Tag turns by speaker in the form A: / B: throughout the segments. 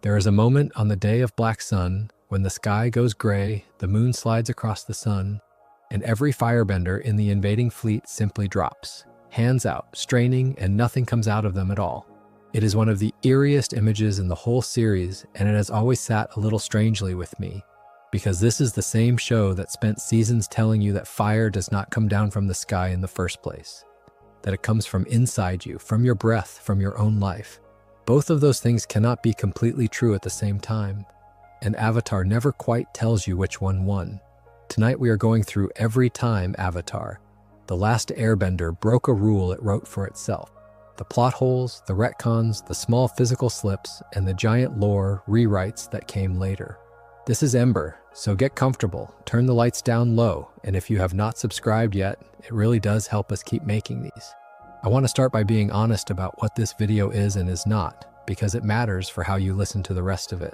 A: There is a moment on the day of black sun when the sky goes gray, the moon slides across the sun, and every firebender in the invading fleet simply drops, hands out, straining, and nothing comes out of them at all. It is one of the eeriest images in the whole series, and it has always sat a little strangely with me, because this is the same show that spent seasons telling you that fire does not come down from the sky in the first place, that it comes from inside you, from your breath, from your own life. Both of those things cannot be completely true at the same time, and Avatar never quite tells you which one won. Tonight we are going through every time Avatar, the Last Airbender, broke a rule it wrote for itself. The plot holes, the retcons, the small physical slips, and the giant lore rewrites that came later. This is Ember, so get comfortable, turn the lights down low, and if you have not subscribed yet, it really does help us keep making these. I want to start by being honest about what this video is and is not, because it matters for how you listen to the rest of it.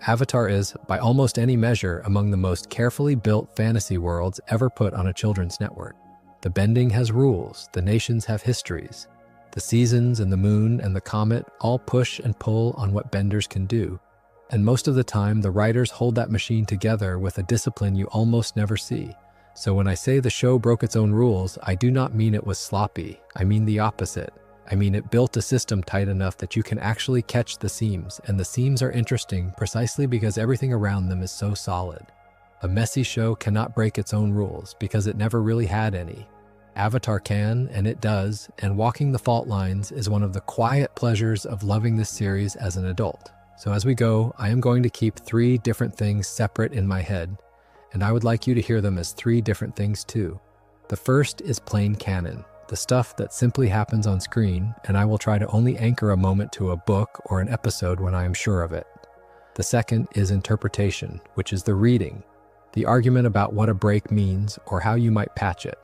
A: Avatar is, by almost any measure, among the most carefully built fantasy worlds ever put on a children's network. The bending has rules, the nations have histories. The seasons and the moon and the comet all push and pull on what benders can do. And most of the time, the writers hold that machine together with a discipline you almost never see. So when I say the show broke its own rules, I do not mean it was sloppy. I mean the opposite. I mean it built a system tight enough that you can actually catch the seams, and the seams are interesting precisely because everything around them is so solid. A messy show cannot break its own rules because it never really had any. Avatar can, and it does, and walking the fault lines is one of the quiet pleasures of loving this series as an adult. So as we go, I am going to keep 3 different things separate in my head, and I would like you to hear them as 3 different things too. The first is plain canon, the stuff that simply happens on screen, and I will try to only anchor a moment to a book or an episode when I am sure of it. The second is interpretation, which is the reading, the argument about what a break means or how you might patch it,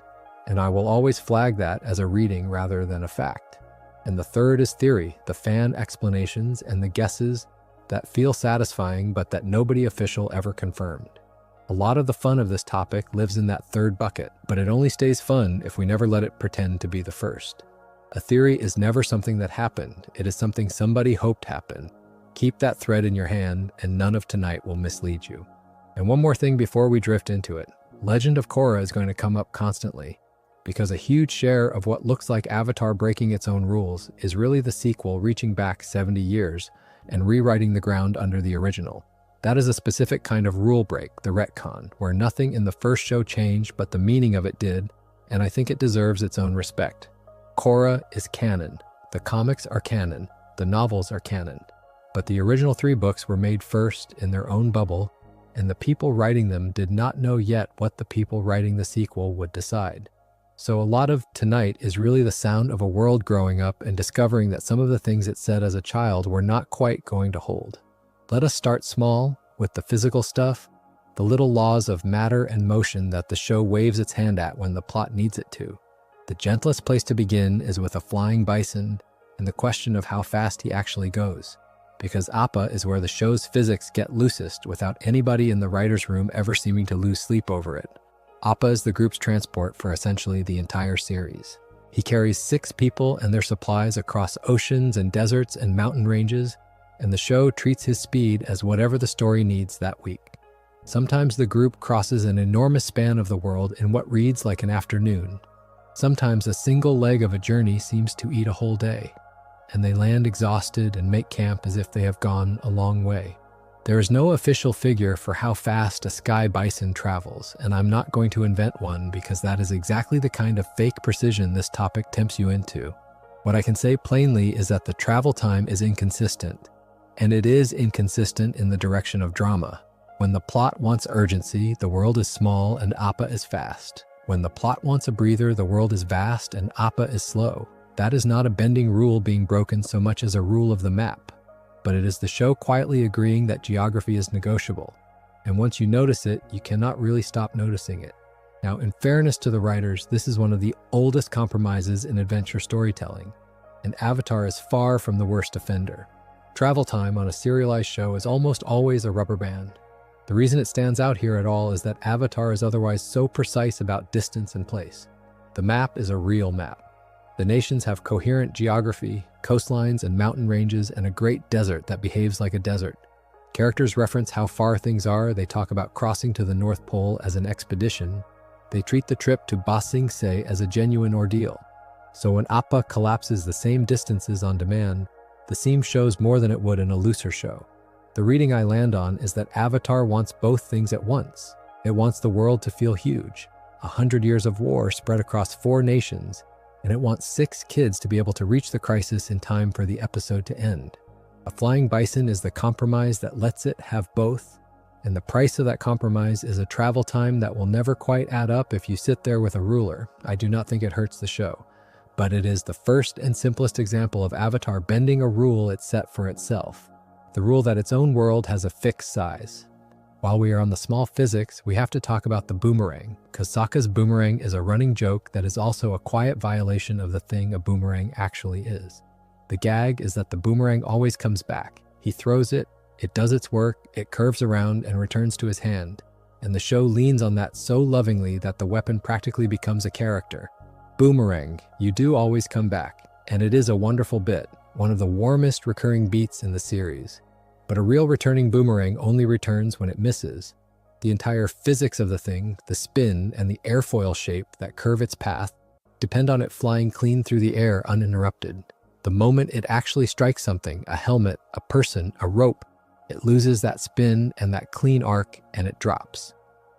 A: and I will always flag that as a reading rather than a fact. And the third is theory, the fan explanations and the guesses that feel satisfying but that nobody official ever confirmed. A lot of the fun of this topic lives in that third bucket, but it only stays fun if we never let it pretend to be the first. A theory is never something that happened, it is something somebody hoped happened. Keep that thread in your hand and none of tonight will mislead you. And one more thing before we drift into it. Legend of Korra is going to come up constantly, because a huge share of what looks like Avatar breaking its own rules is really the sequel reaching back 70 years and rewriting the ground under the original. That is a specific kind of rule break, the retcon, where nothing in the first show changed but the meaning of it did, and I think it deserves its own respect. Korra is canon. The comics are canon. The novels are canon. But the original 3 books were made first in their own bubble, and the people writing them did not know yet what the people writing the sequel would decide. So a lot of tonight is really the sound of a world growing up and discovering that some of the things it said as a child were not quite going to hold. Let us start small with the physical stuff, the little laws of matter and motion that the show waves its hand at when the plot needs it to. The gentlest place to begin is with a flying bison and the question of how fast he actually goes, because Appa is where the show's physics get loosest without anybody in the writer's room ever seeming to lose sleep over it. Appa is the group's transport for essentially the entire series. He carries 6 people and their supplies across oceans and deserts and mountain ranges, and the show treats his speed as whatever the story needs that week. Sometimes the group crosses an enormous span of the world in what reads like an afternoon. Sometimes a single leg of a journey seems to eat a whole day, and they land exhausted and make camp as if they have gone a long way. There is no official figure for how fast a sky bison travels, and I'm not going to invent one because that is exactly the kind of fake precision this topic tempts you into. What I can say plainly is that the travel time is inconsistent, and it is inconsistent in the direction of drama. When the plot wants urgency, the world is small and Appa is fast. When the plot wants a breather, the world is vast and Appa is slow. That is not a bending rule being broken so much as a rule of the map, but it is the show quietly agreeing that geography is negotiable. And once you notice it, you cannot really stop noticing it. Now, in fairness to the writers, this is one of the oldest compromises in adventure storytelling, and Avatar is far from the worst offender. Travel time on a serialized show is almost always a rubber band. The reason it stands out here at all is that Avatar is otherwise so precise about distance and place. The map is a real map. The nations have coherent geography, coastlines and mountain ranges, and a great desert that behaves like a desert. Characters reference how far things are. They talk about crossing to the North Pole as an expedition. They treat the trip to Ba Sing Se as a genuine ordeal. So when Appa collapses the same distances on demand, the seam shows more than it would in a looser show. The reading I land on is that Avatar wants both things at once. It wants the world to feel huge, 100 years of war spread across 4 nations, and it wants 6 kids to be able to reach the crisis in time for the episode to end. A flying bison is the compromise that lets it have both, and the price of that compromise is a travel time that will never quite add up if you sit there with a ruler. I do not think it hurts the show, but it is the first and simplest example of Avatar bending a rule it set for itself. The rule that its own world has a fixed size. While we are on the small physics, we have to talk about the boomerang, because Sokka's boomerang is a running joke that is also a quiet violation of the thing a boomerang actually is. The gag is that the boomerang always comes back. He throws it, it does its work, it curves around and returns to his hand, and the show leans on that so lovingly that the weapon practically becomes a character. Boomerang, you do always come back, and it is a wonderful bit, one of the warmest recurring beats in the series. But a real returning boomerang only returns when it misses. The entire physics of the thing, the spin and the airfoil shape that curve its path, depend on it flying clean through the air uninterrupted. The moment it actually strikes something, a helmet, a person, a rope, it loses that spin and that clean arc and it drops.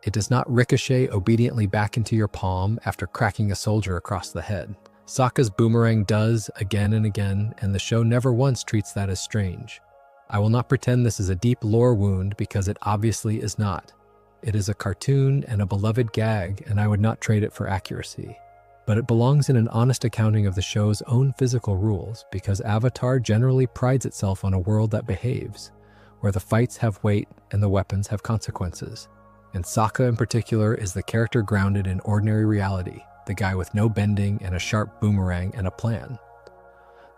A: It does not ricochet obediently back into your palm after cracking a soldier across the head. Sokka's boomerang does again and again, and the show never once treats that as strange. I will not pretend this is a deep lore wound because it obviously is not. It is a cartoon and a beloved gag, and I would not trade it for accuracy. But it belongs in an honest accounting of the show's own physical rules because Avatar generally prides itself on a world that behaves, where the fights have weight and the weapons have consequences. And Sokka in particular is the character grounded in ordinary reality, the guy with no bending and a sharp boomerang and a plan.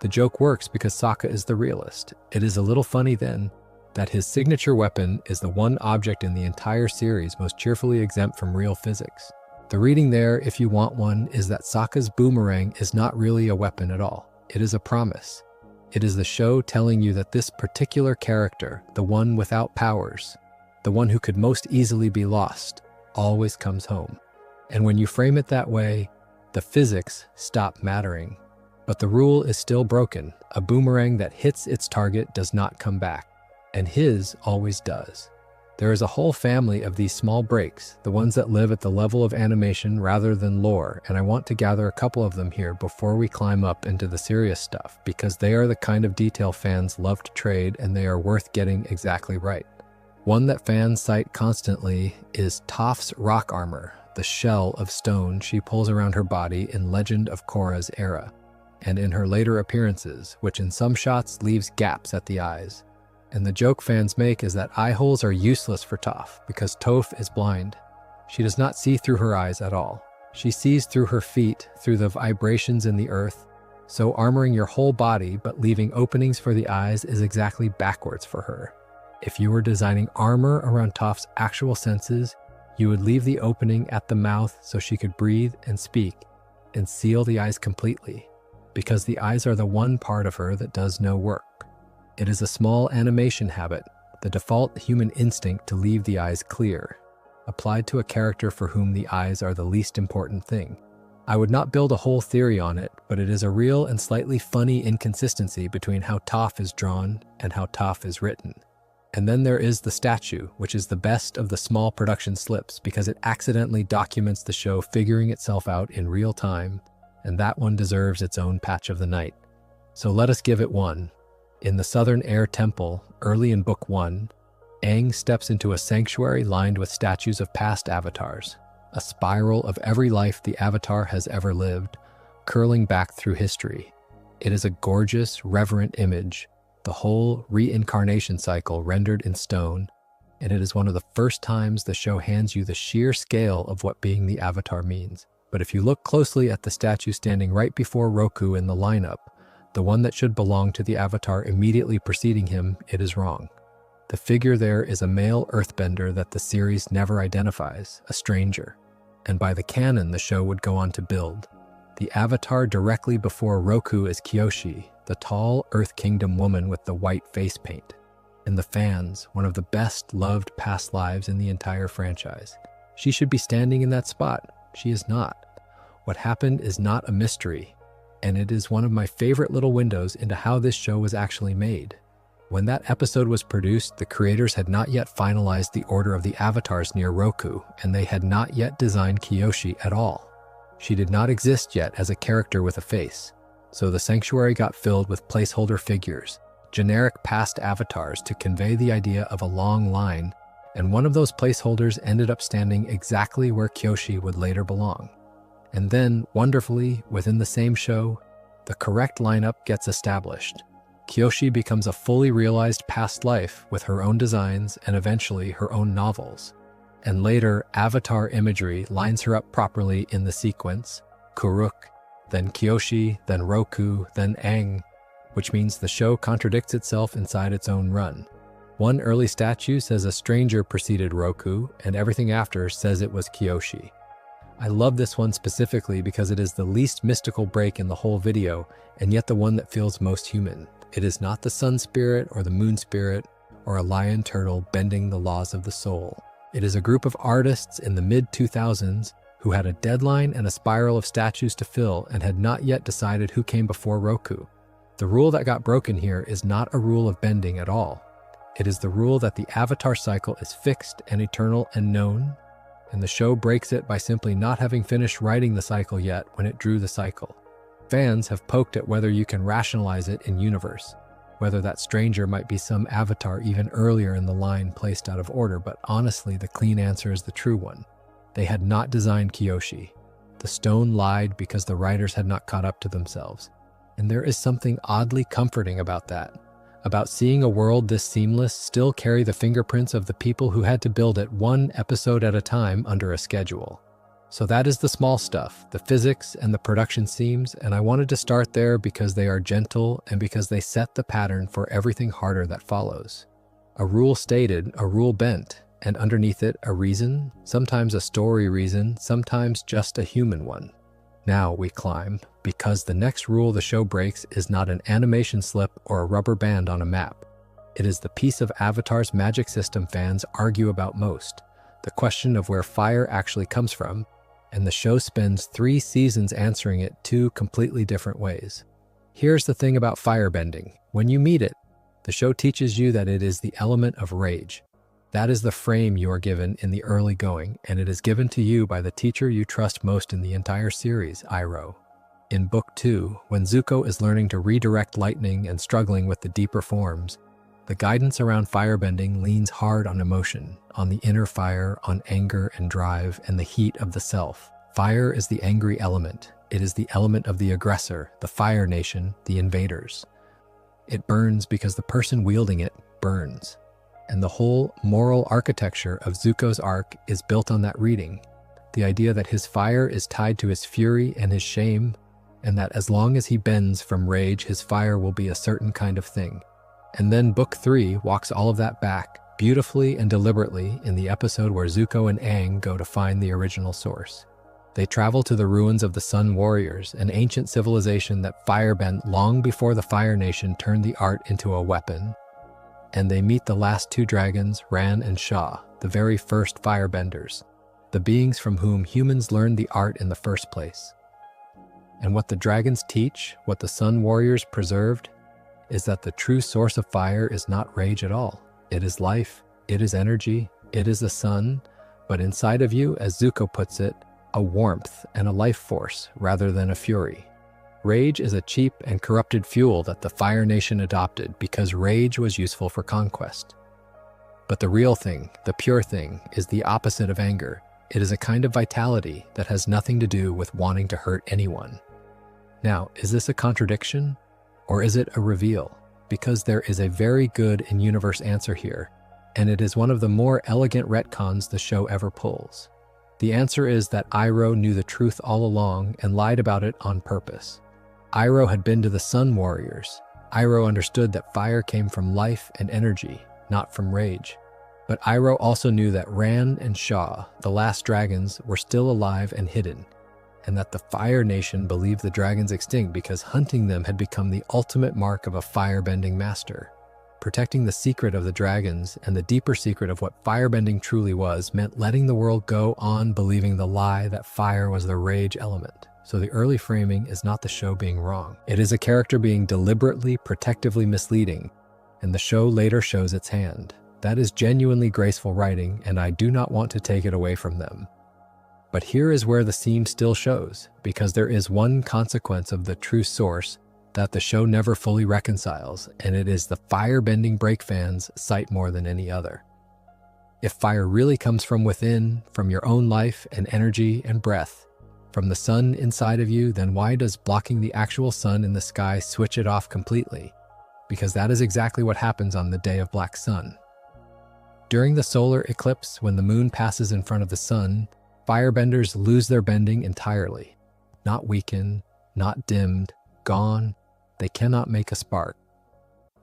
A: The joke works because Sokka is the realist. It is a little funny then that his signature weapon is the one object in the entire series most cheerfully exempt from real physics. The reading there, if you want one, is that Sokka's boomerang is not really a weapon at all. It is a promise. It is the show telling you that this particular character, the one without powers, the one who could most easily be lost, always comes home. And when you frame it that way, the physics stop mattering. But the rule is still broken. A boomerang that hits its target does not come back, and his always does. There is a whole family of these small breaks, the ones that live at the level of animation rather than lore, and I want to gather a couple of them here before we climb up into the serious stuff, because they are the kind of detail fans love to trade and they are worth getting exactly right. One that fans cite constantly is Toph's rock armor, the shell of stone she pulls around her body in Legend of Korra's era, and in her later appearances, which in some shots leaves gaps at the eyes. And the joke fans make is that eye holes are useless for Toph because Toph is blind. She does not see through her eyes at all. She sees through her feet, through the vibrations in the earth. So armoring your whole body but leaving openings for the eyes is exactly backwards for her. If you were designing armor around Toph's actual senses, you would leave the opening at the mouth so she could breathe and speak, and seal the eyes completely, because the eyes are the one part of her that does no work. It is a small animation habit, the default human instinct to leave the eyes clear, applied to a character for whom the eyes are the least important thing. I would not build a whole theory on it, but it is a real and slightly funny inconsistency between how Toph is drawn and how Toph is written. And then there is the statue, which is the best of the small production slips because it accidentally documents the show figuring itself out in real time, and that one deserves its own patch of the night. So let us give it one. In the Southern Air Temple, early in Book 1, Aang steps into a sanctuary lined with statues of past avatars, a spiral of every life the avatar has ever lived, curling back through history. It is a gorgeous, reverent image, the whole reincarnation cycle rendered in stone, and it is one of the first times the show hands you the sheer scale of what being the avatar means. But if you look closely at the statue standing right before Roku in the lineup, the one that should belong to the avatar immediately preceding him, it is wrong. The figure there is a male earthbender that the series never identifies, a stranger, and by the canon the show would go on to build. The avatar directly before Roku is Kyoshi, the tall Earth Kingdom woman with the white face paint. And the fans, one of the best loved past lives in the entire franchise. She should be standing in that spot. She is not. What happened is not a mystery, and it is one of my favorite little windows into how this show was actually made. When that episode was produced, the creators had not yet finalized the order of the avatars near Roku, and they had not yet designed Kyoshi at all. She did not exist yet as a character with a face, so the sanctuary got filled with placeholder figures, generic past avatars to convey the idea of a long line, and one of those placeholders ended up standing exactly where Kyoshi would later belong. And then, wonderfully, within the same show, the correct lineup gets established. Kyoshi becomes a fully realized past life with her own designs and eventually her own novels. And later, avatar imagery lines her up properly in the sequence: Kuruk, then Kyoshi, then Roku, then Aang, which means the show contradicts itself inside its own run. One early statue says a stranger preceded Roku, and everything after says it was Kyoshi. I love this one specifically because it is the least mystical break in the whole video, and yet the one that feels most human. It is not the sun spirit or the moon spirit or a lion turtle bending the laws of the soul. It is a group of artists in the mid-2000s who had a deadline and a spiral of statues to fill and had not yet decided who came before Roku. The rule that got broken here is not a rule of bending at all. It is the rule that the avatar cycle is fixed and eternal and known, and the show breaks it by simply not having finished writing the cycle yet when it drew the cycle. Fans have poked at whether you can rationalize it in universe, whether that stranger might be some avatar even earlier in the line placed out of order, but honestly the clean answer is the true one. They had not designed Kyoshi. The stone lied because the writers had not caught up to themselves. And there is something oddly comforting about that, about seeing a world this seamless still carry the fingerprints of the people who had to build it one episode at a time under a schedule. So that is the small stuff, the physics and the production seams, and I wanted to start there because they are gentle and because they set the pattern for everything harder that follows. A rule stated, a rule bent, and underneath it a reason, sometimes a story reason, sometimes just a human one. Now we climb, because the next rule the show breaks is not an animation slip or a rubber band on a map. It is the piece of Avatar's magic system fans argue about most, the question of where fire actually comes from, and the show spends 3 seasons answering it 2 completely different ways. Here's the thing about firebending. When you meet it, the show teaches you that it is the element of rage. That is the frame you are given in the early going, and it is given to you by the teacher you trust most in the entire series, Iroh. In Book 2, when Zuko is learning to redirect lightning and struggling with the deeper forms, the guidance around firebending leans hard on emotion, on the inner fire, on anger and drive, and the heat of the self. Fire is the angry element. It is the element of the aggressor, the Fire Nation, the invaders. It burns because the person wielding it burns. And the whole moral architecture of Zuko's arc is built on that reading. The idea that his fire is tied to his fury and his shame, and that as long as he bends from rage, his fire will be a certain kind of thing. And then Book 3 walks all of that back, beautifully and deliberately, in the episode where Zuko and Aang go to find the original source. They travel to the ruins of the Sun Warriors, an ancient civilization that firebent long before the Fire Nation turned the art into a weapon. And they meet the last 2 dragons, Ran and Sha, the very first firebenders, the beings from whom humans learned the art in the first place. And what the dragons teach, what the Sun Warriors preserved, is that the true source of fire is not rage at all. It is life, it is energy, it is the sun, but inside of you, as Zuko puts it, a warmth and a life force rather than a fury. Rage is a cheap and corrupted fuel that the Fire Nation adopted because rage was useful for conquest. But the real thing, the pure thing, is the opposite of anger. It is a kind of vitality that has nothing to do with wanting to hurt anyone. Now, is this a contradiction? Or is it a reveal? Because there is a very good in-universe answer here, and it is one of the more elegant retcons the show ever pulls. The answer is that Iroh knew the truth all along and lied about it on purpose. Iroh had been to the Sun Warriors. Iroh understood that fire came from life and energy, not from rage. But Iroh also knew that Ran and Sha, the last dragons, were still alive and hidden. and that the Fire Nation believed the dragons extinct because hunting them had become the ultimate mark of a firebending master. Protecting the secret of the dragons and the deeper secret of what firebending truly was meant letting the world go on believing the lie that fire was the rage element. So the early framing is not the show being wrong. It is a character being deliberately, protectively misleading, and the show later shows its hand. That is genuinely graceful writing, and I do not want to take it away from them. But here is where the seam still shows, because there is one consequence of the true source that the show never fully reconciles, and it is the firebending break fans cite more than any other. If fire really comes from within, from your own life and energy and breath, from the sun inside of you, then why does blocking the actual sun in the sky switch it off completely? Because that is exactly what happens on the day of black sun. During the solar eclipse, when the moon passes in front of the sun, firebenders lose their bending entirely. Not weakened, not dimmed, gone. They cannot make a spark.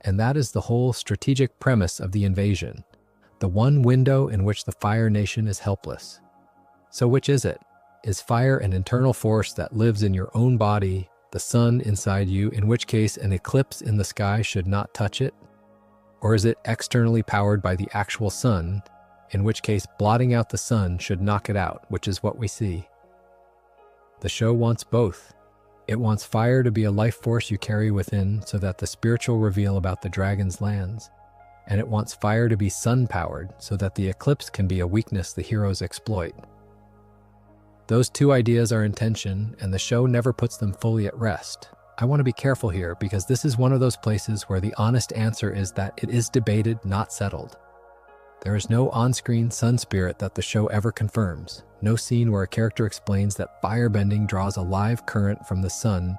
A: And that is the whole strategic premise of the invasion, the one window in which the Fire Nation is helpless. So which is it? Is fire an internal force that lives in your own body, the sun inside you, in which case an eclipse in the sky should not touch it? Or is it externally powered by the actual sun, in which case blotting out the sun should knock it out, which is what we see? The show wants both. It wants fire to be a life force you carry within so that the spiritual reveal about the dragons lands, and it wants fire to be sun-powered so that the eclipse can be a weakness the heroes exploit. Those two ideas are in tension, and the show never puts them fully at rest. I want to be careful here because this is one of those places where the honest answer is that it is debated, not settled. There is no on-screen sun spirit that the show ever confirms, no scene where a character explains that firebending draws a live current from the sun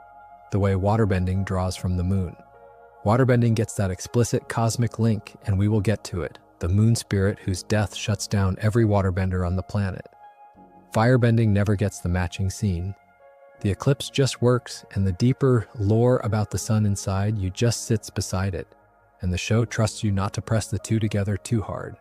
A: the way waterbending draws from the moon. Waterbending gets that explicit cosmic link, and we will get to it, the moon spirit whose death shuts down every waterbender on the planet. Firebending never gets the matching scene. The eclipse just works, and the deeper lore about the sun inside you just sits beside it, and the show trusts you not to press the two together too hard.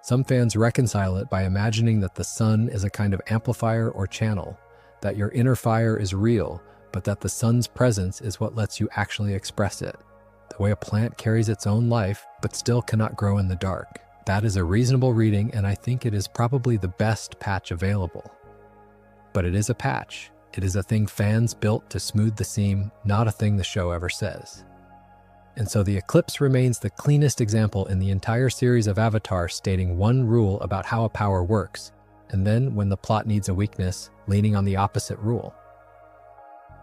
A: Some fans reconcile it by imagining that the sun is a kind of amplifier or channel, that your inner fire is real, but that the sun's presence is what lets you actually express it. The way a plant carries its own life, but still cannot grow in the dark. That is a reasonable reading, and I think it is probably the best patch available. But it is a patch. It is a thing fans built to smooth the seam, not a thing the show ever says. And so the eclipse remains the cleanest example in the entire series of Avatar, stating one rule about how a power works, and then, when the plot needs a weakness, leaning on the opposite rule.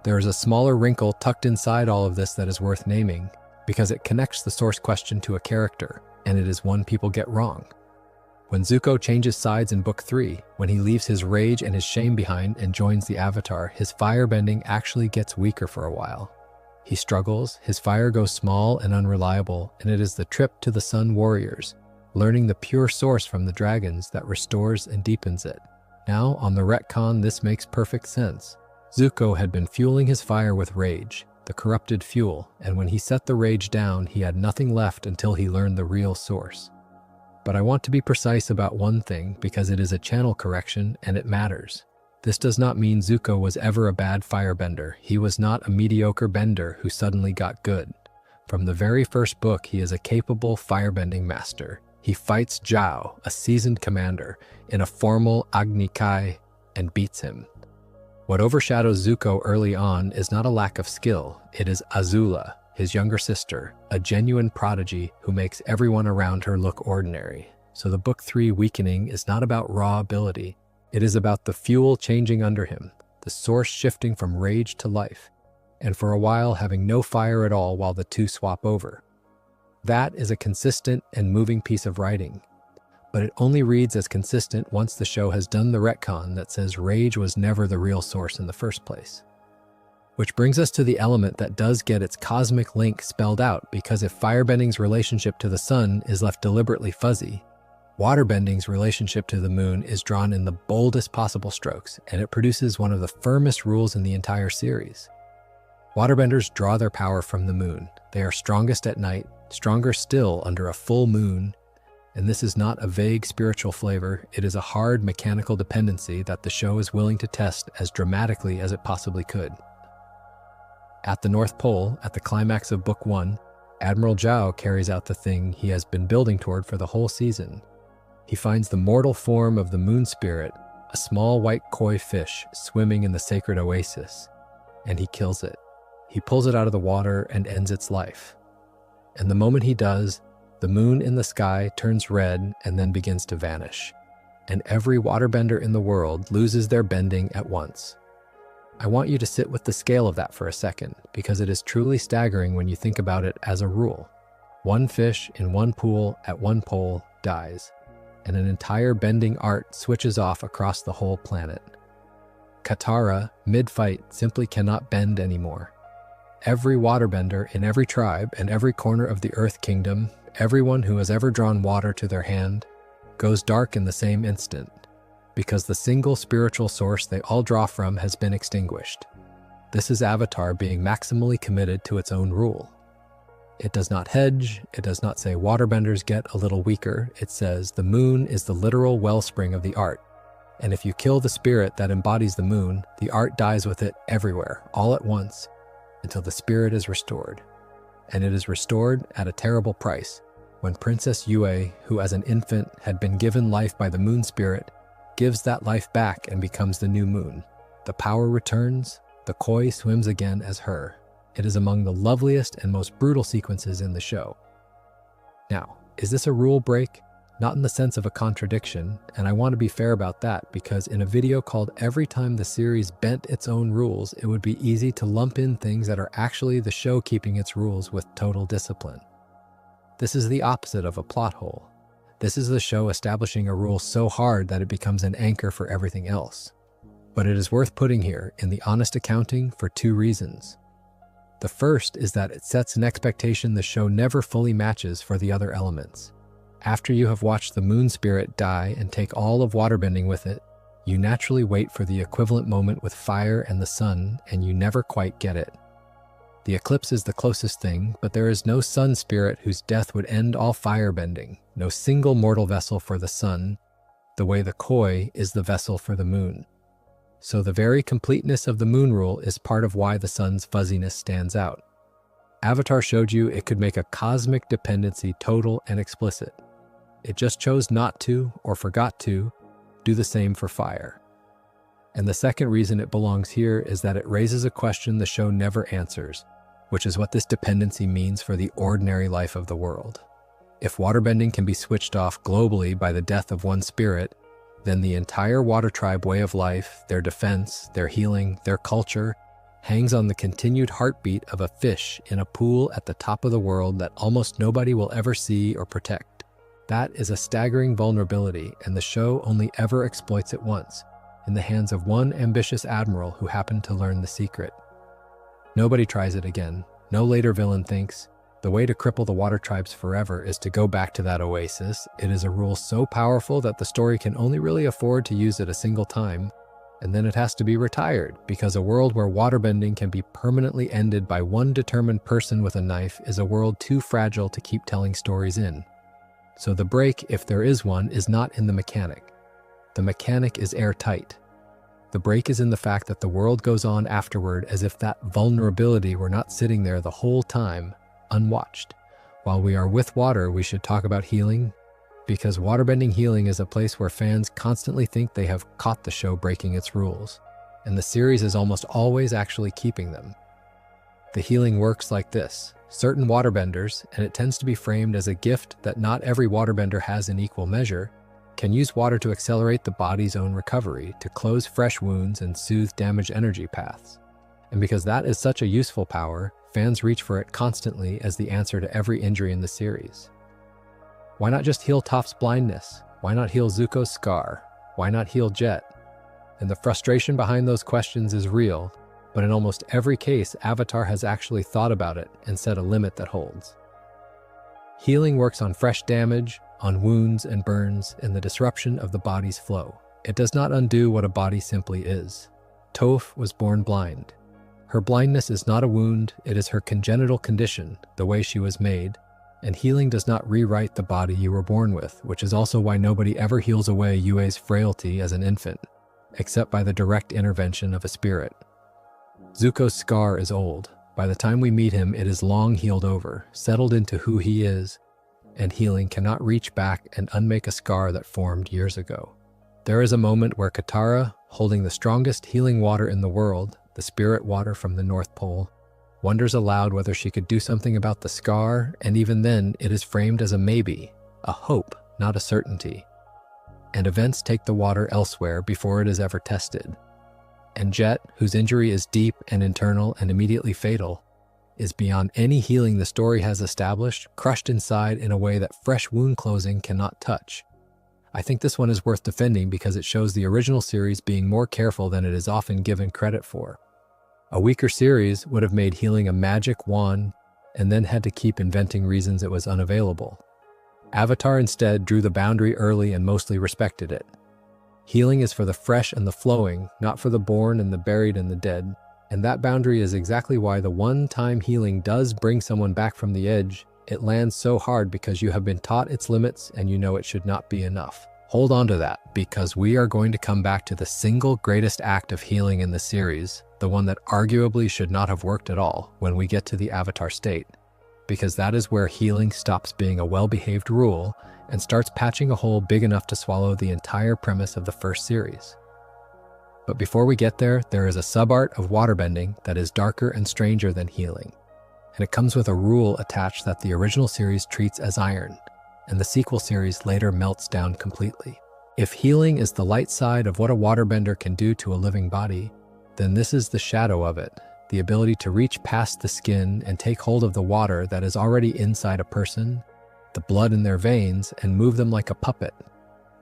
A: There is a smaller wrinkle tucked inside all of this that is worth naming, because it connects the source question to a character, and it is one people get wrong. When Zuko changes sides in Book 3, when he leaves his rage and his shame behind and joins the Avatar, his firebending actually gets weaker for a while. He struggles, his fire goes small and unreliable, and it is the trip to the Sun Warriors, learning the pure source from the dragons, that restores and deepens it. Now, on the retcon, this makes perfect sense. Zuko had been fueling his fire with rage, the corrupted fuel, and when he set the rage down, he had nothing left until he learned the real source. But I want to be precise about one thing because it is a channel correction and it matters. This does not mean Zuko was ever a bad firebender. He was not a mediocre bender who suddenly got good. From the very first book, he is a capable firebending master. He fights Zhao, a seasoned commander, in a formal Agni Kai and beats him. What overshadows Zuko early on is not a lack of skill. It is Azula, his younger sister, a genuine prodigy who makes everyone around her look ordinary. So the Book 3 weakening is not about raw ability. It is about the fuel changing under him, the source shifting from rage to life, and for a while having no fire at all while the two swap over. That is a consistent and moving piece of writing, but it only reads as consistent once the show has done the retcon that says rage was never the real source in the first place. Which brings us to the element that does get its cosmic link spelled out, because if firebending's relationship to the sun is left deliberately fuzzy, waterbending's relationship to the moon is drawn in the boldest possible strokes, and it produces one of the firmest rules in the entire series. Waterbenders draw their power from the moon. They are strongest at night, stronger still under a full moon, And this is not a vague spiritual flavor, it is a hard mechanical dependency that the show is willing to test as dramatically as it possibly could. At the North Pole, at the climax of Book 1, Admiral Zhao carries out the thing he has been building toward for the whole season. He finds the mortal form of the moon spirit, a small white koi fish swimming in the sacred oasis, and he kills it. He pulls it out of the water and ends its life. And the moment he does, the moon in the sky turns red and then begins to vanish, and every waterbender in the world loses their bending at once. I want you to sit with the scale of that for a second, because it is truly staggering when you think about it as a rule. One fish in one pool at one pole dies, and an entire bending art switches off across the whole planet. Katara, mid-fight, simply cannot bend anymore. Every waterbender in every tribe and every corner of the Earth Kingdom, everyone who has ever drawn water to their hand, goes dark in the same instant, because the single spiritual source they all draw from has been extinguished. This is Avatar being maximally committed to its own rule. It does not hedge, it does not say waterbenders get a little weaker, it says the moon is the literal wellspring of the art, and if you kill the spirit that embodies the moon, the art dies with it everywhere, all at once, until the spirit is restored. And it is restored at a terrible price, when Princess Yue, who as an infant had been given life by the moon spirit, gives that life back and becomes the new moon. The power returns, the koi swims again as her. It is among the loveliest and most brutal sequences in the show. Now, is this a rule break? Not in the sense of a contradiction, and I want to be fair about that, because in a video called Every Time the Series Bent Its Own Rules, it would be easy to lump in things that are actually the show keeping its rules with total discipline. This is the opposite of a plot hole. This is the show establishing a rule so hard that it becomes an anchor for everything else. But it is worth putting here in the honest accounting for two reasons. The first is that it sets an expectation the show never fully matches for the other elements. After you have watched the moon spirit die and take all of waterbending with it, you naturally wait for the equivalent moment with fire and the sun, and you never quite get it. The eclipse is the closest thing, but there is no sun spirit whose death would end all firebending, no single mortal vessel for the sun, the way the koi is the vessel for the moon. So the very completeness of the moon rule is part of why the sun's fuzziness stands out. Avatar showed you it could make a cosmic dependency total and explicit. It just chose not to, or forgot to, do the same for fire. And the second reason it belongs here is that it raises a question the show never answers, which is what this dependency means for the ordinary life of the world. If waterbending can be switched off globally by the death of one spirit, then the entire water tribe way of life, their defense, their healing, their culture, hangs on the continued heartbeat of a fish in a pool at the top of the world that almost nobody will ever see or protect. That is a staggering vulnerability, and the show only ever exploits it once, in the hands of one ambitious admiral who happened to learn the secret. Nobody tries it again. No later villain thinks, the way to cripple the water tribes forever is to go back to that oasis. It is a rule so powerful that the story can only really afford to use it a single time, and then it has to be retired, because a world where waterbending can be permanently ended by one determined person with a knife is a world too fragile to keep telling stories in. So the break, if there is one, is not in the mechanic. The mechanic is airtight. The break is in the fact that the world goes on afterward as if that vulnerability were not sitting there the whole time, unwatched. While we are with water, we should talk about healing, because waterbending healing is a place where fans constantly think they have caught the show breaking its rules, and the series is almost always actually keeping them. The healing works like this. Certain waterbenders, and it tends to be framed as a gift that not every waterbender has in equal measure, can use water to accelerate the body's own recovery, to close fresh wounds and soothe damaged energy paths. And because that is such a useful power, fans reach for it constantly as the answer to every injury in the series. Why not just heal Toph's blindness? Why not heal Zuko's scar? Why not heal Jet? And the frustration behind those questions is real, but in almost every case, Avatar has actually thought about it and set a limit that holds. Healing works on fresh damage, on wounds and burns, and the disruption of the body's flow. It does not undo what a body simply is. Toph was born blind. Her blindness is not a wound, it is her congenital condition, the way she was made, And healing does not rewrite the body you were born with, which is also why nobody ever heals away Yue's frailty as an infant, except by the direct intervention of a spirit. Zuko's scar is old. By the time we meet him, it is long healed over, settled into who he is, and healing cannot reach back and unmake a scar that formed years ago. There is a moment where Katara, holding the strongest healing water in the world, the spirit water from the North Pole, wonders aloud whether she could do something about the scar, and even then it is framed as a maybe, a hope, not a certainty. And events take the water elsewhere before it is ever tested. And Jet, whose injury is deep and internal and immediately fatal, is beyond any healing the story has established, crushed inside in a way that fresh wound closing cannot touch. I think this one is worth defending because it shows the original series being more careful than it is often given credit for. A weaker series would have made healing a magic wand and then had to keep inventing reasons it was unavailable. Avatar instead drew the boundary early and mostly respected it. Healing is for the fresh and the flowing, not for the born and the buried and the dead, and that boundary is exactly why the one-time healing does bring someone back from the edge. It lands so hard because you have been taught its limits and you know it should not be enough. Hold on to that, because we are going to come back to the single greatest act of healing in the series, the one that arguably should not have worked at all, when we get to the Avatar state, because that is where healing stops being a well-behaved rule and starts patching a hole big enough to swallow the entire premise of the first series. But before we get there, there is a sub-art of waterbending that is darker and stranger than healing, and it comes with a rule attached that the original series treats as iron, and the sequel series later melts down completely. If healing is the light side of what a waterbender can do to a living body, then this is the shadow of it, the ability to reach past the skin and take hold of the water that is already inside a person, the blood in their veins, and move them like a puppet.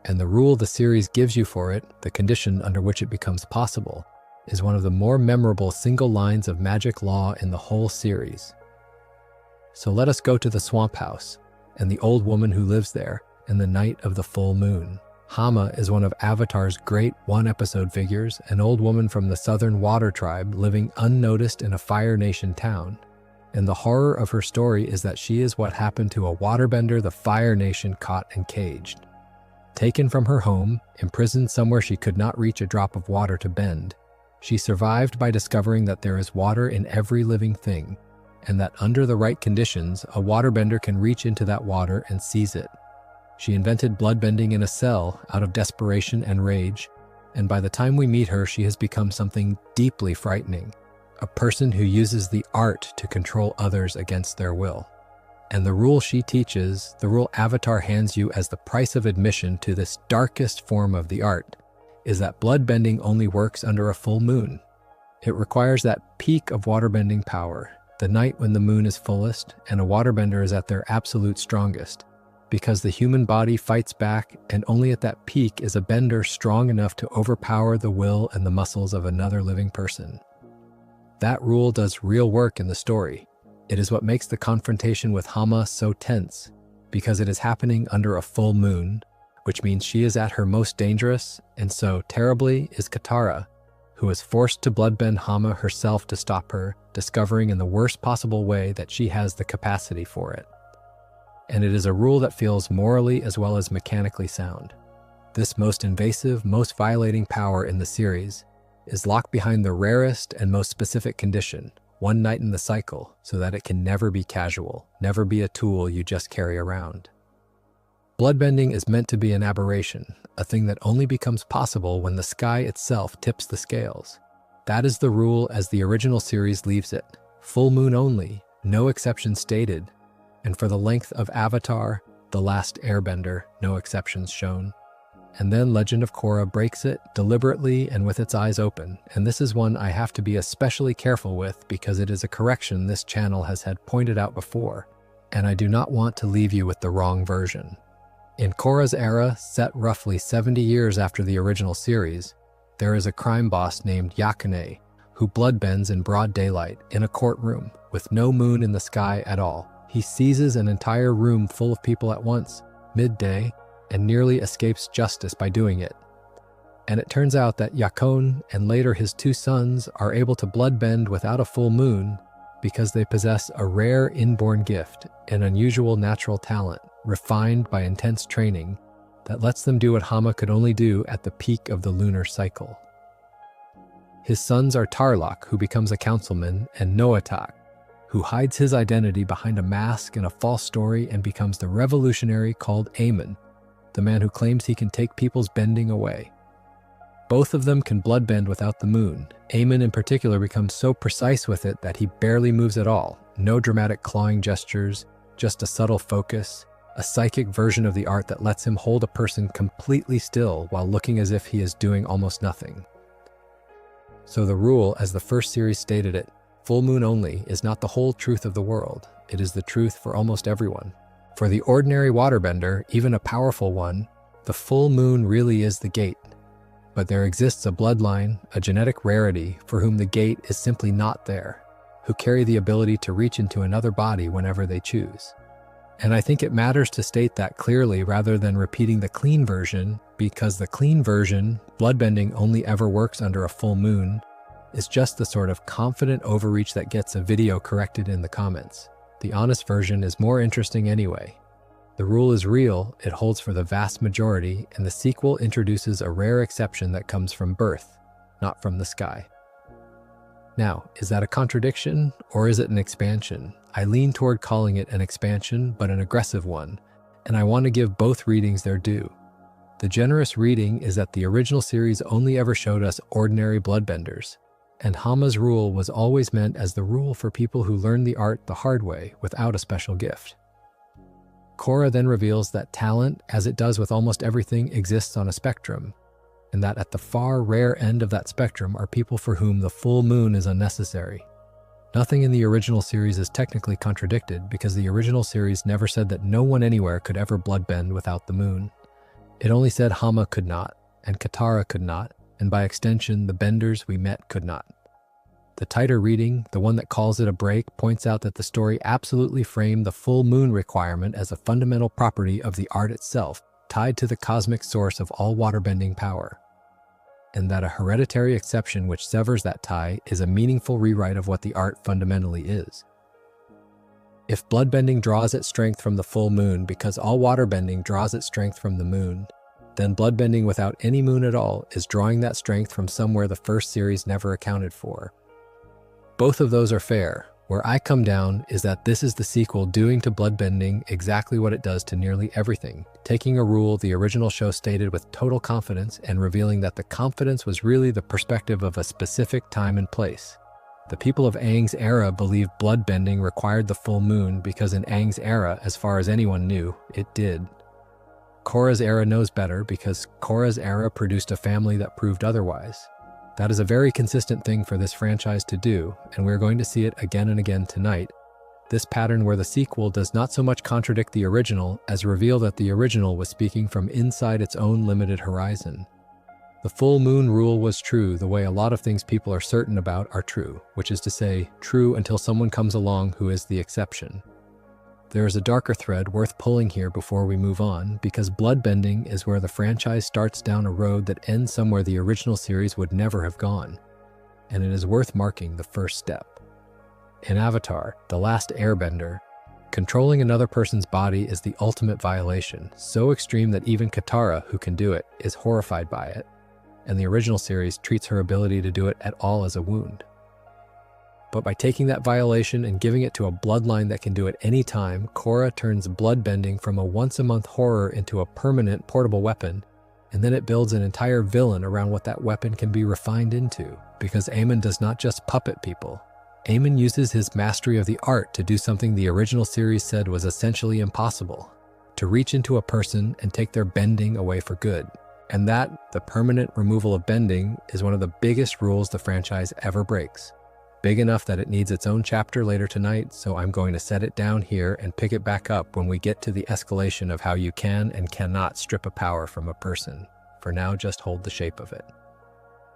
A: And the rule the series gives you for it, the condition under which it becomes possible, is one of the more memorable single lines of magic law in the whole series. So let us go to the swamp house, and the old woman who lives there, and the night of the full moon. Hama is one of Avatar's great one-episode figures, an old woman from the southern water tribe living unnoticed in a Fire Nation town. And the horror of her story is that she is what happened to a waterbender the Fire Nation caught and caged. Taken from her home, imprisoned somewhere she could not reach a drop of water to bend, she survived by discovering that there is water in every living thing, and that under the right conditions, a waterbender can reach into that water and seize it. She invented bloodbending in a cell out of desperation and rage, and by the time we meet her, she has become something deeply frightening, a person who uses the art to control others against their will. And the rule she teaches, the rule Avatar hands you as the price of admission to this darkest form of the art, is that bloodbending only works under a full moon. It requires that peak of waterbending power, the night when the moon is fullest and a waterbender is at their absolute strongest, because the human body fights back, and only at that peak is a bender strong enough to overpower the will and the muscles of another living person. That rule does real work in the story. It is what makes the confrontation with Hama so tense, because it is happening under a full moon, which means she is at her most dangerous, and so terribly is Katara, who is forced to bloodbend Hama herself to stop her, discovering in the worst possible way that she has the capacity for it. And it is a rule that feels morally as well as mechanically sound. This most invasive, most violating power in the series is locked behind the rarest and most specific condition, one night in the cycle, so that it can never be casual, never be a tool you just carry around. Bloodbending is meant to be an aberration, a thing that only becomes possible when the sky itself tips the scales. That is the rule as the original series leaves it. Full moon only, no exceptions stated, and for the length of Avatar, The Last Airbender, no exceptions shown. And then Legend of Korra breaks it deliberately and with its eyes open, and this is one I have to be especially careful with because it is a correction this channel has had pointed out before, and I do not want to leave you with the wrong version. In Korra's era, set roughly 70 years after the original series, there is a crime boss named Yakane who bloodbends in broad daylight in a courtroom with no moon in the sky at all. He seizes an entire room full of people at once, midday, and nearly escapes justice by doing it. And it turns out that Yakone and later his two sons are able to bloodbend without a full moon, because they possess a rare inborn gift, an unusual natural talent, refined by intense training, that lets them do what Hama could only do at the peak of the lunar cycle. His sons are Tarlok, who becomes a councilman, and Noatak, who hides his identity behind a mask and a false story and becomes the revolutionary called Aemon, the man who claims he can take people's bending away. Both of them can bloodbend without the moon. Aemon in particular becomes so precise with it that he barely moves at all. No dramatic clawing gestures, just a subtle focus, a psychic version of the art that lets him hold a person completely still while looking as if he is doing almost nothing. So the rule, as the first series stated it, full moon only, is not the whole truth of the world. It is the truth for almost everyone. For the ordinary waterbender, even a powerful one, the full moon really is the gate. But there exists a bloodline, a genetic rarity, for whom the gate is simply not there, who carry the ability to reach into another body whenever they choose. And I think it matters to state that clearly rather than repeating the clean version, because the clean version, bloodbending only ever works under a full moon, is just the sort of confident overreach that gets a video corrected in the comments. The honest version is more interesting anyway. The rule is real, it holds for the vast majority, and the sequel introduces a rare exception that comes from birth, not from the sky. Now, is that a contradiction, or is it an expansion? I lean toward calling it an expansion, but an aggressive one, and I want to give both readings their due. The generous reading is that the original series only ever showed us ordinary bloodbenders, and Hama's rule was always meant as the rule for people who learn the art the hard way without a special gift. Korra then reveals that talent, as it does with almost everything, exists on a spectrum, and that at the far rare end of that spectrum are people for whom the full moon is unnecessary. Nothing in the original series is technically contradicted because the original series never said that no one anywhere could ever bloodbend without the moon. It only said Hama could not, and Katara could not, and by extension the benders we met could not. The tighter reading, the one that calls it a break, points out that the story absolutely framed the full moon requirement as a fundamental property of the art itself, tied to the cosmic source of all waterbending power, and that a hereditary exception which severs that tie is a meaningful rewrite of what the art fundamentally is. If bloodbending draws its strength from the full moon because all waterbending draws its strength from the moon, then bloodbending without any moon at all is drawing that strength from somewhere the first series never accounted for. Both of those are fair. Where I come down is that this is the sequel doing to bloodbending exactly what it does to nearly everything, taking a rule the original show stated with total confidence and revealing that the confidence was really the perspective of a specific time and place. The people of Aang's era believed bloodbending required the full moon because in Aang's era, as far as anyone knew, it did. Korra's era knows better because Korra's era produced a family that proved otherwise. That is a very consistent thing for this franchise to do, and we're going to see it again and again tonight. This pattern where the sequel does not so much contradict the original as reveal that the original was speaking from inside its own limited horizon. The full moon rule was true the way a lot of things people are certain about are true, which is to say, true until someone comes along who is the exception. There is a darker thread worth pulling here before we move on, because bloodbending is where the franchise starts down a road that ends somewhere the original series would never have gone, and it is worth marking the first step. In Avatar, The Last Airbender, controlling another person's body is the ultimate violation, so extreme that even Katara, who can do it, is horrified by it, and the original series treats her ability to do it at all as a wound. But by taking that violation and giving it to a bloodline that can do it any time, Korra turns bloodbending from a once-a-month horror into a permanent portable weapon, and then it builds an entire villain around what that weapon can be refined into, because Aemon does not just puppet people. Aemon uses his mastery of the art to do something the original series said was essentially impossible, to reach into a person and take their bending away for good. And that, the permanent removal of bending, is one of the biggest rules the franchise ever breaks. Big enough that it needs its own chapter later tonight, so I'm going to set it down here and pick it back up when we get to the escalation of how you can and cannot strip a power from a person. For now, just hold the shape of it.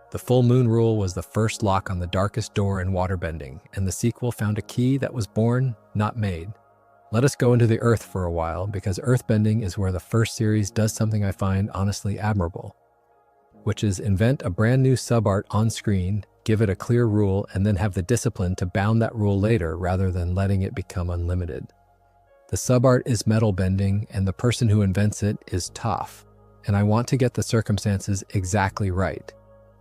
A: The full moon rule was the first lock on the darkest door in waterbending, and the sequel found a key that was born, not made. Let us go into the earth for a while, because earthbending is where the first series does something I find honestly admirable, which is invent a brand new sub-art on screen, give it a clear rule, and then have the discipline to bound that rule later rather than letting it become unlimited. The sub-art is Metalbending, and the person who invents it is Toph. And I want to get the circumstances exactly right,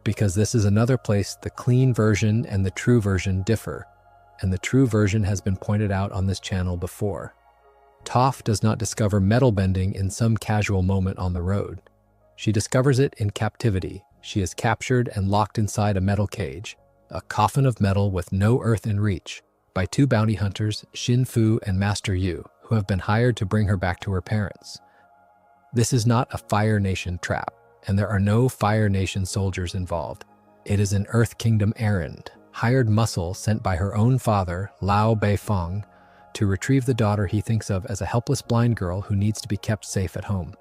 A: because this is another place the clean version and the true version differ, and the true version has been pointed out on this channel before. Toph does not discover Metalbending in some casual moment on the road. She discovers it in captivity. She is captured and locked inside a metal cage, a coffin of metal with no earth in reach, by two bounty hunters, Shin Fu and Master Yu, who have been hired to bring her back to her parents. This is not a Fire Nation trap, and there are no Fire Nation soldiers involved. It is an Earth Kingdom errand, hired muscle sent by her own father, Lao Beifong, to retrieve the daughter he thinks of as a helpless blind girl who needs to be kept safe at home.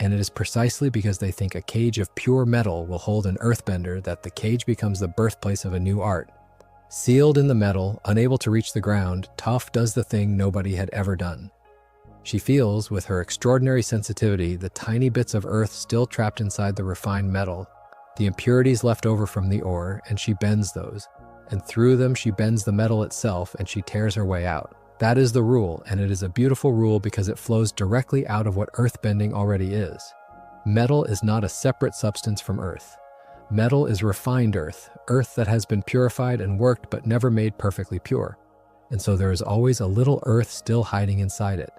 A: And it is precisely because they think a cage of pure metal will hold an earthbender that the cage becomes the birthplace of a new art. Sealed in the metal, unable to reach the ground, Toph does the thing nobody had ever done. She feels, with her extraordinary sensitivity, the tiny bits of earth still trapped inside the refined metal, the impurities left over from the ore, and she bends those. And through them she bends the metal itself, and she tears her way out. That is the rule, and it is a beautiful rule because it flows directly out of what earthbending already is. Metal is not a separate substance from earth. Metal is refined earth, earth that has been purified and worked but never made perfectly pure. And so there is always a little earth still hiding inside it.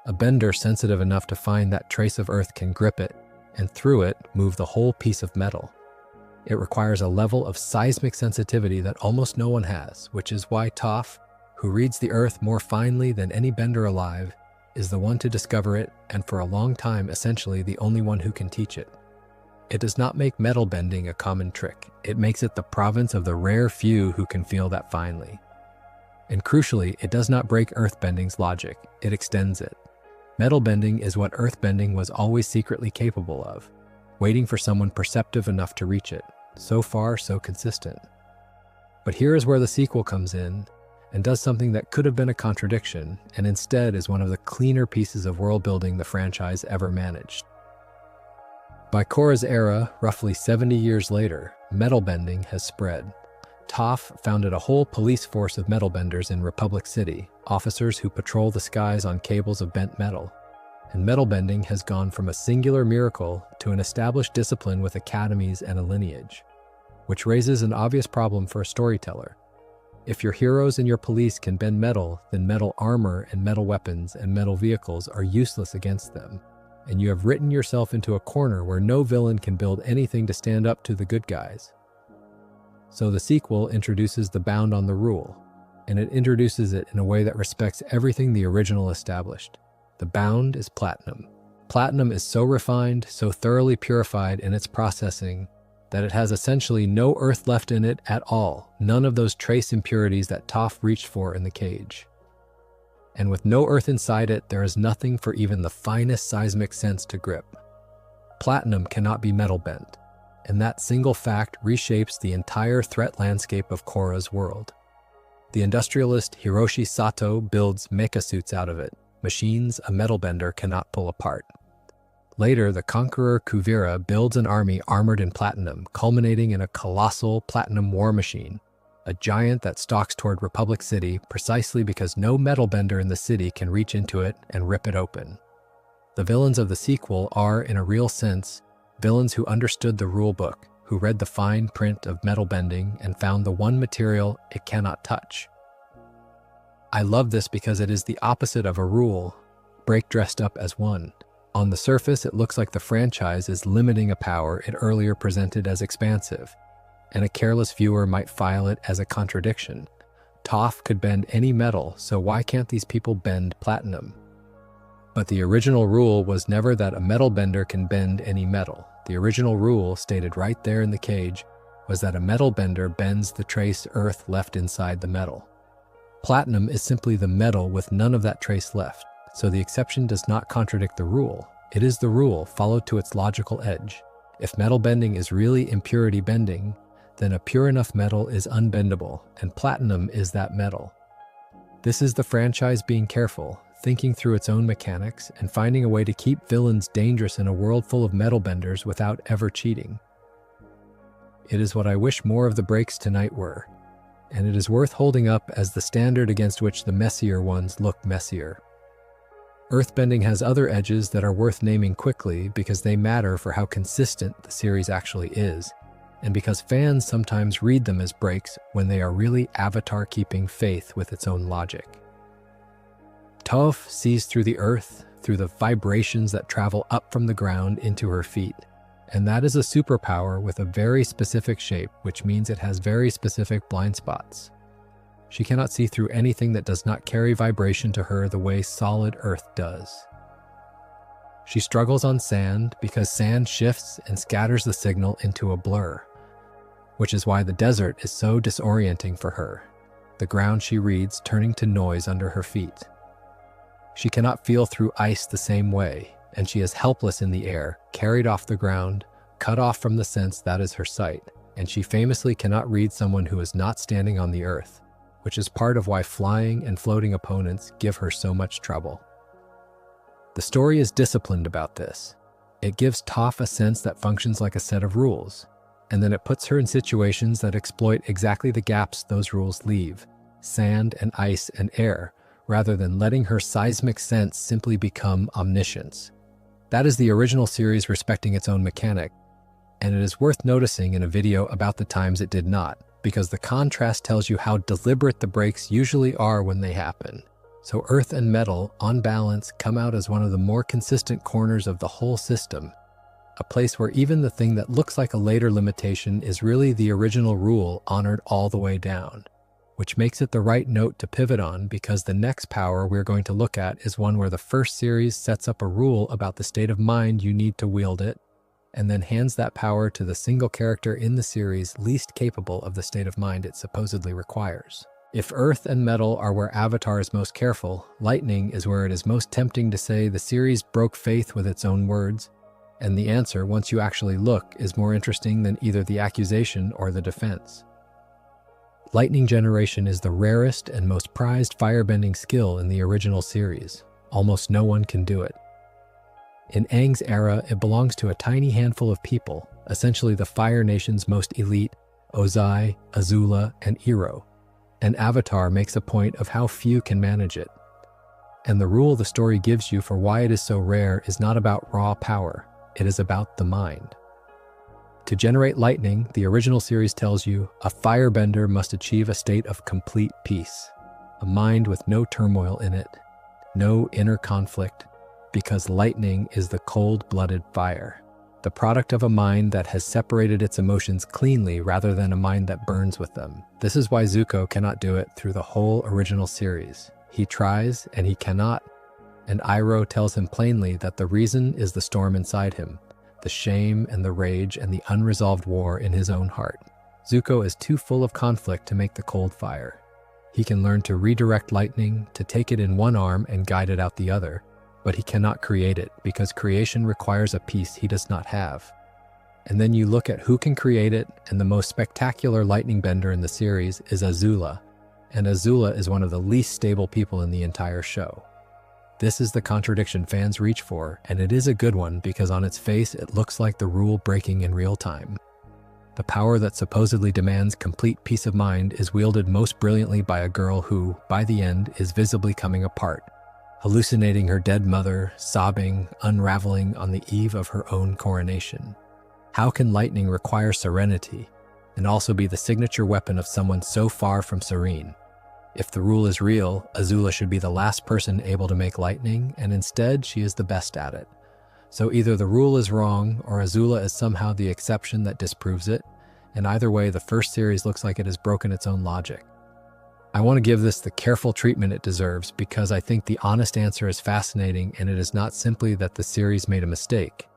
A: A bender sensitive enough to find that trace of earth can grip it, and through it move the whole piece of metal. It requires a level of seismic sensitivity that almost no one has, which is why Toph, who reads the earth more finely than any bender alive, is the one to discover it, and for a long time essentially the only one who can teach it. It does not make metal bending a common trick. It makes it the province of the rare few who can feel that finely. And crucially, it does not break earthbending's logic, it extends it. Metal bending is what earthbending was always secretly capable of, waiting for someone perceptive enough to reach it. So far, so consistent. But here is where the sequel comes in and does something that could have been a contradiction, and instead is one of the cleaner pieces of world building the franchise ever managed. By Korra's era, roughly 70 years later, metalbending has spread. Toph founded a whole police force of metalbenders in Republic City, officers who patrol the skies on cables of bent metal. And metalbending has gone from a singular miracle to an established discipline with academies and a lineage, which raises an obvious problem for a storyteller. If your heroes and your police can bend metal, then metal armor and metal weapons and metal vehicles are useless against them, and you have written yourself into a corner where no villain can build anything to stand up to the good guys. So the sequel introduces the bound on the rule, and it introduces it in a way that respects everything the original established. The bound is platinum. Platinum is so refined, so thoroughly purified in its processing, that it has essentially no earth left in it at all, none of those trace impurities that Toph reached for in the cage. And with no earth inside it, there is nothing for even the finest seismic sense to grip. Platinum cannot be metal bent, and that single fact reshapes the entire threat landscape of Korra's world. The industrialist Hiroshi Sato builds mecha suits out of it, machines a metalbender cannot pull apart. Later, the conqueror Kuvira builds an army armored in platinum, culminating in a colossal platinum war machine, a giant that stalks toward Republic City precisely because no metalbender in the city can reach into it and rip it open. The villains of the sequel are, in a real sense, villains who understood the rulebook, who read the fine print of metalbending and found the one material it cannot touch. I love this because it is the opposite of a rule, break dressed up as one. On the surface, it looks like the franchise is limiting a power it earlier presented as expansive, and a careless viewer might file it as a contradiction. Toph could bend any metal, so why can't these people bend platinum? But the original rule was never that a metal bender can bend any metal. The original rule, stated right there in the cage, was that a metal bender bends the trace earth left inside the metal. Platinum is simply the metal with none of that trace left, so the exception does not contradict the rule. It is the rule followed to its logical edge. If metal bending is really impurity bending, then a pure enough metal is unbendable, and platinum is that metal. This is the franchise being careful, thinking through its own mechanics, and finding a way to keep villains dangerous in a world full of metal benders without ever cheating. it is what I wish more of the breaks tonight were, and it is worth holding up as the standard against which the messier ones look messier. Earthbending has other edges that are worth naming quickly because they matter for how consistent the series actually is, and because fans sometimes read them as breaks when they are really Avatar keeping faith with its own logic. Toph sees through the earth, through the vibrations that travel up from the ground into her feet, and that is a superpower with a very specific shape, which means it has very specific blind spots. She cannot see through anything that does not carry vibration to her the way solid earth does. She struggles on sand because sand shifts and scatters the signal into a blur, which is why the desert is so disorienting for her, the ground she reads turning to noise under her feet. She cannot feel through ice the same way, and she is helpless in the air, carried off the ground, cut off from the sense that is her sight, and she famously cannot read someone who is not standing on the earth, which is part of why flying and floating opponents give her so much trouble. The story is disciplined about this. It gives Toph a sense that functions like a set of rules, and then it puts her in situations that exploit exactly the gaps those rules leave, sand and ice and air, rather than letting her seismic sense simply become omniscience. That is the original series respecting its own mechanic, and it is worth noticing in a video about the times it did not, because the contrast tells you how deliberate the breaks usually are when they happen. So Earth and Metal, on balance, come out as one of the more consistent corners of the whole system, a place where even the thing that looks like a later limitation is really the original rule honored all the way down, which makes it the right note to pivot on because the next power we're going to look at is one where the first series sets up a rule about the state of mind you need to wield it, and then hands that power to the single character in the series least capable of the state of mind it supposedly requires. If Earth and Metal are where Avatar is most careful, Lightning is where it is most tempting to say the series broke faith with its own words, and the answer, once you actually look, is more interesting than either the accusation or the defense. Lightning generation is the rarest and most prized firebending skill in the original series. Almost no one can do it. In Aang's era, it belongs to a tiny handful of people, essentially the Fire Nation's most elite, Ozai, Azula, and Iroh. And Avatar makes a point of how few can manage it. And the rule the story gives you for why it is so rare is not about raw power, it is about the mind. To generate lightning, the original series tells you, a firebender must achieve a state of complete peace, a mind with no turmoil in it, no inner conflict, because lightning is the cold-blooded fire, the product of a mind that has separated its emotions cleanly rather than a mind that burns with them. This is why Zuko cannot do it through the whole original series. He tries, and he cannot, and Iroh tells him plainly that the reason is the storm inside him, the shame and the rage and the unresolved war in his own heart. Zuko is too full of conflict to make the cold fire. He can learn to redirect lightning, to take it in one arm and guide it out the other, but he cannot create it because creation requires a piece he does not have. And then you look at who can create it, and the most spectacular lightning bender in the series is Azula, and Azula is one of the least stable people in the entire show. This is the contradiction fans reach for, and it is a good one because on its face it looks like the rule breaking in real time. The power that supposedly demands complete peace of mind is wielded most brilliantly by a girl who, by the end, is visibly coming apart, hallucinating her dead mother, sobbing, unraveling on the eve of her own coronation. How can lightning require serenity and also be the signature weapon of someone so far from serene? If the rule is real, Azula should be the last person able to make lightning, and instead she is the best at it. So either the rule is wrong, or Azula is somehow the exception that disproves it, and either way the first series looks like it has broken its own logic. I want to give this the careful treatment it deserves because I think the honest answer is fascinating, and it is not simply that the series made a mistake.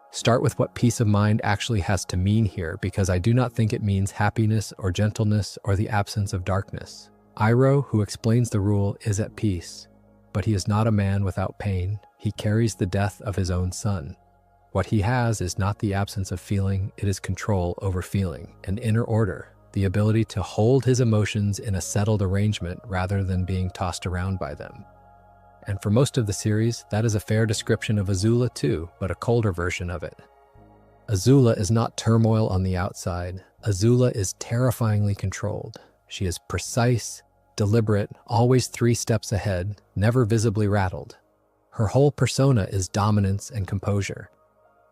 A: Start with what peace of mind actually has to mean here, because I do not think it means happiness or gentleness or the absence of darkness. Iroh, who explains the rule, is at peace, but he is not a man without pain. He carries the death of his own son. What he has is not the absence of feeling, it is control over feeling, an inner order, the ability to hold his emotions in a settled arrangement rather than being tossed around by them. And for most of the series, that is a fair description of Azula too, but a colder version of it. Azula is not turmoil on the outside. Azula is terrifyingly controlled. She is precise, deliberate, always 3 steps ahead, never visibly rattled. Her whole persona is dominance and composure.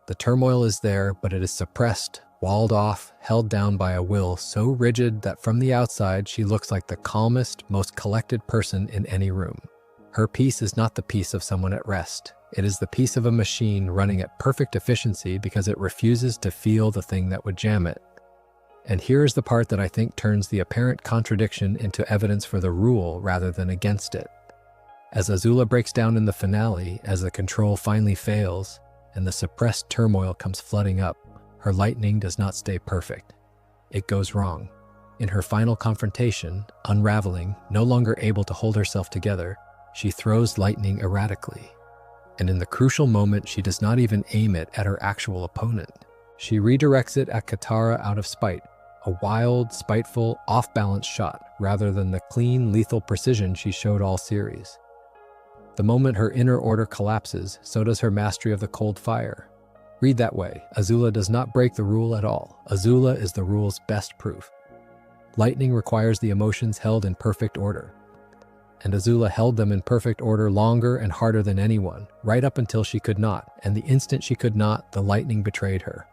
A: The turmoil is there, but it is suppressed, walled off, held down by a will so rigid that from the outside she looks like the calmest, most collected person in any room. Her peace is not the peace of someone at rest. It is the peace of a machine running at perfect efficiency because it refuses to feel the thing that would jam it. And here is the part that I think turns the apparent contradiction into evidence for the rule rather than against it. As Azula breaks down in the finale, as the control finally fails, and the suppressed turmoil comes flooding up, her lightning does not stay perfect. It goes wrong. In her final confrontation, unraveling, no longer able to hold herself together, she throws lightning erratically. And in the crucial moment, she does not even aim it at her actual opponent. She redirects it at Katara out of spite, a wild, spiteful, off-balance shot, rather than the clean, lethal precision she showed all series. The moment her inner order collapses, so does her mastery of the cold fire. Read that way, Azula does not break the rule at all. Azula is the rule's best proof. Lightning requires the emotions held in perfect order. And Azula held them in perfect order longer and harder than anyone, right up until she could not, and the instant she could not, the lightning betrayed her.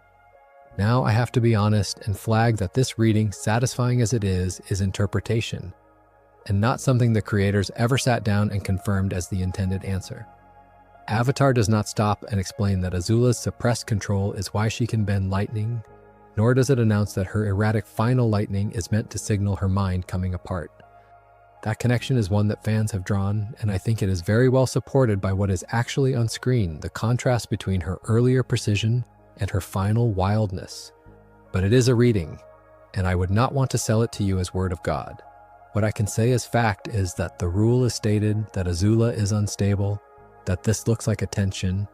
A: Now I have to be honest and flag that this reading, satisfying as it is interpretation, and not something the creators ever sat down and confirmed as the intended answer. Avatar does not stop and explain that Azula's suppressed control is why she can bend lightning, nor does it announce that her erratic final lightning is meant to signal her mind coming apart. That connection is one that fans have drawn, and I think it is very well supported by what is actually on screen, the contrast between her earlier precision and her final wildness. But it is a reading, and I would not want to sell it to you as word of God. What I can say as fact is that the rule is stated, that Azula is unstable, that this looks like a tension,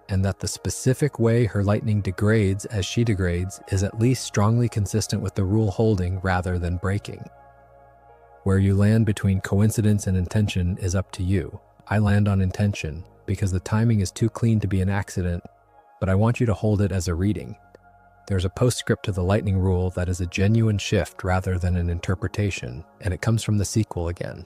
A: and that the specific way her lightning degrades as she degrades is at least strongly consistent with the rule holding rather than breaking. Where you land between coincidence and intention is up to you. I land on intention because the timing is too clean to be an accident, but I want you to hold it as a reading. There's a postscript to the lightning rule that is a genuine shift rather than an interpretation, and it comes from the sequel again.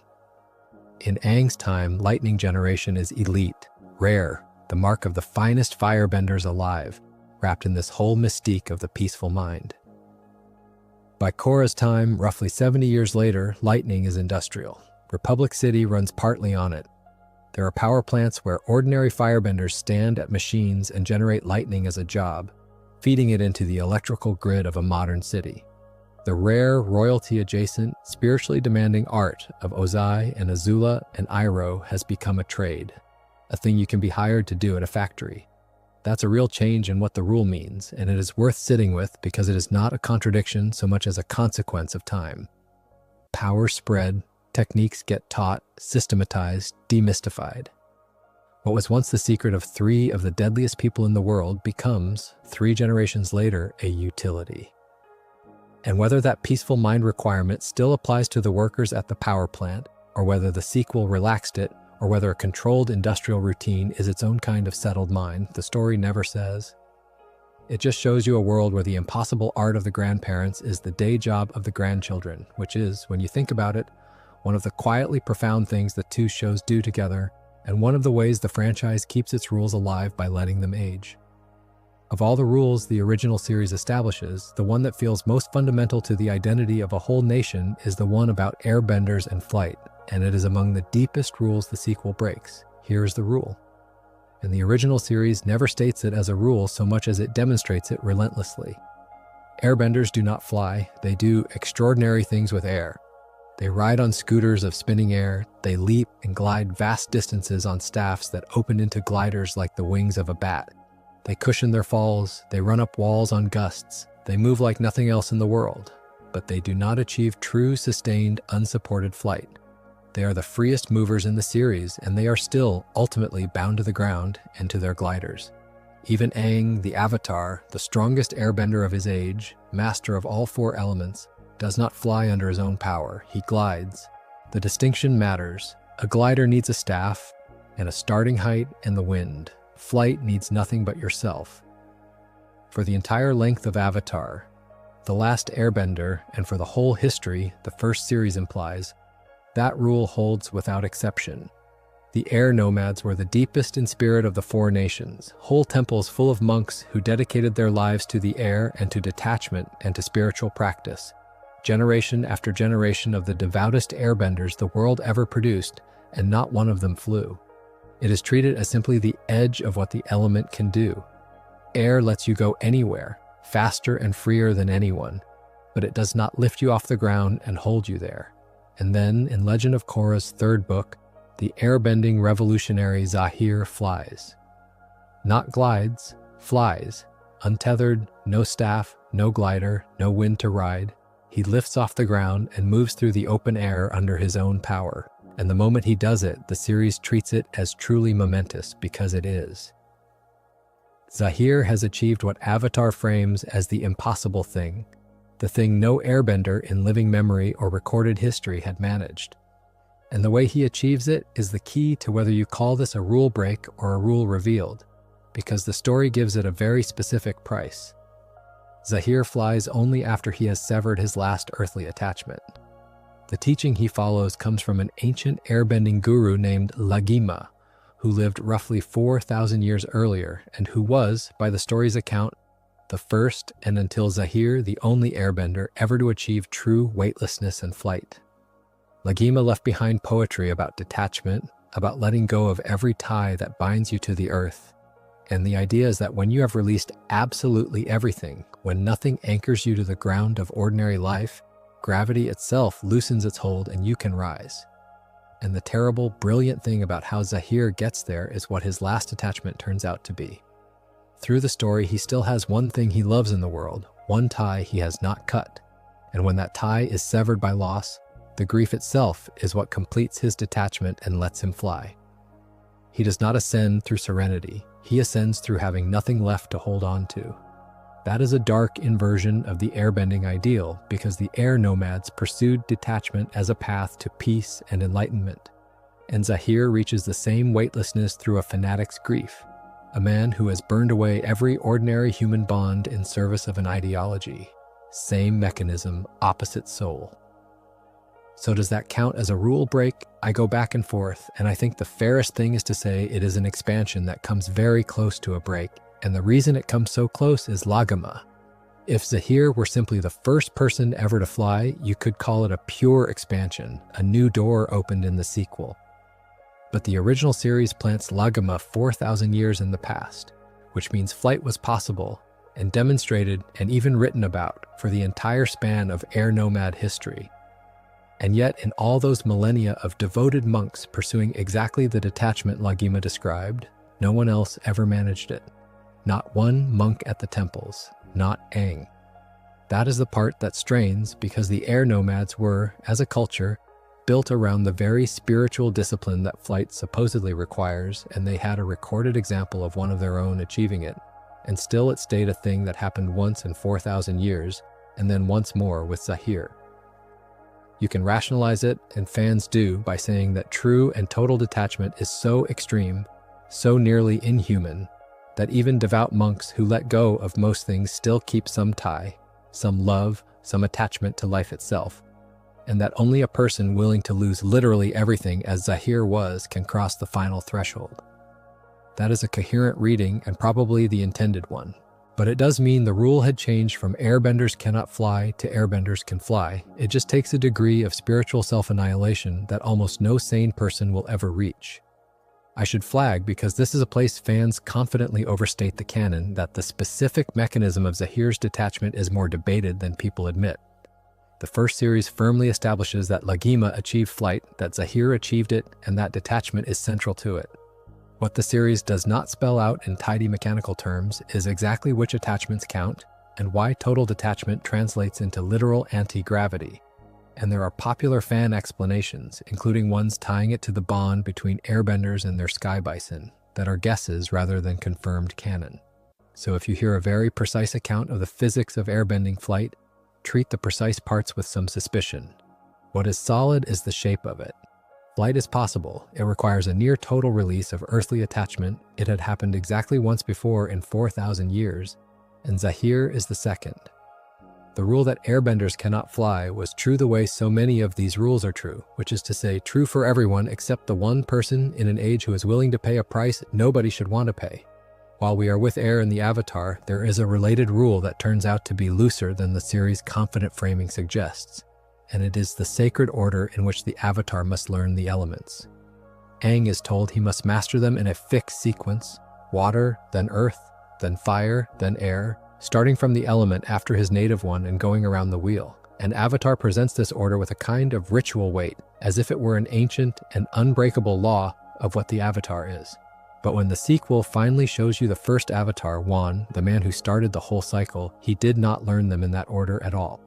A: In Aang's time, lightning generation is elite, rare, the mark of the finest firebenders alive, wrapped in this whole mystique of the peaceful mind. By Korra's time, roughly 70 years later, lightning is industrial. Republic City runs partly on it. There are power plants where ordinary firebenders stand at machines and generate lightning as a job, feeding it into the electrical grid of a modern city. The rare, royalty-adjacent, spiritually demanding art of Ozai and Azula and Iroh has become a trade, a thing you can be hired to do at a factory. That's a real change in what the rule means, and it is worth sitting with because it is not a contradiction so much as a consequence of time. Power spread, techniques get taught, systematized, demystified. What was once the secret of 3 of the deadliest people in the world becomes, 3 generations later, a utility. And whether that peaceful mind requirement still applies to the workers at the power plant, or whether the sequel relaxed it, or whether a controlled industrial routine is its own kind of settled mind, the story never says. It just shows you a world where the impossible art of the grandparents is the day job of the grandchildren, which is, when you think about it, one of the quietly profound things the 2 shows do together, and one of the ways the franchise keeps its rules alive by letting them age. Of all the rules the original series establishes, the one that feels most fundamental to the identity of a whole nation is the one about airbenders and flight, and it is among the deepest rules the sequel breaks. Here is the rule. And the original series never states it as a rule so much as it demonstrates it relentlessly. Airbenders do not fly, they do extraordinary things with air. They ride on scooters of spinning air, they leap and glide vast distances on staffs that open into gliders like the wings of a bat. They cushion their falls, they run up walls on gusts, they move like nothing else in the world, but they do not achieve true, sustained, unsupported flight. They are the freest movers in the series, and they are still, ultimately, bound to the ground and to their gliders. Even Aang, the Avatar, the strongest airbender of his age, master of all 4 elements, does not fly under his own power, he glides. The distinction matters. A glider needs a staff, and a starting height and the wind. Flight needs nothing but yourself. For the entire length of Avatar, The Last Airbender, and for the whole history the first series implies, that rule holds without exception. The air nomads were the deepest in spirit of the four nations, whole temples full of monks who dedicated their lives to the air and to detachment and to spiritual practice. Generation after generation of the devoutest airbenders the world ever produced, and not one of them flew. It is treated as simply the edge of what the element can do. Air lets you go anywhere, faster and freer than anyone, but it does not lift you off the ground and hold you there. And then, in Legend of Korra's third book, the airbending revolutionary Zahir flies. Not glides, flies. Untethered, no staff, no glider, no wind to ride. He lifts off the ground and moves through the open air under his own power. And the moment he does it, the series treats it as truly momentous because it is. Zahir has achieved what Avatar frames as the impossible thing, the thing no airbender in living memory or recorded history had managed. And the way he achieves it is the key to whether you call this a rule break or a rule revealed, because the story gives it a very specific price. Zahir flies only after he has severed his last earthly attachment. The teaching he follows comes from an ancient airbending guru named Lagima, who lived roughly 4,000 years earlier and who was, by the story's account, the first and until Zahir the only airbender ever to achieve true weightlessness and flight. Lagima left behind poetry about detachment, about letting go of every tie that binds you to the earth. And the idea is that when you have released absolutely everything, when nothing anchors you to the ground of ordinary life, gravity itself loosens its hold and you can rise. And the terrible, brilliant thing about how Zahir gets there is what his last attachment turns out to be. Through the story, he still has one thing he loves in the world, one tie he has not cut. And when that tie is severed by loss, the grief itself is what completes his detachment and lets him fly. He does not ascend through serenity. He ascends through having nothing left to hold on to. That is a dark inversion of the airbending ideal because the air nomads pursued detachment as a path to peace and enlightenment. And Zahir reaches the same weightlessness through a fanatic's grief, a man who has burned away every ordinary human bond in service of an ideology. Same mechanism, opposite soul. So does that count as a rule break? I go back and forth, and I think the fairest thing is to say it is an expansion that comes very close to a break, and the reason it comes so close is Lagima. If Zahir were simply the first person ever to fly, you could call it a pure expansion, a new door opened in the sequel. But the original series plants Lagima 4,000 years in the past, which means flight was possible and demonstrated and even written about for the entire span of air nomad history. And yet, in all those millennia of devoted monks pursuing exactly the detachment Lagima described, no one else ever managed it. Not one monk at the temples, not Aang. That is the part that strains because the air nomads were, as a culture, built around the very spiritual discipline that flight supposedly requires, and they had a recorded example of one of their own achieving it. And still it stayed a thing that happened once in 4,000 years, and then once more with Zahir. You can rationalize it, and fans do, by saying that true and total detachment is so extreme, so nearly inhuman, that even devout monks who let go of most things still keep some tie, some love, some attachment to life itself, and that only a person willing to lose literally everything as Zahir was can cross the final threshold. That is a coherent reading and probably the intended one. But it does mean the rule had changed from airbenders cannot fly to airbenders can fly. It just takes a degree of spiritual self-annihilation that almost no sane person will ever reach. I should flag, because this is a place fans confidently overstate the canon, that the specific mechanism of Zahir's detachment is more debated than people admit. The first series firmly establishes that Lagima achieved flight, that Zahir achieved it, and that detachment is central to it. What the series does not spell out in tidy mechanical terms is exactly which attachments count and why total detachment translates into literal anti-gravity. And there are popular fan explanations, including ones tying it to the bond between airbenders and their sky bison, that are guesses rather than confirmed canon. So if you hear a very precise account of the physics of airbending flight, treat the precise parts with some suspicion. What is solid is the shape of it. Flight is possible. It requires a near total release of earthly attachment. It had happened exactly once before in 4,000 years, and Zahir is the second. The rule that airbenders cannot fly was true the way so many of these rules are true, which is to say true for everyone except the one person in an age who is willing to pay a price nobody should want to pay. While we are with Air in the Avatar, there is a related rule that turns out to be looser than the series' confident framing suggests, and it is the sacred order in which the Avatar must learn the elements. Aang is told he must master them in a fixed sequence: water, then earth, then fire, then air, starting from the element after his native one and going around the wheel. And Avatar presents this order with a kind of ritual weight, as if it were an ancient and unbreakable law of what the Avatar is. But when the sequel finally shows you the first Avatar, Wan, the man who started the whole cycle, he did not learn them in that order at all.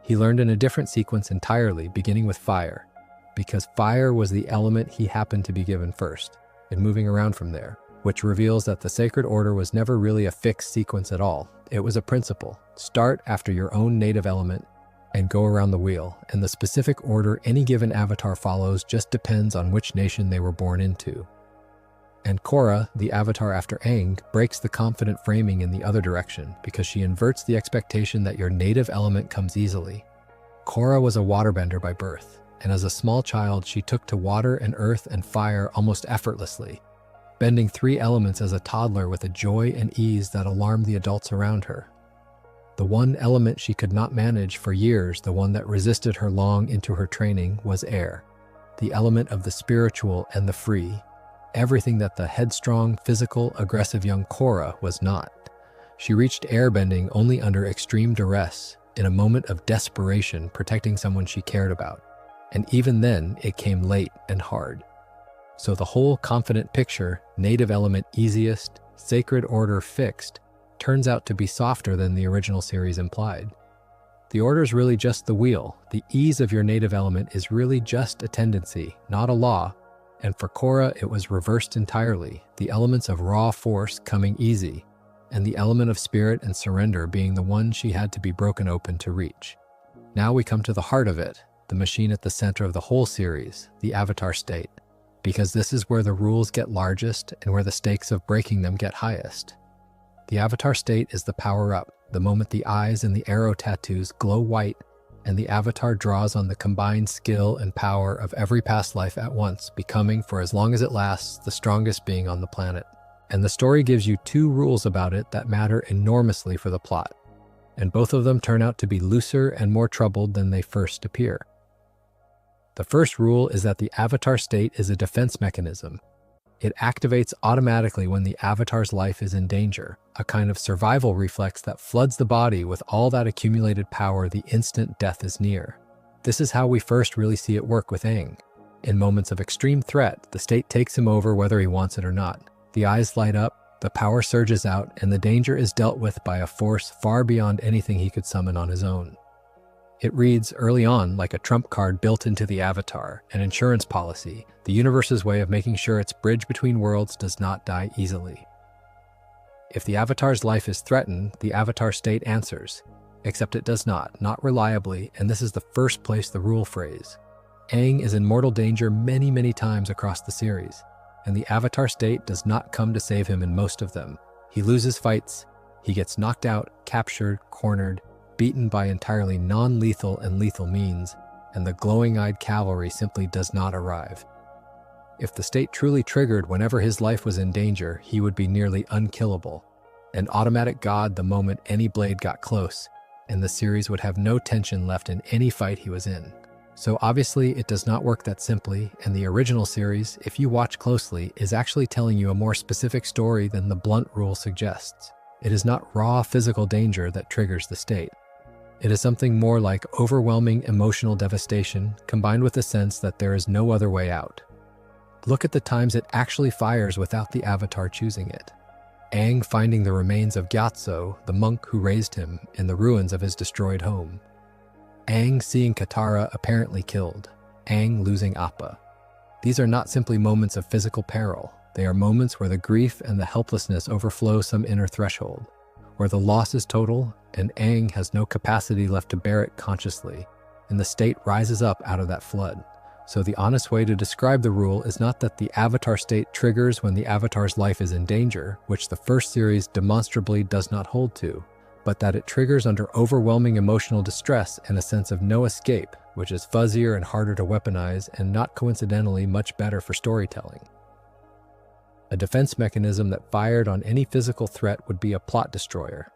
A: He learned in a different sequence entirely, beginning with fire, because fire was the element he happened to be given first, and moving around from there, which reveals that the sacred order was never really a fixed sequence at all. It was a principle. Start after your own native element and go around the wheel, and the specific order any given Avatar follows just depends on which nation they were born into. And Korra, the Avatar after Aang, breaks the confident framing in the other direction because she inverts the expectation that your native element comes easily. Korra was a waterbender by birth, and as a small child she took to water and earth and fire almost effortlessly, bending 3 elements as a toddler with a joy and ease that alarmed the adults around her. The one element she could not manage for years, the one that resisted her long into her training, was air, the element of the spiritual and the free, everything that the headstrong, physical, aggressive young Korra was not. She reached airbending only under extreme duress, in a moment of desperation protecting someone she cared about, and even then it came late and hard. So the whole confident picture, native element easiest, sacred order fixed, turns out to be softer than the original series implied. The order is really just the wheel. The ease of your native element is really just a tendency, not a law. And for Korra, it was reversed entirely, the elements of raw force coming easy, and the element of spirit and surrender being the one she had to be broken open to reach. Now we come to the heart of it, the machine at the center of the whole series, the Avatar state, because this is where the rules get largest and where the stakes of breaking them get highest. The Avatar state is the power-up, the moment the eyes and the arrow tattoos glow white and the Avatar draws on the combined skill and power of every past life at once, becoming, for as long as it lasts, the strongest being on the planet. And the story gives you 2 rules about it that matter enormously for the plot, and both of them turn out to be looser and more troubled than they first appear. The first rule is that the Avatar state is a defense mechanism. It activates automatically when the Avatar's life is in danger, a kind of survival reflex that floods the body with all that accumulated power the instant death is near. This is how we first really see it work with Aang. In moments of extreme threat, the state takes him over whether he wants it or not. The eyes light up, the power surges out, and the danger is dealt with by a force far beyond anything he could summon on his own. It reads early on like a trump card built into the Avatar, an insurance policy, the universe's way of making sure its bridge between worlds does not die easily. If the Avatar's life is threatened, the Avatar state answers, except it does not reliably, and this is the first place the rule phrase. Aang is in mortal danger many times across the series, and the Avatar state does not come to save him in most of them. He loses fights, he gets knocked out, captured, cornered, beaten by entirely non-lethal and lethal means, and the glowing-eyed cavalry simply does not arrive. If the state truly triggered whenever his life was in danger, he would be nearly unkillable, an automatic god the moment any blade got close, and the series would have no tension left in any fight he was in. So obviously it does not work that simply, and the original series, if you watch closely, is actually telling you a more specific story than the blunt rule suggests. It is not raw physical danger that triggers the state. It is something more like overwhelming emotional devastation combined with the sense that there is no other way out. Look at the times it actually fires without the Avatar choosing it. Aang finding the remains of Gyatso, the monk who raised him, in the ruins of his destroyed home. Aang seeing Katara apparently killed. Aang losing Appa. These are not simply moments of physical peril. They are moments where the grief and the helplessness overflow some inner threshold, where the loss is total and Aang has no capacity left to bear it consciously, and the state rises up out of that flood. So the honest way to describe the rule is not that the Avatar state triggers when the Avatar's life is in danger, which the first series demonstrably does not hold to, but that it triggers under overwhelming emotional distress and a sense of no escape, which is fuzzier and harder to weaponize and not coincidentally much better for storytelling. A defense mechanism that fired on any physical threat would be a plot destroyer.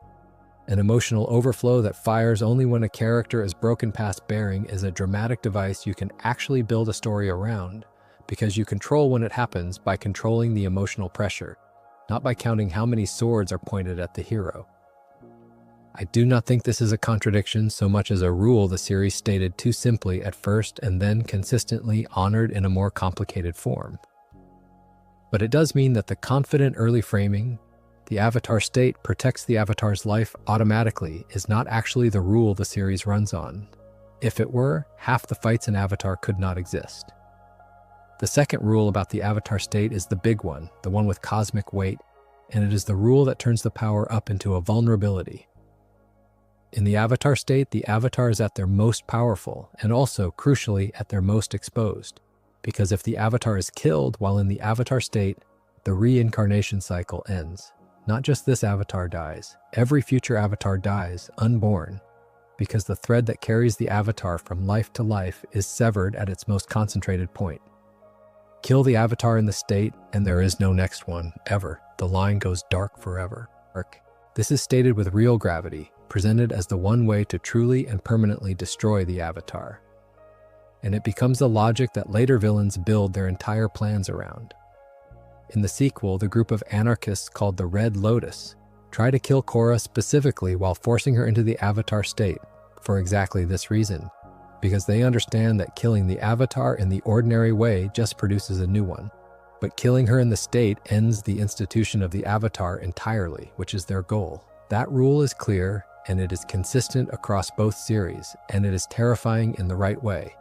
A: An emotional overflow that fires only when a character is broken past bearing is a dramatic device you can actually build a story around, because you control when it happens by controlling the emotional pressure, not by counting how many swords are pointed at the hero. I do not think this is a contradiction so much as a rule the series stated too simply at first and then consistently honored in a more complicated form. But it does mean that the confident early framing, the avatar state protects the avatar's life automatically, is not actually the rule the series runs on. If it were, half the fights in Avatar could not exist. The second rule about the avatar state is the big one, the one with cosmic weight, and it is the rule that turns the power up into a vulnerability. In the avatar state, the avatar is at their most powerful and also, crucially, at their most exposed. Because if the avatar is killed while in the avatar state, the reincarnation cycle ends. Not just this avatar dies, every future avatar dies, unborn, because the thread that carries the avatar from life to life is severed at its most concentrated point. Kill the avatar in the state, and there is no next one, ever. The line goes dark forever. This is stated with real gravity, presented as the one way to truly and permanently destroy the avatar. And it becomes the logic that later villains build their entire plans around. In the sequel, the group of anarchists called the Red Lotus try to kill Korra specifically while forcing her into the avatar state, for exactly this reason, because they understand that killing the avatar in the ordinary way just produces a new one. But killing her in the state ends the institution of the avatar entirely, which is their goal. That rule is clear, and it is consistent across both series, and it is terrifying in the right way.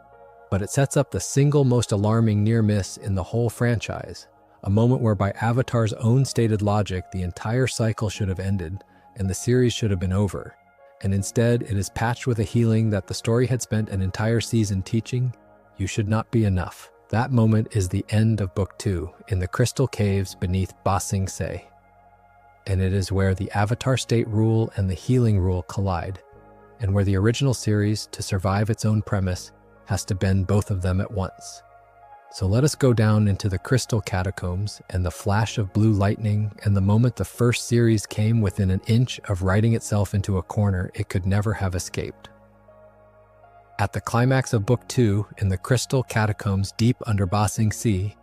A: But it sets up the single most alarming near miss in the whole franchise, a moment where by Avatar's own stated logic, the entire cycle should have ended, and the series should have been over. And instead, it is patched with a healing that the story had spent an entire season teaching: you should not be enough. That moment is the end of Book 2, in the crystal caves beneath Ba Sing Se. And it is where the Avatar state rule and the healing rule collide, and where the original series, to survive its own premise, has to bend both of them at once. So let us go down into the crystal catacombs and the flash of blue lightning and the moment the first series came within an inch of writing itself into a corner it could never have escaped. At the climax of Book 2, in the crystal catacombs deep under Ba Sing Se,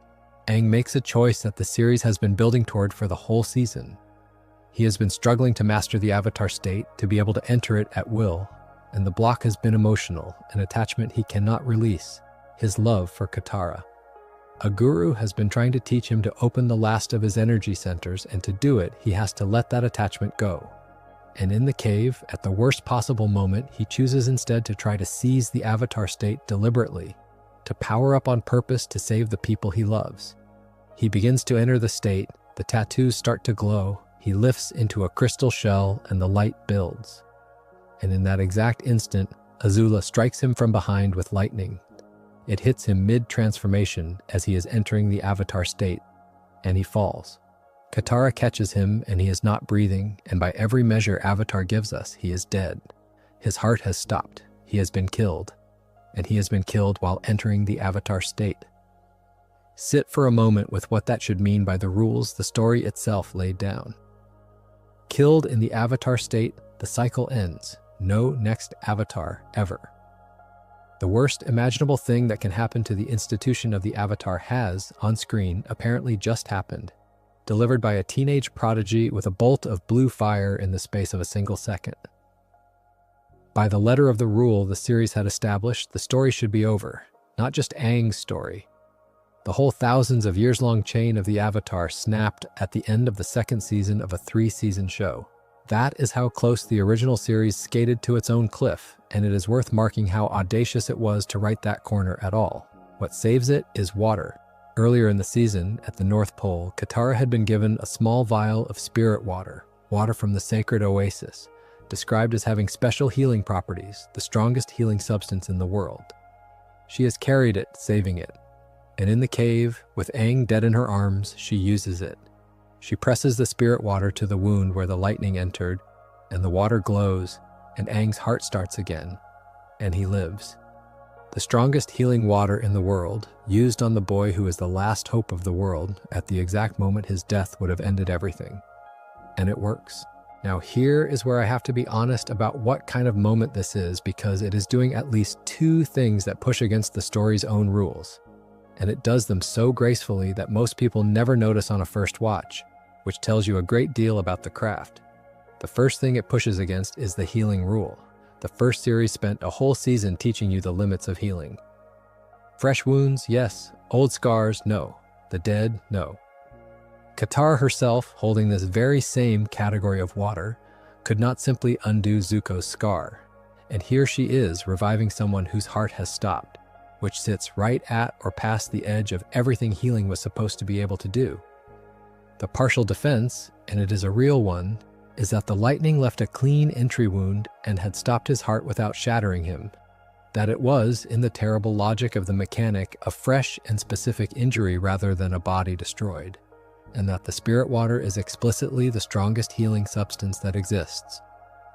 A: Aang makes a choice that the series has been building toward for the whole season. He has been struggling to master the Avatar state, to be able to enter it at will, and the block has been emotional, an attachment he cannot release, his love for Katara. A guru has been trying to teach him to open the last of his energy centers, and to do it, he has to let that attachment go. And in the cave, at the worst possible moment, he chooses instead to try to seize the Avatar state deliberately, to power up on purpose to save the people he loves. He begins to enter the state, the tattoos start to glow, he lifts into a crystal shell, and the light builds. And in that exact instant, Azula strikes him from behind with lightning. It hits him mid-transformation as he is entering the Avatar state, and he falls. Katara catches him, and he is not breathing, and by every measure Avatar gives us, he is dead. His heart has stopped, he has been killed, and he has been killed while entering the Avatar state. Sit for a moment with what that should mean by the rules the story itself laid down. Killed in the Avatar state, the cycle ends. No next Avatar ever. The worst imaginable thing that can happen to the institution of the Avatar has, on screen, apparently just happened, delivered by a teenage prodigy with a bolt of blue fire in the space of a single second. By the letter of the rule the series had established, the story should be over, not just Aang's story. The whole thousands of years-long chain of the Avatar snapped at the end of the second season of a 3-season show. That is how close the original series skated to its own cliff, and it is worth marking how audacious it was to write that corner at all. What saves it is water. Earlier in the season, at the North Pole, Katara had been given a small vial of spirit water, water from the sacred oasis, described as having special healing properties, the strongest healing substance in the world. She has carried it, saving it. And in the cave, with Aang dead in her arms, she uses it. She presses the spirit water to the wound where the lightning entered, and the water glows, and Aang's heart starts again, and he lives. The strongest healing water in the world, used on the boy who is the last hope of the world at the exact moment his death would have ended everything. And it works. Now here is where I have to be honest about what kind of moment this is, because it is doing at least two things that push against the story's own rules. And it does them so gracefully that most people never notice on a first watch, which tells you a great deal about the craft. The first thing it pushes against is the healing rule. The first series spent a whole season teaching you the limits of healing. Fresh wounds, yes. Old scars, no. The dead, no. Katara herself, holding this very same category of water, could not simply undo Zuko's scar. And here she is, reviving someone whose heart has stopped, which sits right at or past the edge of everything healing was supposed to be able to do. The partial defense, and it is a real one, is that the lightning left a clean entry wound and had stopped his heart without shattering him. That it was, in the terrible logic of the mechanic, a fresh and specific injury rather than a body destroyed. And that the spirit water is explicitly the strongest healing substance that exists.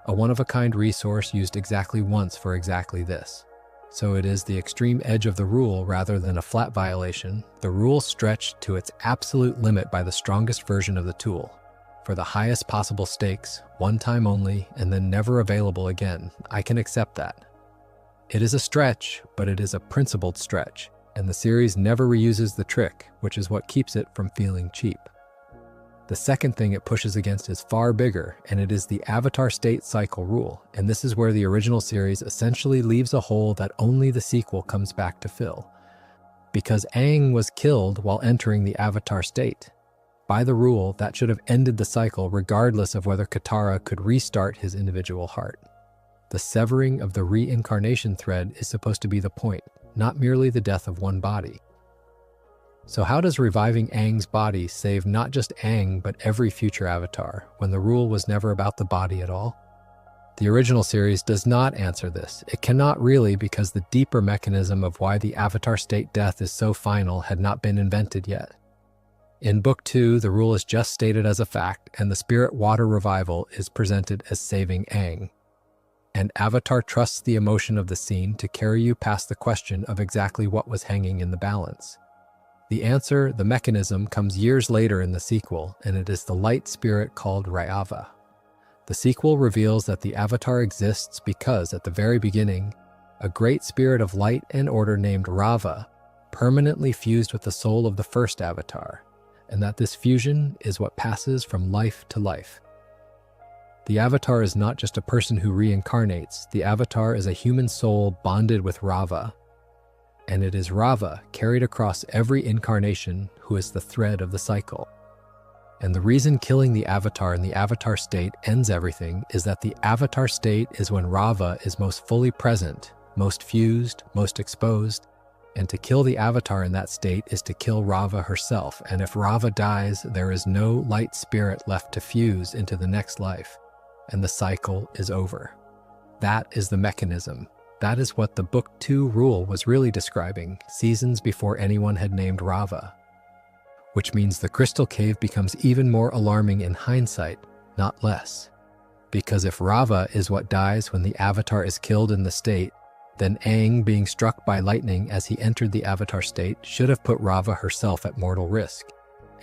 A: A one-of-a-kind resource used exactly once for exactly this. So it is the extreme edge of the rule rather than a flat violation, the rule stretched to its absolute limit by the strongest version of the tool. For the highest possible stakes, one time only, and then never available again. I can accept that. It is a stretch, but it is a principled stretch, and the series never reuses the trick, which is what keeps it from feeling cheap. The second thing it pushes against is far bigger, and it is the Avatar State Cycle rule, and this is where the original series essentially leaves a hole that only the sequel comes back to fill. Because Aang was killed while entering the Avatar State. By the rule, that should have ended the cycle regardless of whether Katara could restart his individual heart. The severing of the reincarnation thread is supposed to be the point, not merely the death of one body. So how does reviving Aang's body save not just Aang but every future Avatar, when the rule was never about the body at all? The original series does not answer this. It cannot really, because the deeper mechanism of why the Avatar State death is so final had not been invented yet. In Book 2, the rule is just stated as a fact, and the spirit water revival is presented as saving Aang. And Avatar trusts the emotion of the scene to carry you past the question of exactly what was hanging in the balance. The answer, the mechanism, comes years later in the sequel, and it is the light spirit called Rayava. The sequel reveals that the Avatar exists because, at the very beginning, a great spirit of light and order named Rava permanently fused with the soul of the first Avatar, and that this fusion is what passes from life to life. The Avatar is not just a person who reincarnates. The Avatar is a human soul bonded with Rava, and it is Rava, carried across every incarnation, who is the thread of the cycle. And the reason killing the Avatar in the Avatar State ends everything is that the Avatar State is when Rava is most fully present, most fused, most exposed, and to kill the Avatar in that state is to kill Rava herself, and if Rava dies, there is no light spirit left to fuse into the next life, and the cycle is over. That is the mechanism. That is what the Book 2 rule was really describing, seasons before anyone had named Rava. Which means the Crystal Cave becomes even more alarming in hindsight, not less. Because if Rava is what dies when the Avatar is killed in the state, then Aang being struck by lightning as he entered the Avatar State should have put Rava herself at mortal risk.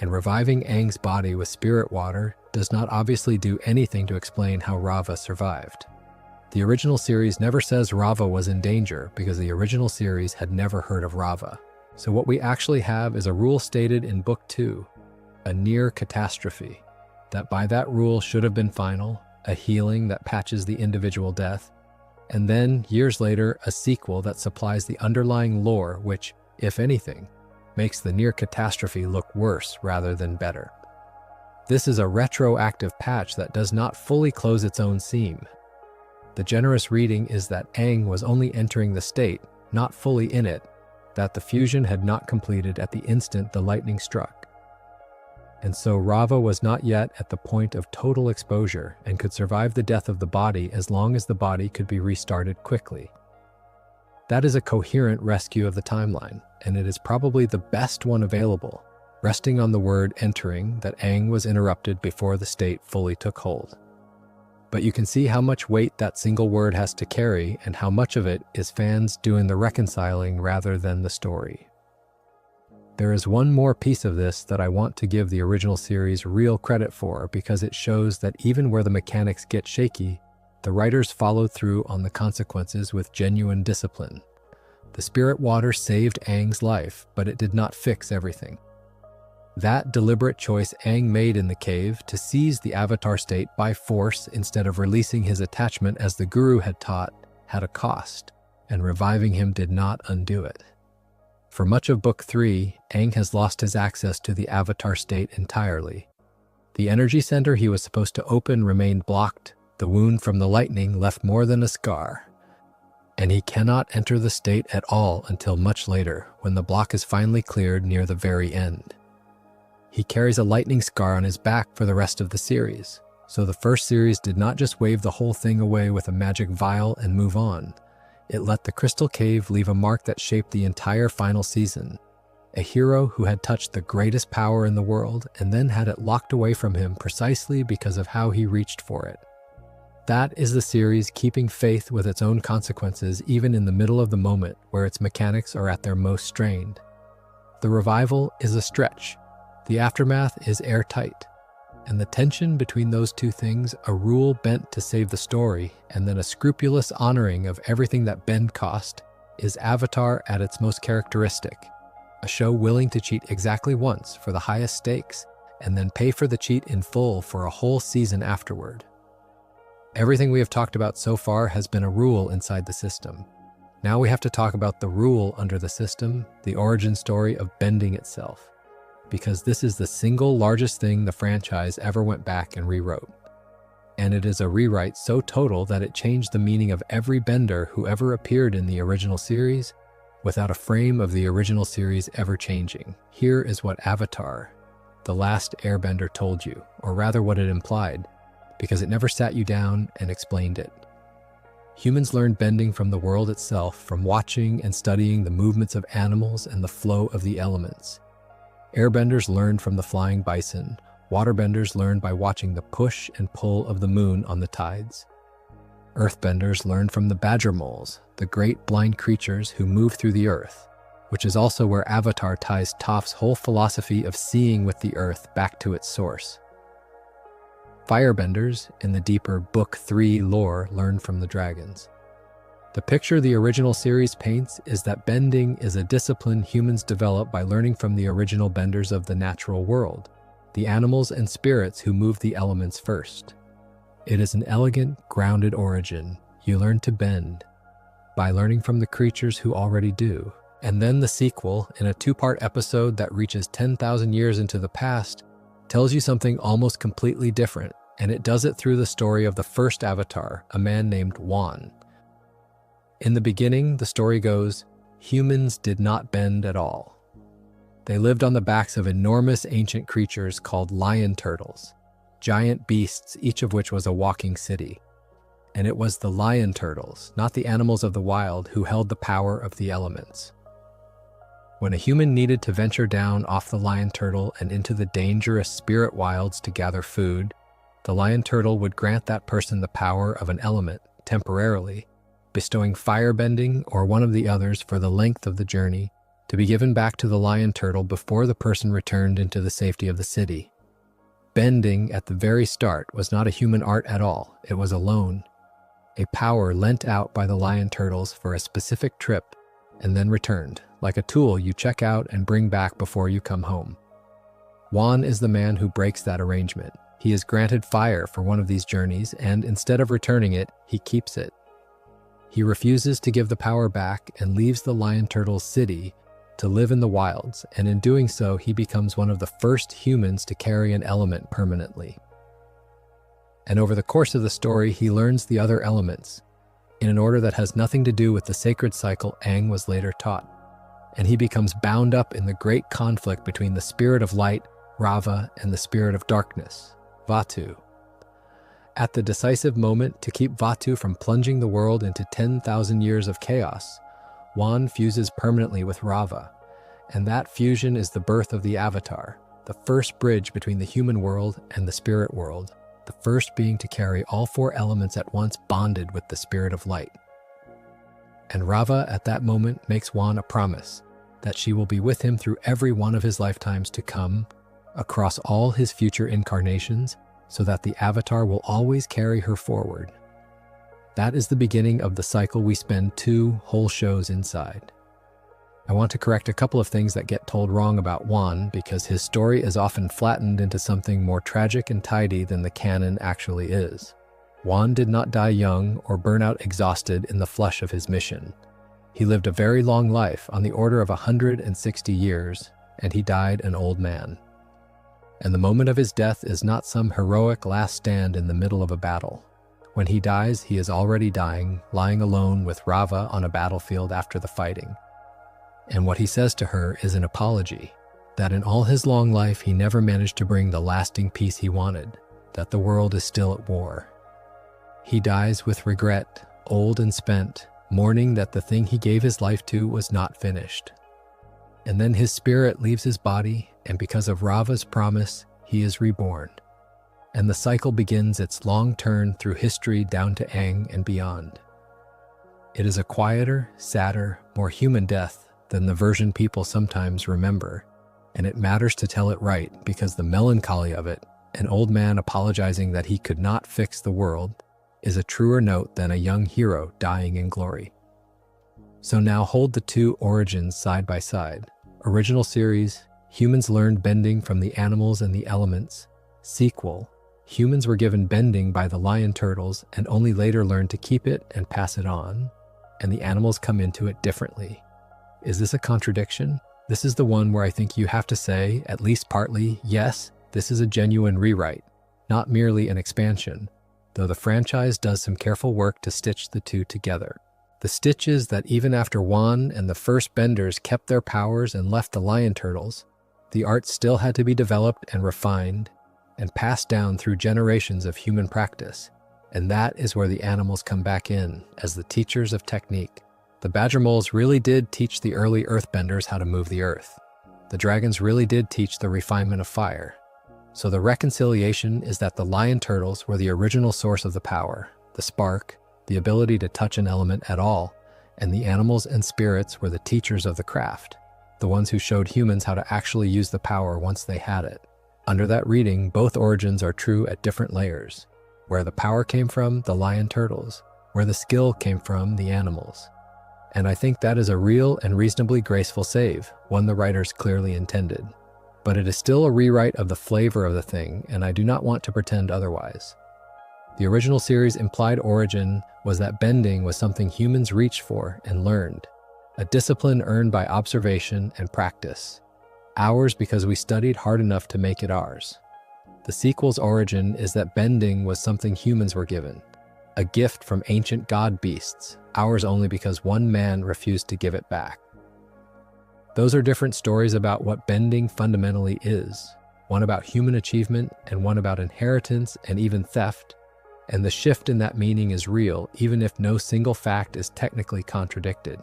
A: And reviving Aang's body with spirit water does not obviously do anything to explain how Rava survived. The original series never says Rava was in danger because the original series had never heard of Rava. So what we actually have is a rule stated in Book 2, a near catastrophe, that by that rule should have been final, a healing that patches the individual death, and then, years later, a sequel that supplies the underlying lore which, if anything, makes the near catastrophe look worse rather than better. This is a retroactive patch that does not fully close its own seam. The generous reading is that Aang was only entering the state, not fully in it, that the fusion had not completed at the instant the lightning struck. And so Rava was not yet at the point of total exposure and could survive the death of the body as long as the body could be restarted quickly. That is a coherent rescue of the timeline, and it is probably the best one available, resting on the word entering that Aang was interrupted before the state fully took hold. But you can see how much weight that single word has to carry and how much of it is fans doing the reconciling rather than the story. There is one more piece of this that I want to give the original series real credit for, because it shows that even where the mechanics get shaky, the writers followed through on the consequences with genuine discipline. The spirit water saved Aang's life, but it did not fix everything. That deliberate choice Aang made in the cave to seize the avatar state by force instead of releasing his attachment as the guru had taught had a cost, and reviving him did not undo it. For much of Book 3, Aang has lost his access to the avatar state entirely. The energy center he was supposed to open remained blocked, the wound from the lightning left more than a scar, and he cannot enter the state at all until much later, when the block is finally cleared near the very end. He carries a lightning scar on his back for the rest of the series, so the first series did not just wave the whole thing away with a magic vial and move on. It let the Crystal Cave leave a mark that shaped the entire final season. A hero who had touched the greatest power in the world and then had it locked away from him precisely because of how he reached for it. That is the series keeping faith with its own consequences even in the middle of the moment where its mechanics are at their most strained. The revival is a stretch. The aftermath is airtight. And the tension between those two things, a rule bent to save the story, and then a scrupulous honoring of everything that bend cost, is Avatar at its most characteristic. A show willing to cheat exactly once for the highest stakes, and then pay for the cheat in full for a whole season afterward. Everything we have talked about so far has been a rule inside the system. Now we have to talk about the rule under the system, the origin story of bending itself. Because this is the single largest thing the franchise ever went back and rewrote. And it is a rewrite so total that it changed the meaning of every bender who ever appeared in the original series, without a frame of the original series ever changing. Here is what Avatar, the Last Airbender, told you, or rather what it implied, because it never sat you down and explained it. Humans learned bending from the world itself, from watching and studying the movements of animals and the flow of the elements. Airbenders learned from the flying bison. Waterbenders learned by watching the push and pull of the moon on the tides. Earthbenders learned from the badger moles, the great blind creatures who move through the earth, which is also where Avatar ties Toph's whole philosophy of seeing with the earth back to its source. Firebenders, in the deeper Book 3 lore, learned from the dragons. The picture the original series paints is that bending is a discipline humans develop by learning from the original benders of the natural world, the animals and spirits who move the elements first. It is an elegant, grounded origin. You learn to bend by learning from the creatures who already do. And then the sequel, in a 2-part episode that reaches 10,000 years into the past, tells you something almost completely different, and it does it through the story of the first Avatar, a man named Wan. In the beginning, the story goes, humans did not bend at all. They lived on the backs of enormous ancient creatures called lion turtles, giant beasts, each of which was a walking city. And it was the lion turtles, not the animals of the wild, who held the power of the elements. When a human needed to venture down off the lion turtle and into the dangerous spirit wilds to gather food, the lion turtle would grant that person the power of an element, temporarily, bestowing firebending or one of the others for the length of the journey, to be given back to the lion turtle before the person returned into the safety of the city. Bending, at the very start, was not a human art at all. It was a loan, a power lent out by the lion turtles for a specific trip and then returned, like a tool you check out and bring back before you come home. Wan is the man who breaks that arrangement. He is granted fire for one of these journeys, and instead of returning it, he keeps it. He refuses to give the power back and leaves the lion turtle's city to live in the wilds, and in doing so, he becomes one of the first humans to carry an element permanently. And over the course of the story, he learns the other elements, in an order that has nothing to do with the sacred cycle Aang was later taught, and he becomes bound up in the great conflict between the spirit of light, Rava, and the spirit of darkness, Vatu. At the decisive moment to keep Vatu from plunging the world into 10,000 years of chaos, Wan fuses permanently with Rava, and that fusion is the birth of the Avatar, the first bridge between the human world and the spirit world, the first being to carry all 4 elements at once bonded with the spirit of light. And Rava at that moment makes Wan a promise that she will be with him through every one of his lifetimes to come, across all his future incarnations, so that the Avatar will always carry her forward. That is the beginning of the cycle we spend 2 whole shows inside. I want to correct a couple of things that get told wrong about Wan, because his story is often flattened into something more tragic and tidy than the canon actually is. Wan did not die young or burn out exhausted in the flush of his mission. He lived a very long life, on the order of 160 years, and he died an old man. And the moment of his death is not some heroic last stand in the middle of a battle. When he dies, he is already dying, lying alone with Rava on a battlefield after the fighting. And what he says to her is an apology, that in all his long life he never managed to bring the lasting peace he wanted, that the world is still at war. He dies with regret, old and spent, mourning that the thing he gave his life to was not finished. And then his spirit leaves his body, and because of Rava's promise, he is reborn. And the cycle begins its long turn through history down to Aang and beyond. It is a quieter, sadder, more human death than the version people sometimes remember, and it matters to tell it right because the melancholy of it, an old man apologizing that he could not fix the world, is a truer note than a young hero dying in glory. So now hold the 2 origins side by side. Original series, humans learned bending from the animals and the elements. Sequel, humans were given bending by the lion turtles and only later learned to keep it and pass it on, and the animals come into it differently. Is this a contradiction? This is the one where I think you have to say, at least partly, yes, this is a genuine rewrite, not merely an expansion, though the franchise does some careful work to stitch the 2 together. The stitch is that even after Wan and the first benders kept their powers and left the lion turtles, the art still had to be developed and refined and passed down through generations of human practice, and that is where the animals come back in as the teachers of technique. The badger moles really did teach the early earthbenders how to move the earth. The dragons really did teach the refinement of fire. So the reconciliation is that the lion turtles were the original source of the power, the spark, the ability to touch an element at all, and the animals and spirits were the teachers of the craft, the ones who showed humans how to actually use the power once they had it. Under that reading, both origins are true at different layers. Where the power came from, the lion turtles. Where the skill came from, the animals. And I think that is a real and reasonably graceful save, one the writers clearly intended. But it is still a rewrite of the flavor of the thing, and I do not want to pretend otherwise. The original series' implied origin was that bending was something humans reached for and learned, a discipline earned by observation and practice, ours because we studied hard enough to make it ours. The sequel's origin is that bending was something humans were given, a gift from ancient god beasts, ours only because one man refused to give it back. Those are different stories about what bending fundamentally is, one about human achievement and one about inheritance and even theft, and the shift in that meaning is real even if no single fact is technically contradicted.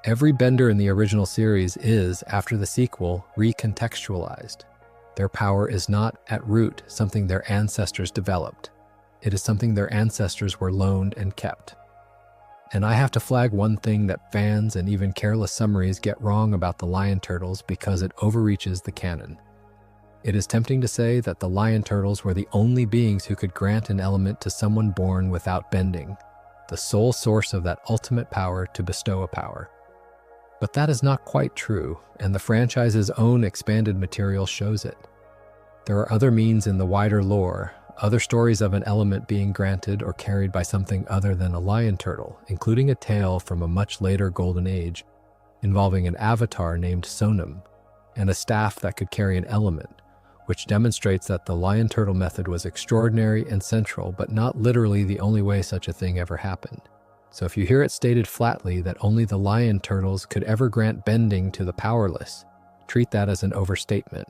A: Every bender in the original series is, after the sequel, recontextualized. Their power is not, at root, something their ancestors developed. It is something their ancestors were loaned and kept. And I have to flag one thing that fans and even careless summaries get wrong about the lion turtles because it overreaches the canon. It is tempting to say that the lion turtles were the only beings who could grant an element to someone born without bending, the sole source of that ultimate power to bestow a power. But that is not quite true, and the franchise's own expanded material shows it. There are other means in the wider lore, other stories of an element being granted or carried by something other than a lion turtle, including a tale from a much later golden age involving an avatar named Sonam and a staff that could carry an element, which demonstrates that the lion turtle method was extraordinary and central, but not literally the only way such a thing ever happened. So if you hear it stated flatly that only the lion turtles could ever grant bending to the powerless, treat that as an overstatement.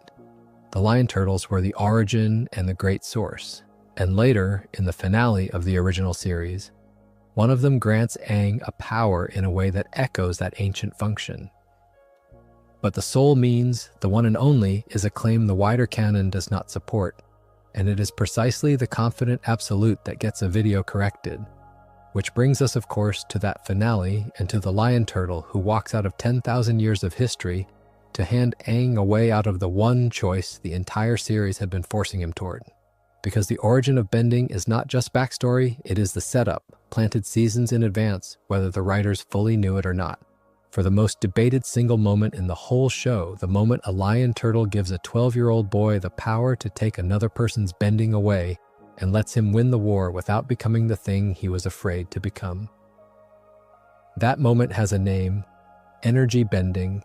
A: The lion turtles were the origin and the great source, and later, in the finale of the original series, one of them grants Aang a power in a way that echoes that ancient function. But the sole means, the one and only, is a claim the wider canon does not support. And it is precisely the confident absolute that gets a video corrected. Which brings us, of course, to that finale and to the lion turtle who walks out of 10,000 years of history to hand Aang a way out of the one choice the entire series had been forcing him toward. Because the origin of bending is not just backstory, it is the setup, planted seasons in advance, whether the writers fully knew it or not. For the most debated single moment in the whole show, the moment a lion turtle gives a 12-year-old boy the power to take another person's bending away and lets him win the war without becoming the thing he was afraid to become. That moment has a name, Energybending,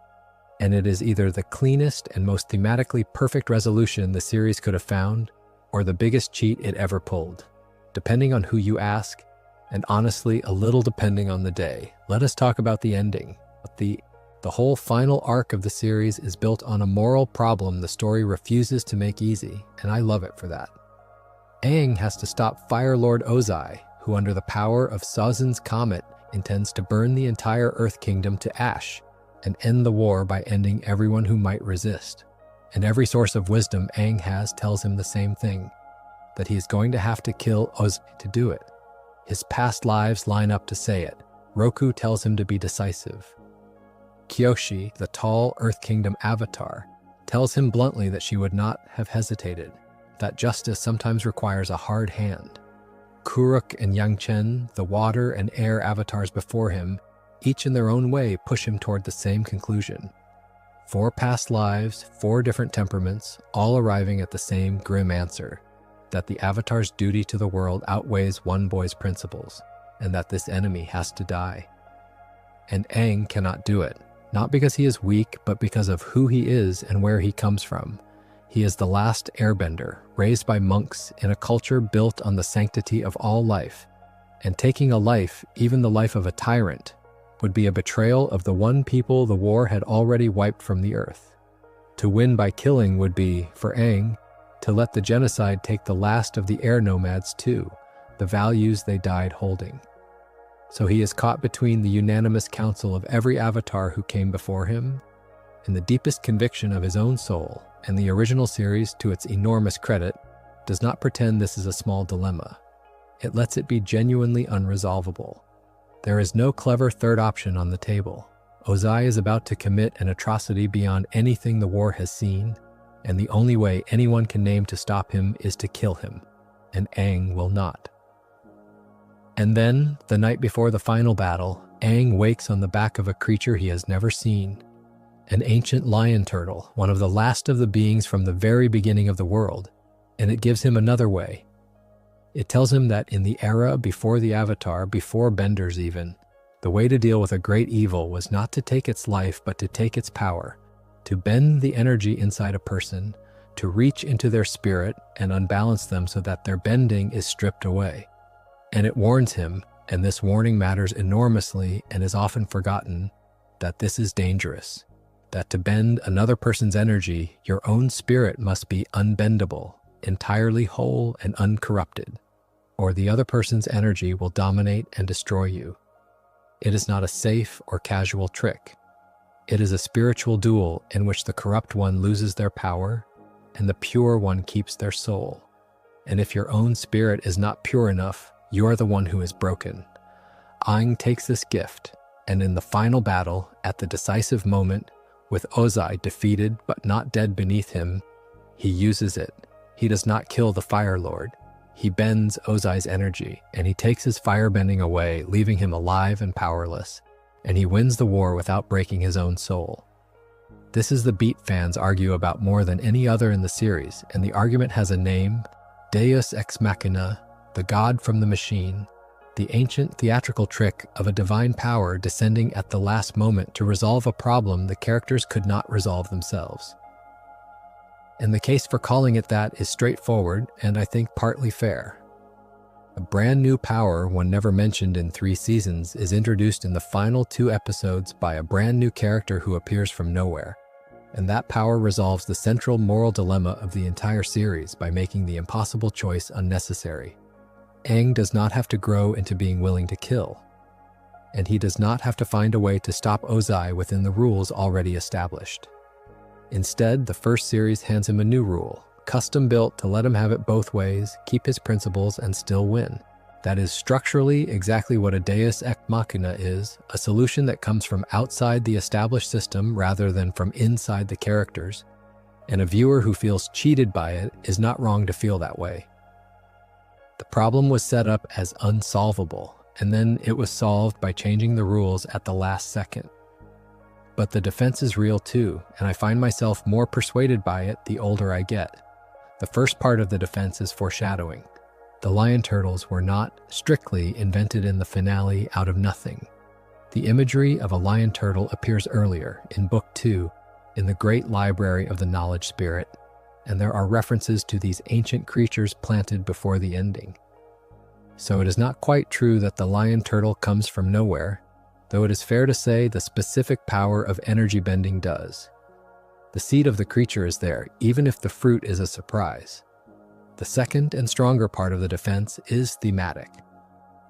A: and it is either the cleanest and most thematically perfect resolution the series could have found, or the biggest cheat it ever pulled, depending on who you ask, and honestly, a little depending on the day. Let us talk about the ending. The whole final arc of the series is built on a moral problem the story refuses to make easy, and I love it for that. Aang has to stop Fire Lord Ozai, who under the power of Sazon's comet intends to burn the entire Earth Kingdom to ash and end the war by ending everyone who might resist. And every source of wisdom Aang has tells him the same thing, that he is going to have to kill Ozai to do it. His past lives line up to say it. Roku tells him to be decisive. Kyoshi, the tall Earth Kingdom avatar, tells him bluntly that she would not have hesitated, that justice sometimes requires a hard hand. Kuruk and Yangchen, the water and air avatars before him, each in their own way push him toward the same conclusion. 4 past lives, 4 different temperaments, all arriving at the same grim answer, that the avatar's duty to the world outweighs one boy's principles, and that this enemy has to die. And Aang cannot do it, not because he is weak, but because of who he is and where he comes from. He is the last Airbender, raised by monks in a culture built on the sanctity of all life, and taking a life, even the life of a tyrant, would be a betrayal of the one people the war had already wiped from the earth. To win by killing would be, for Aang, to let the genocide take the last of the air nomads too, the values they died holding. So he is caught between the unanimous counsel of every avatar who came before him, and the deepest conviction of his own soul, and the original series, to its enormous credit, does not pretend this is a small dilemma. It lets it be genuinely unresolvable. There is no clever third option on the table. Ozai is about to commit an atrocity beyond anything the war has seen, and the only way anyone can name to stop him is to kill him, and Aang will not. And then, the night before the final battle, Aang wakes on the back of a creature he has never seen, an ancient lion turtle, one of the last of the beings from the very beginning of the world, and it gives him another way. It tells him that in the era before the Avatar, before Benders even, the way to deal with a great evil was not to take its life, but to take its power, to bend the energy inside a person, to reach into their spirit and unbalance them so that their bending is stripped away. And it warns him, and this warning matters enormously and is often forgotten, that this is dangerous, that to bend another person's energy, your own spirit must be unbendable, entirely whole and uncorrupted, or the other person's energy will dominate and destroy you. It is not a safe or casual trick. It is a spiritual duel in which the corrupt one loses their power and the pure one keeps their soul. And if your own spirit is not pure enough, you are the one who is broken. Aang takes this gift, and in the final battle, at the decisive moment, with Ozai defeated but not dead beneath him, he uses it. He does not kill the Fire Lord. He bends Ozai's energy, and he takes his firebending away, leaving him alive and powerless, and he wins the war without breaking his own soul. This is the beat fans argue about more than any other in the series, and the argument has a name, Deus Ex Machina, the god from the machine, the ancient theatrical trick of a divine power descending at the last moment to resolve a problem the characters could not resolve themselves. And the case for calling it that is straightforward and I think partly fair. A brand new power, one never mentioned in 3 seasons, is introduced in the final 2 episodes by a brand new character who appears from nowhere. And that power resolves the central moral dilemma of the entire series by making the impossible choice unnecessary. Aang does not have to grow into being willing to kill, and he does not have to find a way to stop Ozai within the rules already established. Instead, the first series hands him a new rule, custom built to let him have it both ways, keep his principles, and still win. That is structurally exactly what a deus ex machina is, a solution that comes from outside the established system rather than from inside the characters. And a viewer who feels cheated by it is not wrong to feel that way. The problem was set up as unsolvable, and then it was solved by changing the rules at the last second. But the defense is real too, and I find myself more persuaded by it the older I get. The first part of the defense is foreshadowing. The lion turtles were not strictly invented in the finale out of nothing. The imagery of a lion turtle appears earlier, in Book 2, in the great library of the knowledge spirit, and there are references to these ancient creatures planted before the ending. So it is not quite true that the lion turtle comes from nowhere, though it is fair to say the specific power of energy bending does. The seed of the creature is there, even if the fruit is a surprise. The second and stronger part of the defense is thematic.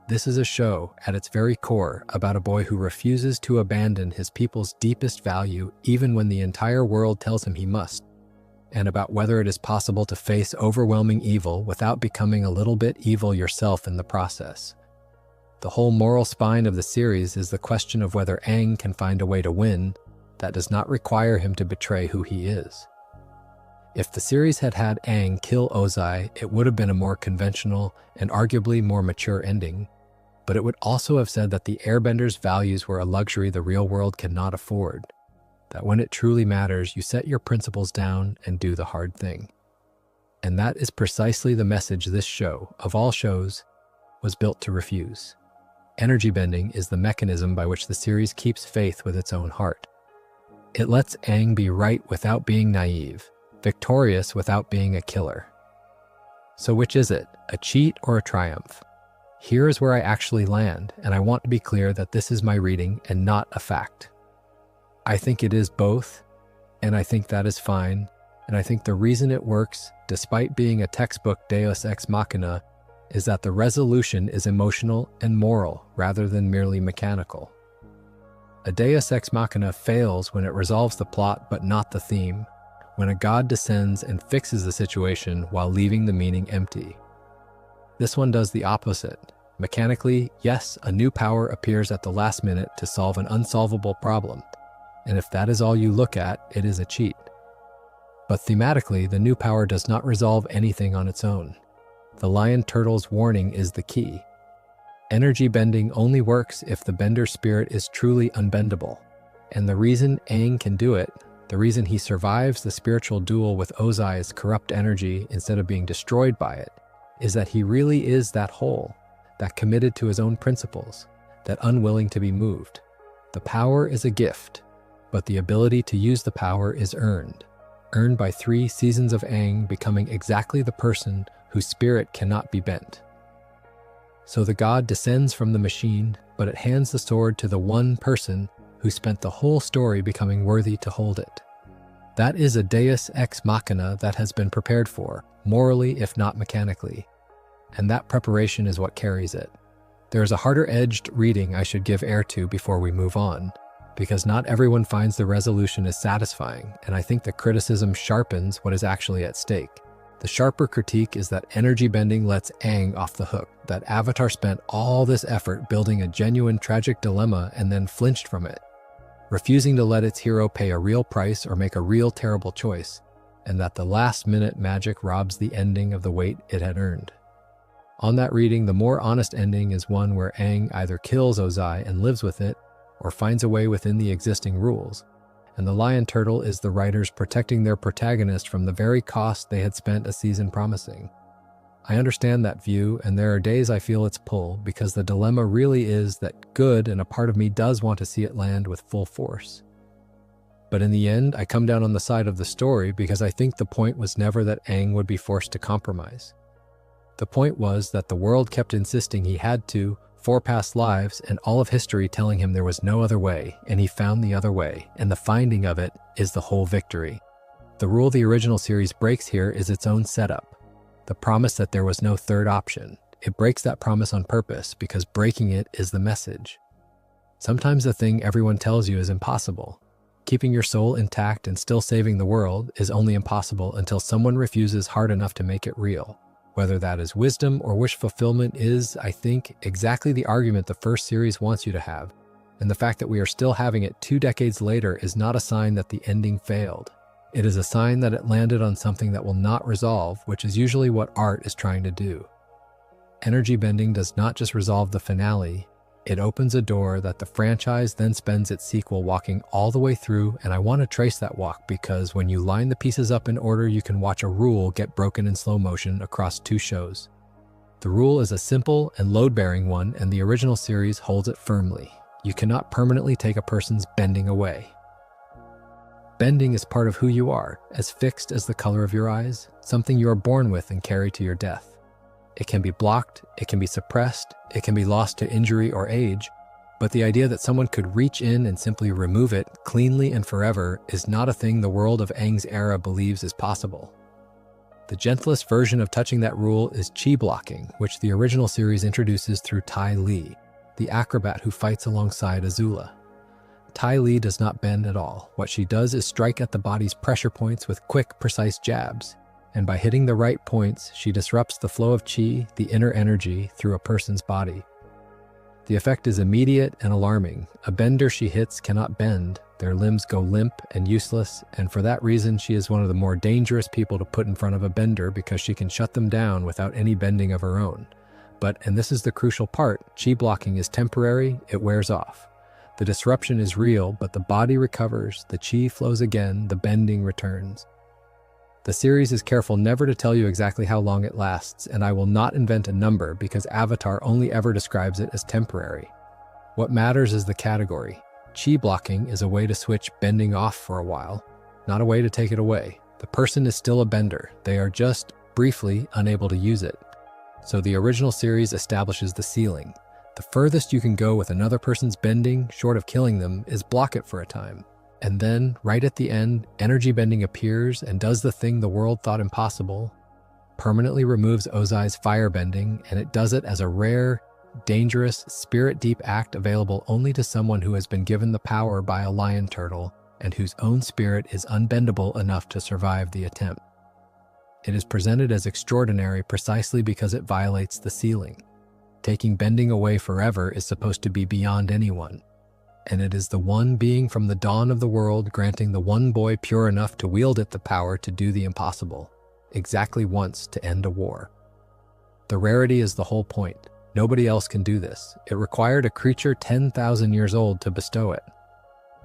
A: This is a show, at its very core, about a boy who refuses to abandon his people's deepest value even when the entire world tells him he must, and about whether it is possible to face overwhelming evil without becoming a little bit evil yourself in the process. The whole moral spine of the series is the question of whether Aang can find a way to win that does not require him to betray who he is. If the series had had Aang kill Ozai, it would have been a more conventional and arguably more mature ending, but it would also have said that the Airbenders' values were a luxury the real world cannot afford, that when it truly matters, you set your principles down and do the hard thing. And that is precisely the message this show, of all shows, was built to refuse. Energy bending is the mechanism by which the series keeps faith with its own heart. It lets Aang be right without being naive, victorious without being a killer. So which is it, a cheat or a triumph? Here is where I actually land, and I want to be clear that this is my reading and not a fact. I think it is both, and I think that is fine, and I think the reason it works, despite being a textbook deus ex machina, is that the resolution is emotional and moral rather than merely mechanical. A deus ex machina fails when it resolves the plot but not the theme, when a god descends and fixes the situation while leaving the meaning empty. This one does the opposite. Mechanically, yes, a new power appears at the last minute to solve an unsolvable problem, and if that is all you look at, it is a cheat. But thematically, the new power does not resolve anything on its own. The lion turtle's warning is the key. Energy bending only works if the bender spirit is truly unbendable. And the reason Aang can do it, the reason he survives the spiritual duel with Ozai's corrupt energy instead of being destroyed by it, is that he really is that whole, that committed to his own principles, that unwilling to be moved. The power is a gift, but the ability to use the power is earned by 3 seasons of Aang becoming exactly the person whose spirit cannot be bent. So the god descends from the machine, but it hands the sword to the one person who spent the whole story becoming worthy to hold it. That is a deus ex machina that has been prepared for, morally if not mechanically, and that preparation is what carries it. There is a harder-edged reading I should give air to before we move on, because not everyone finds the resolution as satisfying, and I think the criticism sharpens what is actually at stake. The sharper critique is that energy bending lets Aang off the hook, that Avatar spent all this effort building a genuine tragic dilemma and then flinched from it, refusing to let its hero pay a real price or make a real terrible choice, and that the last-minute magic robs the ending of the weight it had earned. On that reading, the more honest ending is one where Aang either kills Ozai and lives with it, or finds a way within the existing rules, and the lion turtle is the writers protecting their protagonist from the very cost they had spent a season promising. I understand that view, and there are days I feel its pull, because the dilemma really is that good, and a part of me does want to see it land with full force. But in the end, I come down on the side of the story because I think the point was never that Aang would be forced to compromise. The point was that the world kept insisting he had to, 4 past lives, and all of history telling him there was no other way, and he found the other way, and the finding of it is the whole victory. The rule the original series breaks here is its own setup. The promise that there was no third option. It breaks that promise on purpose because breaking it is the message. Sometimes the thing everyone tells you is impossible. Keeping your soul intact and still saving the world is only impossible until someone refuses hard enough to make it real. Whether that is wisdom or wish fulfillment is, I think, exactly the argument the first series wants you to have. And the fact that we are still having it 2 decades later is not a sign that the ending failed. It is a sign that it landed on something that will not resolve, which is usually what art is trying to do. Energybending does not just resolve the finale, it opens a door that the franchise then spends its sequel walking all the way through, and I want to trace that walk because when you line the pieces up in order, you can watch a rule get broken in slow motion across 2 shows. The rule is a simple and load-bearing one, and the original series holds it firmly. You cannot permanently take a person's bending away. Bending is part of who you are, as fixed as the color of your eyes, something you are born with and carry to your death. It can be blocked, it can be suppressed, it can be lost to injury or age, but the idea that someone could reach in and simply remove it cleanly and forever is not a thing the world of Aang's era believes is possible. The gentlest version of touching that rule is chi blocking, which the original series introduces through Tai Li, the acrobat who fights alongside Azula. Tai Li does not bend at all. What she does is strike at the body's pressure points with quick, precise jabs. And by hitting the right points, she disrupts the flow of chi, the inner energy, through a person's body. The effect is immediate and alarming. A bender she hits cannot bend, their limbs go limp and useless, and for that reason she is one of the more dangerous people to put in front of a bender because she can shut them down without any bending of her own. But, and this is the crucial part, chi blocking is temporary, it wears off. The disruption is real, but the body recovers, the chi flows again, the bending returns. The series is careful never to tell you exactly how long it lasts, and I will not invent a number because Avatar only ever describes it as temporary. What matters is the category. Chi blocking is a way to switch bending off for a while, not a way to take it away. The person is still a bender, they are just, briefly, unable to use it. So the original series establishes the ceiling. The furthest you can go with another person's bending, short of killing them, is block it for a time. And then, right at the end, Energybending appears and does the thing the world thought impossible, permanently removes Ozai's firebending, and it does it as a rare, dangerous, spirit-deep act available only to someone who has been given the power by a lion turtle and whose own spirit is unbendable enough to survive the attempt. It is presented as extraordinary precisely because it violates the ceiling. Taking bending away forever is supposed to be beyond anyone. And it is the one being from the dawn of the world granting the one boy pure enough to wield it the power to do the impossible, exactly once to end a war. The rarity is the whole point. Nobody else can do this. It required a creature 10,000 years old to bestow it.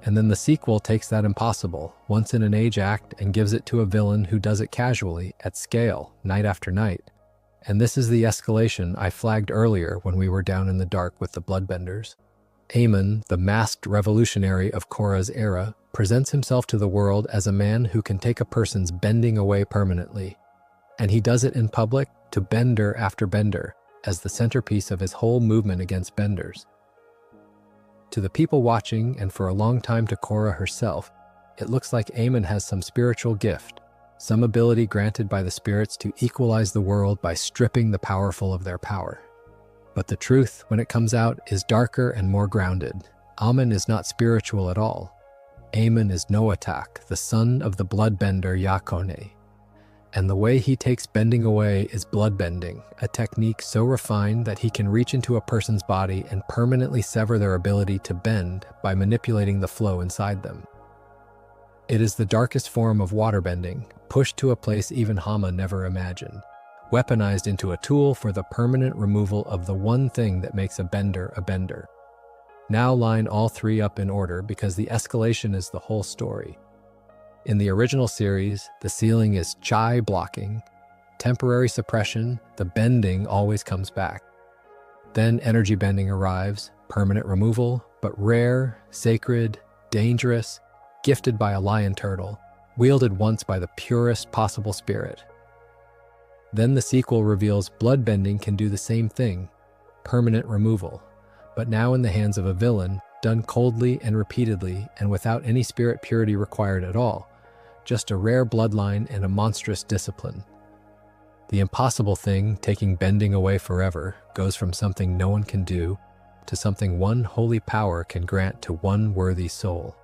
A: And then the sequel takes that impossible, once in an age act, and gives it to a villain who does it casually, at scale, night after night. And this is the escalation I flagged earlier when we were down in the dark with the Bloodbenders. Aemon, the masked revolutionary of Korra's era, presents himself to the world as a man who can take a person's bending away permanently. And he does it in public to bender after bender, as the centerpiece of his whole movement against benders. To the people watching, and for a long time to Korra herself, it looks like Aemon has some spiritual gift, some ability granted by the spirits to equalize the world by stripping the powerful of their power. But the truth, when it comes out, is darker and more grounded. Aemon is not spiritual at all. Aemon is Noatak, the son of the bloodbender Yakone. And the way he takes bending away is bloodbending, a technique so refined that he can reach into a person's body and permanently sever their ability to bend by manipulating the flow inside them. It is the darkest form of waterbending, pushed to a place even Hama never imagined. Weaponized into a tool for the permanent removal of the one thing that makes a bender a bender. Now line all 3 up in order because the escalation is the whole story. In the original series, the ceiling is chi blocking, temporary suppression, the bending always comes back. Then Energybending arrives, permanent removal, but rare, sacred, dangerous, gifted by a lion turtle, wielded once by the purest possible spirit. Then the sequel reveals Bloodbending can do the same thing, permanent removal, but now in the hands of a villain, done coldly and repeatedly and without any spirit purity required at all, just a rare bloodline and a monstrous discipline. The impossible thing, taking bending away forever, goes from something no one can do to something one holy power can grant to one worthy soul.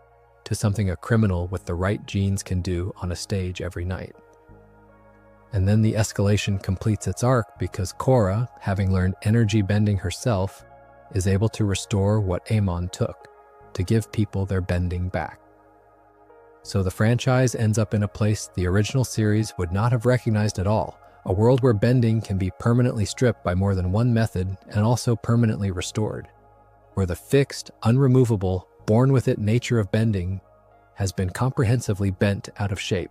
A: to something a criminal with the right genes can do on a stage every night. And then the escalation completes its arc because Korra, having learned energy bending herself, is able to restore what Amon took, to give people their bending back. So the franchise ends up in a place the original series would not have recognized at all, a world where bending can be permanently stripped by more than one method and also permanently restored, where the fixed, unremovable, born with it nature of bending has been comprehensively bent out of shape.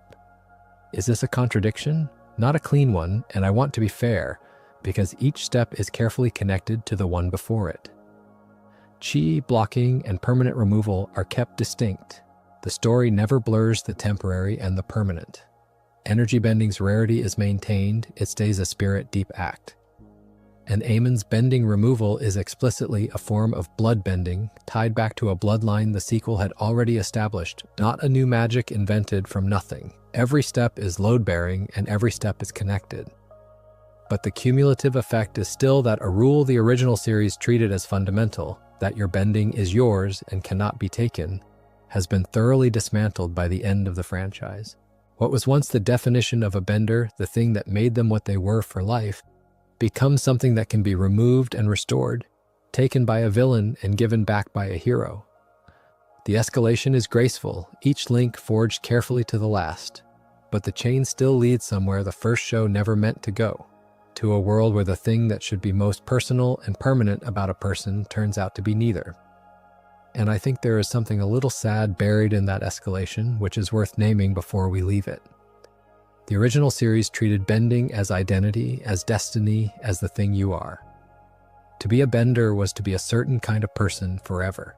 A: Is this a contradiction? Not a clean one, and I want to be fair, because each step is carefully connected to the one before it. Chi, blocking, and permanent removal are kept distinct. The story never blurs the temporary and the permanent. Energy bending's rarity is maintained, it stays a spirit deep act. And Amon's bending removal is explicitly a form of bloodbending, tied back to a bloodline the sequel had already established, not a new magic invented from nothing. Every step is load-bearing and every step is connected. But the cumulative effect is still that a rule the original series treated as fundamental, that your bending is yours and cannot be taken, has been thoroughly dismantled by the end of the franchise. What was once the definition of a bender, the thing that made them what they were for life, becomes something that can be removed and restored, taken by a villain and given back by a hero. The escalation is graceful, each link forged carefully to the last, but the chain still leads somewhere the first show never meant to go, to a world where the thing that should be most personal and permanent about a person turns out to be neither. And I think there is something a little sad buried in that escalation, which is worth naming before we leave it. The original series treated bending as identity, as destiny, as the thing you are. To be a bender was to be a certain kind of person forever.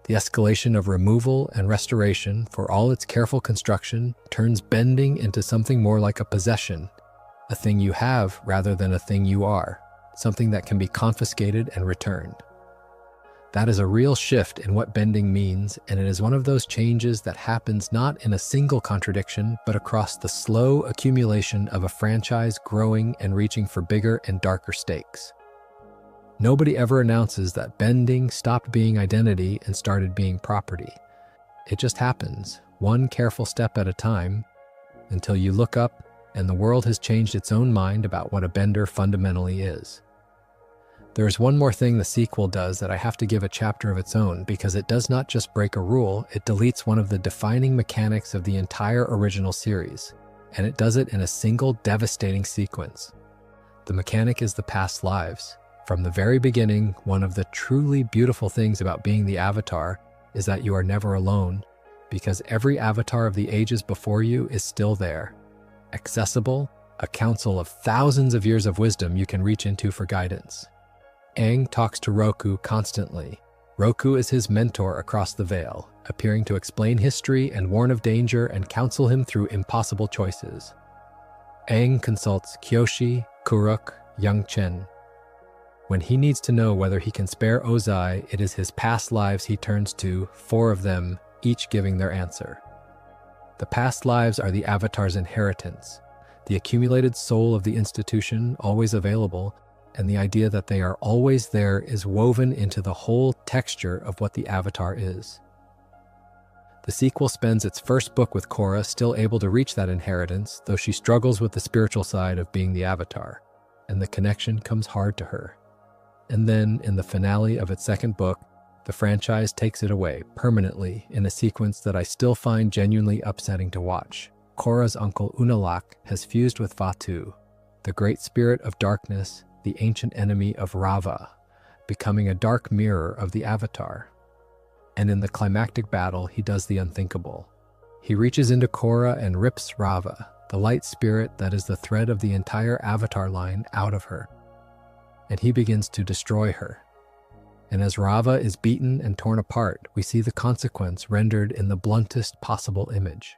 A: The escalation of removal and restoration, for all its careful construction, turns bending into something more like a possession, a thing you have rather than a thing you are, something that can be confiscated and returned. That is a real shift in what bending means, and it is one of those changes that happens not in a single contradiction, but across the slow accumulation of a franchise growing and reaching for bigger and darker stakes. Nobody ever announces that bending stopped being identity and started being property. It just happens, one careful step at a time, until you look up and the world has changed its own mind about what a bender fundamentally is. There is one more thing the sequel does that I have to give a chapter of its own, because it does not just break a rule, it deletes one of the defining mechanics of the entire original series, and it does it in a single devastating sequence. The mechanic is the past lives. From the very beginning, one of the truly beautiful things about being the Avatar is that you are never alone, because every avatar of the ages before you is still there, accessible, a council of thousands of years of wisdom you can reach into for guidance. Aang talks to Roku constantly. Roku is his mentor across the veil, appearing to explain history and warn of danger and counsel him through impossible choices. Aang consults Kyoshi, Kuruk, Yang Chen. When he needs to know whether he can spare Ozai, it is his past lives he turns to, 4 of them, each giving their answer. The past lives are the Avatar's inheritance, the accumulated soul of the institution, always available, and the idea that they are always there is woven into the whole texture of what the Avatar is. The sequel spends its first book with Korra still able to reach that inheritance, though she struggles with the spiritual side of being the Avatar, and the connection comes hard to her. And then, in the finale of its second book, the franchise takes it away permanently in a sequence that I still find genuinely upsetting to watch. Korra's uncle Unalaq has fused with Fatu, the great spirit of darkness, the ancient enemy of Rava, becoming a dark mirror of the Avatar. And in the climactic battle, he does the unthinkable. He reaches into Korra and rips Rava, the light spirit that is the thread of the entire Avatar line, out of her. And he begins to destroy her. And as Rava is beaten and torn apart, we see the consequence rendered in the bluntest possible image.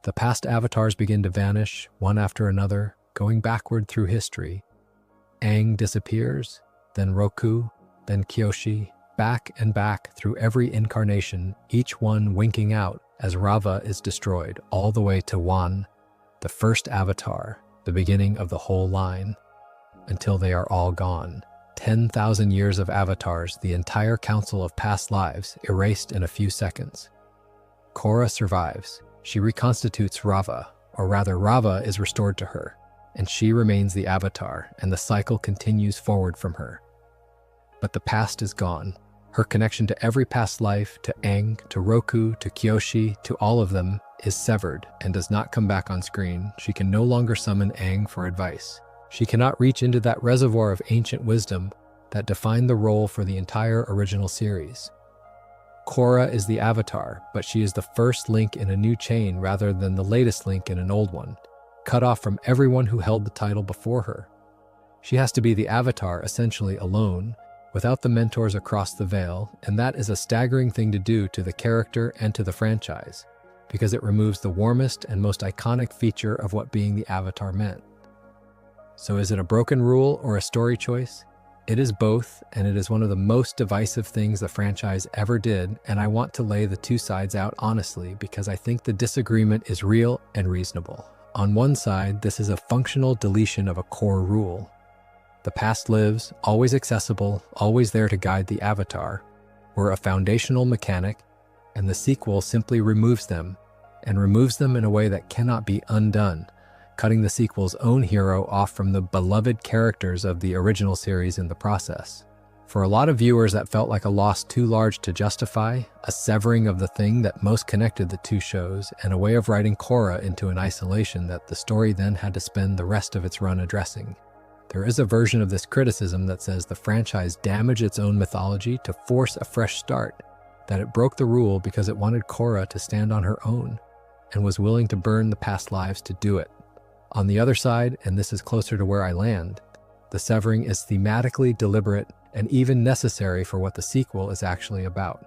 A: The past avatars begin to vanish, one after another, going backward through history. Aang disappears, then Roku, then Kyoshi, back and back through every incarnation, each one winking out as Rava is destroyed, all the way to Wan, the first avatar, the beginning of the whole line, until they are all gone. 10,000 years of avatars, the entire council of past lives, erased in a few seconds. Korra survives. She reconstitutes Rava, or rather Rava is restored to her, and she remains the avatar, and the cycle continues forward from her. But the past is gone. Her connection to every past life, to Aang, to Roku, to Kyoshi, to all of them, is severed and does not come back on screen. She can no longer summon Aang for advice. She cannot reach into that reservoir of ancient wisdom that defined the role for the entire original series. Korra is the avatar, but she is the first link in a new chain rather than the latest link in an old one, cut off from everyone who held the title before her. She has to be the avatar essentially alone, without the mentors across the veil, and that is a staggering thing to do to the character and to the franchise, because it removes the warmest and most iconic feature of what being the avatar meant. So is it a broken rule or a story choice? It is both, and it is one of the most divisive things the franchise ever did, and I want to lay the two sides out honestly because I think the disagreement is real and reasonable. On one side, this is a functional deletion of a core rule. The past lives, always accessible, always there to guide the avatar, were a foundational mechanic, and the sequel simply removes them, and removes them in a way that cannot be undone, cutting the sequel's own hero off from the beloved characters of the original series in the process. For a lot of viewers, that felt like a loss too large to justify, a severing of the thing that most connected the two shows, and a way of writing Korra into an isolation that the story then had to spend the rest of its run addressing. There is a version of this criticism that says the franchise damaged its own mythology to force a fresh start, that it broke the rule because it wanted Korra to stand on her own, and was willing to burn the past lives to do it. On the other side, and this is closer to where I land, the severing is thematically deliberate and even necessary for what the sequel is actually about.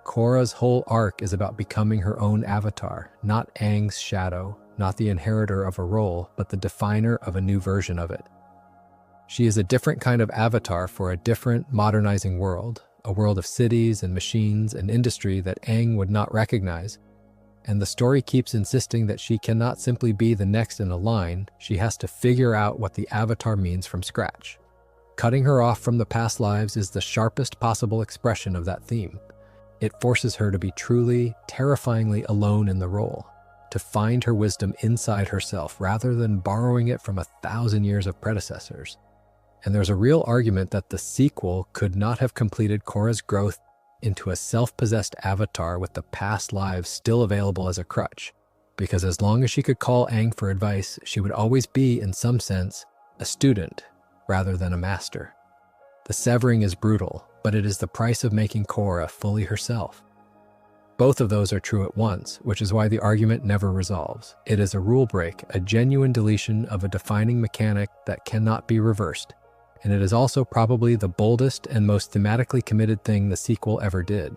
A: Korra's whole arc is about becoming her own avatar, not Aang's shadow, not the inheritor of a role, but the definer of a new version of it. She is a different kind of avatar for a different, modernizing world, a world of cities and machines and industry that Aang would not recognize. And the story keeps insisting that she cannot simply be the next in a line, she has to figure out what the avatar means from scratch. Cutting her off from the past lives is the sharpest possible expression of that theme. It forces her to be truly, terrifyingly alone in the role, to find her wisdom inside herself rather than borrowing it from 1,000 years of predecessors. And there's a real argument that the sequel could not have completed Korra's growth into a self-possessed avatar with the past lives still available as a crutch, because as long as she could call Aang for advice, she would always be, in some sense, a student rather than a master. The severing is brutal, but it is the price of making Korra fully herself. Both of those are true at once, which is why the argument never resolves. It is a rule break, a genuine deletion of a defining mechanic that cannot be reversed. And it is also probably the boldest and most thematically committed thing the sequel ever did,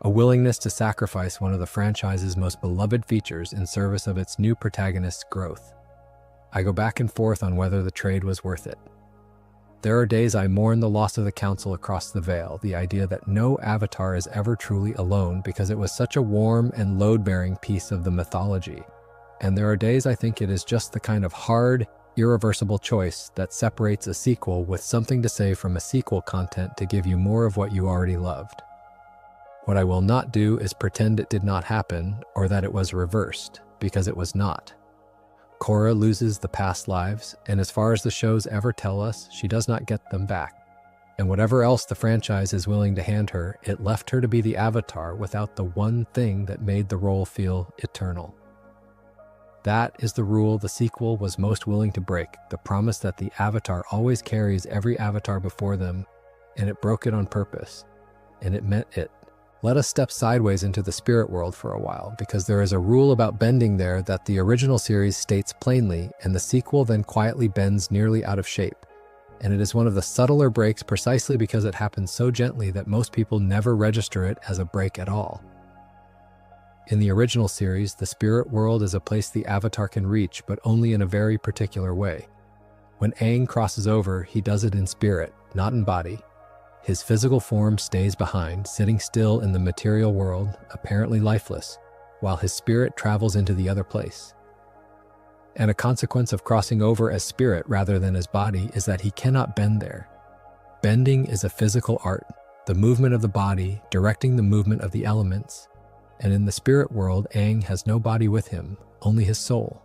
A: a willingness to sacrifice one of the franchise's most beloved features in service of its new protagonist's growth. I go back and forth on whether the trade was worth it. There are days I mourn the loss of the Council across the Veil, the idea that no avatar is ever truly alone because it was such a warm and load-bearing piece of the mythology. And there are days I think it is just the kind of hard, irreversible choice that separates a sequel with something to say from a sequel content to give you more of what you already loved. What I will not do is pretend it did not happen or that it was reversed, because it was not. Korra loses the past lives, and as far as the shows ever tell us, she does not get them back. And whatever else the franchise is willing to hand her, it left her to be the avatar without the one thing that made the role feel eternal. That is the rule the sequel was most willing to break, the promise that the avatar always carries every avatar before them, and it broke it on purpose, and it meant it. Let us step sideways into the spirit world for a while, because there is a rule about bending there that the original series states plainly, and the sequel then quietly bends nearly out of shape. And it is one of the subtler breaks precisely because it happens so gently that most people never register it as a break at all. In the original series, the spirit world is a place the avatar can reach, but only in a very particular way. When Aang crosses over, he does it in spirit, not in body. His physical form stays behind, sitting still in the material world, apparently lifeless, while his spirit travels into the other place. And a consequence of crossing over as spirit rather than as body is that he cannot bend there. Bending is a physical art, the movement of the body directing the movement of the elements. And in the spirit world, Aang has no body with him, only his soul.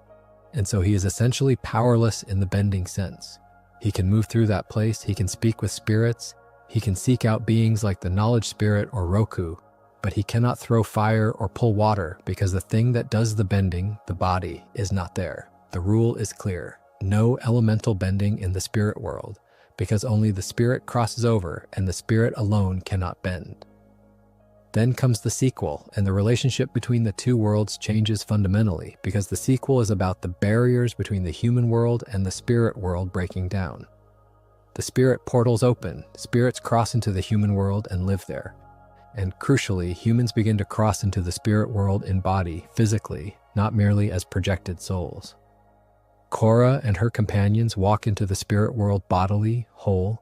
A: And so he is essentially powerless in the bending sense. He can move through that place, he can speak with spirits, he can seek out beings like the knowledge spirit or Roku, but he cannot throw fire or pull water because the thing that does the bending, the body, is not there. The rule is clear. No elemental bending in the spirit world, because only the spirit crosses over and the spirit alone cannot bend. Then comes the sequel, and the relationship between the two worlds changes fundamentally because the sequel is about the barriers between the human world and the spirit world breaking down. The spirit portals open, spirits cross into the human world and live there. And crucially, humans begin to cross into the spirit world in body, physically, not merely as projected souls. Korra and her companions walk into the spirit world bodily, whole,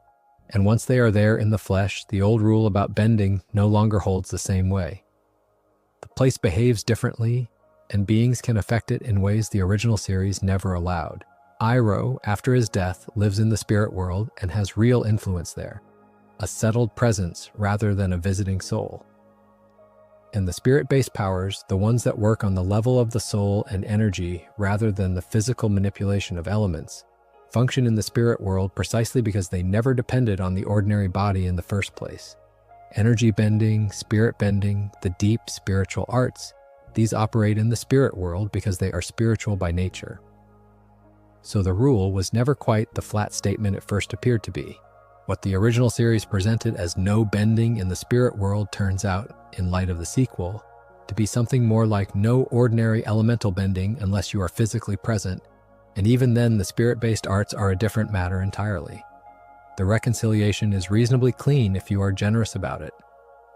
A: and once they are there in the flesh, the old rule about bending no longer holds the same way. The place behaves differently, and beings can affect it in ways the original series never allowed. Iroh, after his death, lives in the spirit world and has real influence there, a settled presence rather than a visiting soul. And the spirit-based powers, the ones that work on the level of the soul and energy rather than the physical manipulation of elements, function in the spirit world precisely because they never depended on the ordinary body in the first place. Energy bending, spirit bending, the deep spiritual arts, these operate in the spirit world because they are spiritual by nature. So the rule was never quite the flat statement it first appeared to be. What the original series presented as no bending in the spirit world turns out, in light of the sequel, to be something more like no ordinary elemental bending unless you are physically present, and even then the spirit-based arts are a different matter entirely. The reconciliation is reasonably clean if you are generous about it.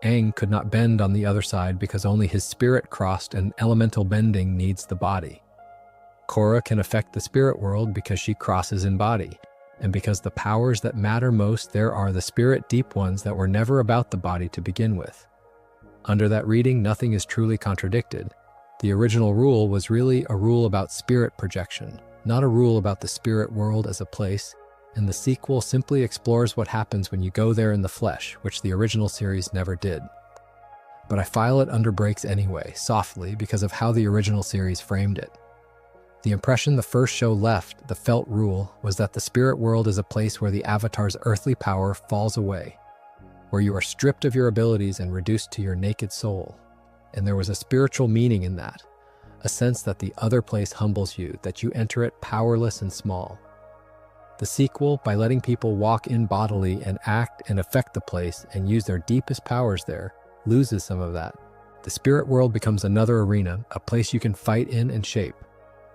A: Aang could not bend on the other side because only his spirit crossed and elemental bending needs the body. Korra can affect the spirit world because she crosses in body, and because the powers that matter most there are the spirit deep ones that were never about the body to begin with. Under that reading, nothing is truly contradicted. The original rule was really a rule about spirit projection, not a rule about the spirit world as a place, and the sequel simply explores what happens when you go there in the flesh, which the original series never did. But I file it under brakes anyway, softly, because of how the original series framed it. The impression the first show left, the felt rule, was that the spirit world is a place where the Avatar's earthly power falls away, where you are stripped of your abilities and reduced to your naked soul. And there was a spiritual meaning in that, a sense that the other place humbles you, that you enter it powerless and small. The sequel, by letting people walk in bodily and act and affect the place and use their deepest powers there, loses some of that. The spirit world becomes another arena, a place you can fight in and shape,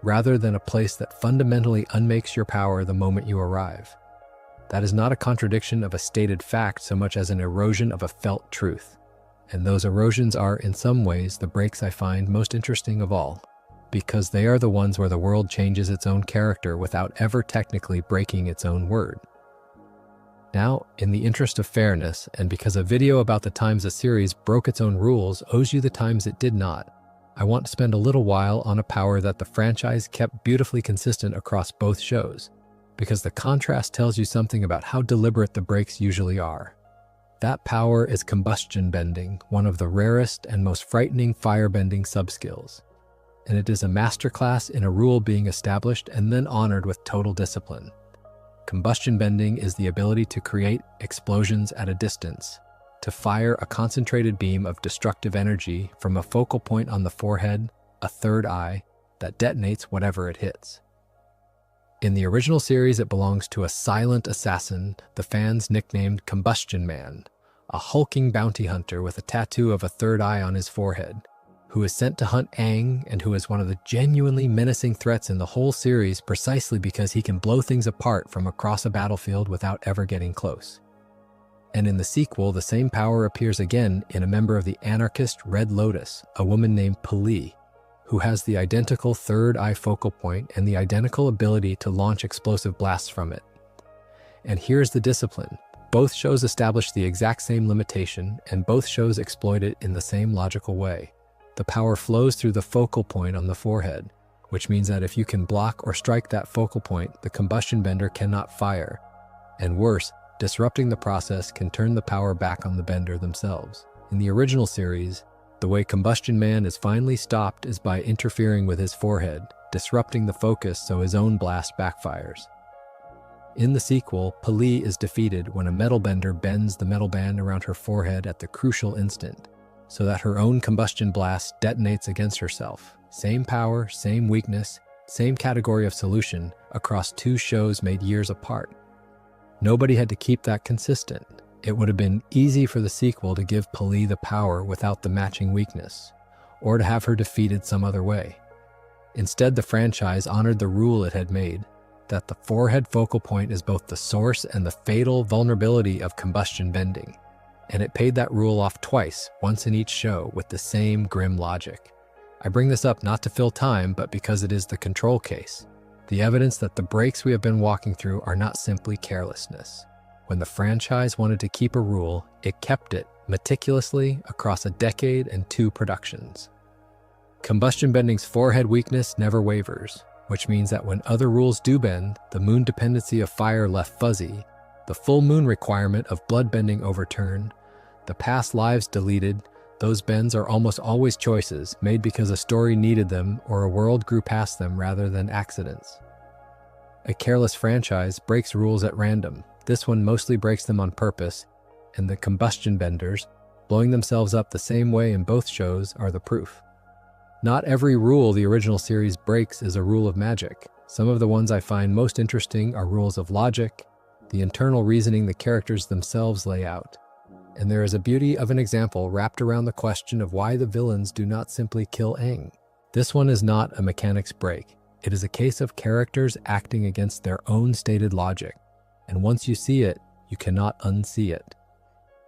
A: rather than a place that fundamentally unmakes your power the moment you arrive. That is not a contradiction of a stated fact so much as an erosion of a felt truth. And those erosions are, in some ways, the breaks I find most interesting of all, because they are the ones where the world changes its own character without ever technically breaking its own word. Now, in the interest of fairness, and because a video about the times a series broke its own rules owes you the times it did not, I want to spend a little while on a power that the franchise kept beautifully consistent across both shows, because the contrast tells you something about how deliberate the breaks usually are. That power is combustion bending, one of the rarest and most frightening firebending subskills. And it is a masterclass in a rule being established and then honored with total discipline. Combustion bending is the ability to create explosions at a distance, to fire a concentrated beam of destructive energy from a focal point on the forehead, a third eye, that detonates whatever it hits. In the original series, it belongs to a silent assassin the fans nicknamed Combustion Man, a hulking bounty hunter with a tattoo of a third eye on his forehead, who is sent to hunt Aang and who is one of the genuinely menacing threats in the whole series precisely because he can blow things apart from across a battlefield without ever getting close. And in the sequel, the same power appears again in a member of the anarchist Red Lotus, a woman named Pali, who has the identical third eye focal point and the identical ability to launch explosive blasts from it. And here's the discipline. Both shows establish the exact same limitation, and both shows exploit it in the same logical way. The power flows through the focal point on the forehead, which means that if you can block or strike that focal point, the combustion bender cannot fire. And worse, Disrupting the process can turn the power back on the bender themselves. In the original series, the way Combustion Man is finally stopped is by interfering with his forehead, disrupting the focus so his own blast backfires. In the sequel, Pali is defeated when a Metalbender bends the metal band around her forehead at the crucial instant, so that her own combustion blast detonates against herself. Same power, same weakness, same category of solution across two shows made years apart. Nobody had to keep that consistent. It would have been easy for the sequel to give Pali the power without the matching weakness, or to have her defeated some other way. Instead, the franchise honored the rule it had made, that the forehead focal point is both the source and the fatal vulnerability of combustion bending, and it paid that rule off twice, once in each show, with the same grim logic. I bring this up not to fill time, but because it is the control case, the evidence that the breaks we have been walking through are not simply carelessness. When the franchise wanted to keep a rule, it kept it meticulously across a decade and 2 productions. Combustion bending's forehead weakness never wavers, which means that when other rules do bend, the moon dependency of fire left fuzzy, the full moon requirement of bloodbending overturned, the past lives deleted, those bends are almost always choices made because a story needed them or a world grew past them rather than accidents. A careless franchise breaks rules at random. This one mostly breaks them on purpose, and the combustion benders, blowing themselves up the same way in both shows, are the proof. Not every rule the original series breaks is a rule of magic. Some of the ones I find most interesting are rules of logic, the internal reasoning the characters themselves lay out. And there is a beauty of an example wrapped around the question of why the villains do not simply kill Aang. This one is not a mechanics break. It is a case of characters acting against their own stated logic. And once you see it, you cannot unsee it.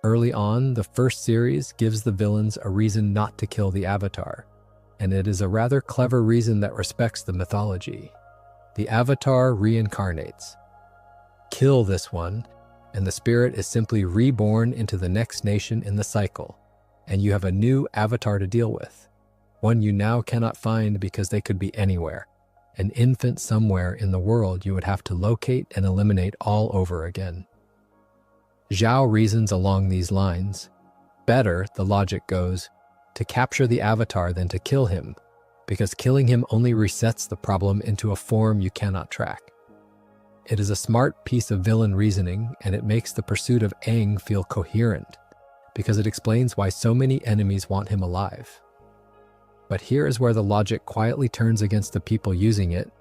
A: Early on, the first series gives the villains a reason not to kill the Avatar, and it is a rather clever reason that respects the mythology. The Avatar reincarnates. Kill this one, and the spirit is simply reborn into the next nation in the cycle, and you have a new Avatar to deal with, one you now cannot find because they could be anywhere. An infant somewhere in the world you would have to locate and eliminate all over again. Zhao reasons along these lines. Better, the logic goes, to capture the Avatar than to kill him, because killing him only resets the problem into a form you cannot track. It is a smart piece of villain reasoning, and it makes the pursuit of Aang feel coherent, because it explains why so many enemies want him alive. But here is where the logic quietly turns against the people using it,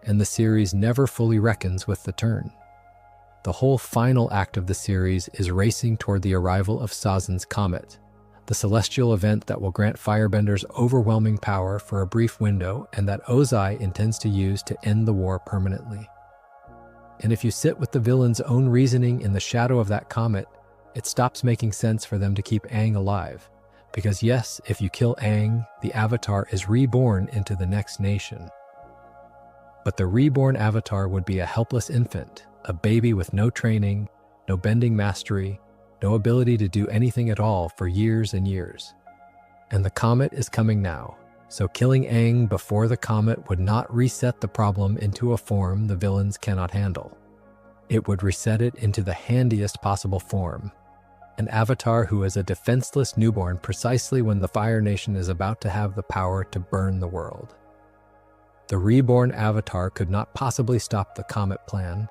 A: and the series never fully reckons with the turn. The whole final act of the series is racing toward the arrival of Sazan's comet, the celestial event that will grant firebenders overwhelming power for a brief window and that Ozai intends to use to end the war permanently. And if you sit with the villain's own reasoning in the shadow of that comet, it stops making sense for them to keep Aang alive. Because yes, if you kill Aang, the Avatar is reborn into the next nation. But the reborn Avatar would be a helpless infant, a baby with no training, no bending mastery, no ability to do anything at all for years and years. And the comet is coming now, so killing Aang before the comet would not reset the problem into a form the villains cannot handle. It would reset it into the handiest possible form, an Avatar who is a defenseless newborn precisely when the Fire Nation is about to have the power to burn the world. The reborn Avatar could not possibly stop the comet plan,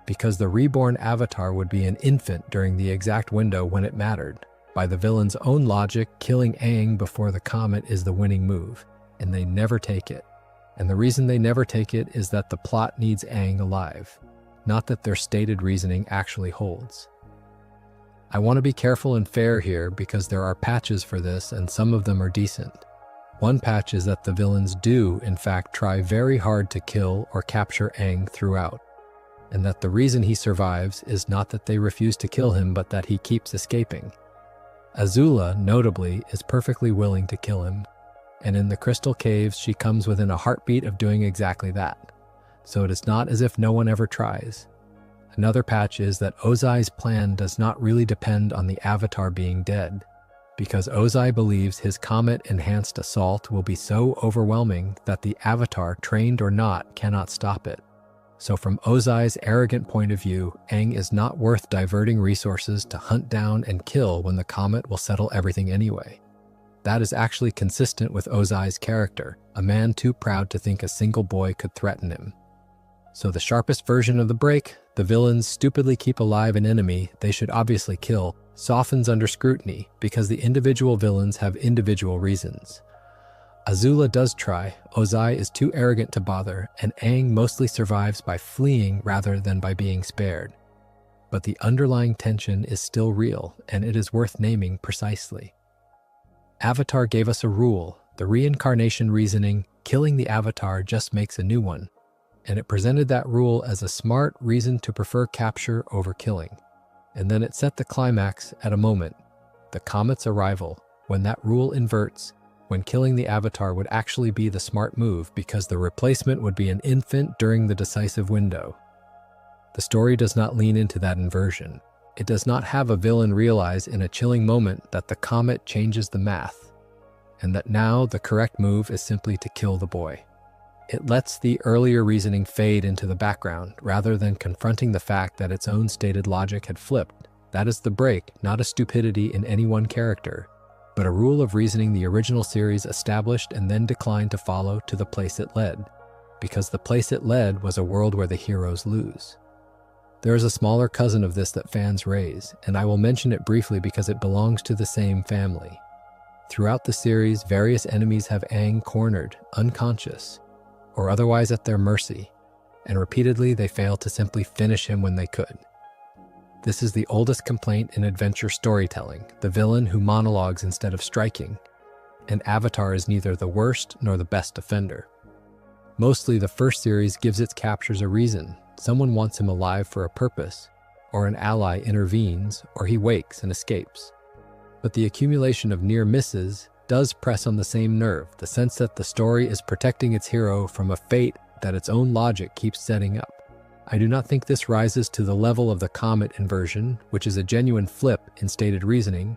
A: because the reborn Avatar would be an infant during the exact window when it mattered. By the villain's own logic, killing Aang before the comet is the winning move, and they never take it. And the reason they never take it is that the plot needs Aang alive, not that their stated reasoning actually holds. I want to be careful and fair here because there are patches for this and some of them are decent. One patch is that the villains do, in fact, try very hard to kill or capture Aang throughout, and that the reason he survives is not that they refuse to kill him but that he keeps escaping. Azula, notably, is perfectly willing to kill him, and in the Crystal Caves she comes within a heartbeat of doing exactly that, so it is not as if no one ever tries. Another patch is that Ozai's plan does not really depend on the Avatar being dead, because Ozai believes his comet-enhanced assault will be so overwhelming that the Avatar, trained or not, cannot stop it. So from Ozai's arrogant point of view, Aang is not worth diverting resources to hunt down and kill when the comet will settle everything anyway. That is actually consistent with Ozai's character, a man too proud to think a single boy could threaten him. So the sharpest version of the break, the villains stupidly keep alive an enemy they should obviously kill, softens under scrutiny because the individual villains have individual reasons. Azula does try, Ozai is too arrogant to bother, and Aang mostly survives by fleeing rather than by being spared. But the underlying tension is still real, and it is worth naming precisely. Avatar gave us a rule, the reincarnation reasoning, killing the Avatar just makes a new one, and it presented that rule as a smart reason to prefer capture over killing. And then it set the climax at a moment, the comet's arrival, when that rule inverts, when killing the Avatar would actually be the smart move because the replacement would be an infant during the decisive window. The story does not lean into that inversion. It does not have a villain realize in a chilling moment that the comet changes the math, and that now the correct move is simply to kill the boy. It lets the earlier reasoning fade into the background rather than confronting the fact that its own stated logic had flipped. That is the break, not a stupidity in any one character, but a rule of reasoning the original series established and then declined to follow to the place it led, because the place it led was a world where the heroes lose. There is a smaller cousin of this that fans raise, and I will mention it briefly because it belongs to the same family. Throughout the series, various enemies have Aang cornered, unconscious, or otherwise at their mercy, and repeatedly they fail to simply finish him when they could. This is the oldest complaint in adventure storytelling, the villain who monologues instead of striking, and Avatar is neither the worst nor the best offender. Mostly the first series gives its captures a reason. Someone wants him alive for a purpose, or an ally intervenes, or he wakes and escapes. But the accumulation of near misses does press on the same nerve, the sense that the story is protecting its hero from a fate that its own logic keeps setting up. I do not think this rises to the level of the comet inversion, which is a genuine flip in stated reasoning,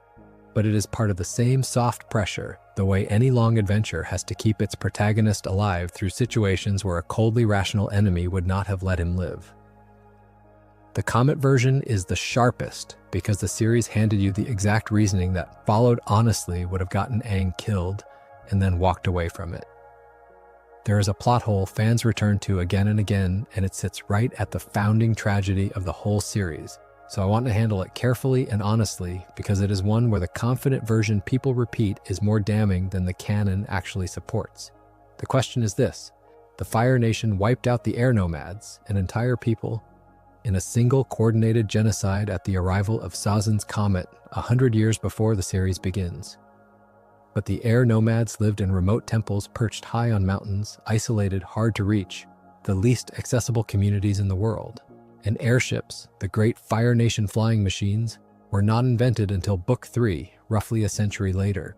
A: but it is part of the same soft pressure, the way any long adventure has to keep its protagonist alive through situations where a coldly rational enemy would not have let him live. The comet version is the sharpest because the series handed you the exact reasoning that followed honestly would have gotten Aang killed and then walked away from it. There is a plot hole fans return to again and again, and it sits right at the founding tragedy of the whole series. So I want to handle it carefully and honestly because it is one where the confident version people repeat is more damning than the canon actually supports. The question is this: the Fire Nation wiped out the air nomads, an entire people, in a single coordinated genocide at the arrival of Sazan's comet 100 years before the series begins. But the air nomads lived in remote temples perched high on mountains, isolated, hard to reach, the least accessible communities in the world. And airships, the great Fire Nation flying machines, were not invented until Book 3, roughly a century later.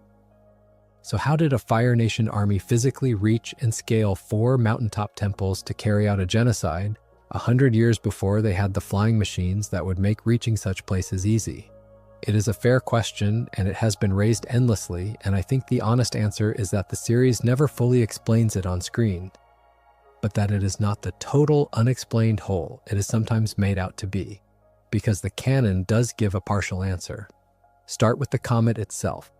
A: So how did a Fire Nation army physically reach and scale 4 mountaintop temples to carry out a genocide 100 years before they had the flying machines that would make reaching such places easy? It is a fair question, and it has been raised endlessly, and I think the honest answer is that the series never fully explains it on screen, but that it is not the total unexplained whole it is sometimes made out to be, because the canon does give a partial answer. Start with the comet itself.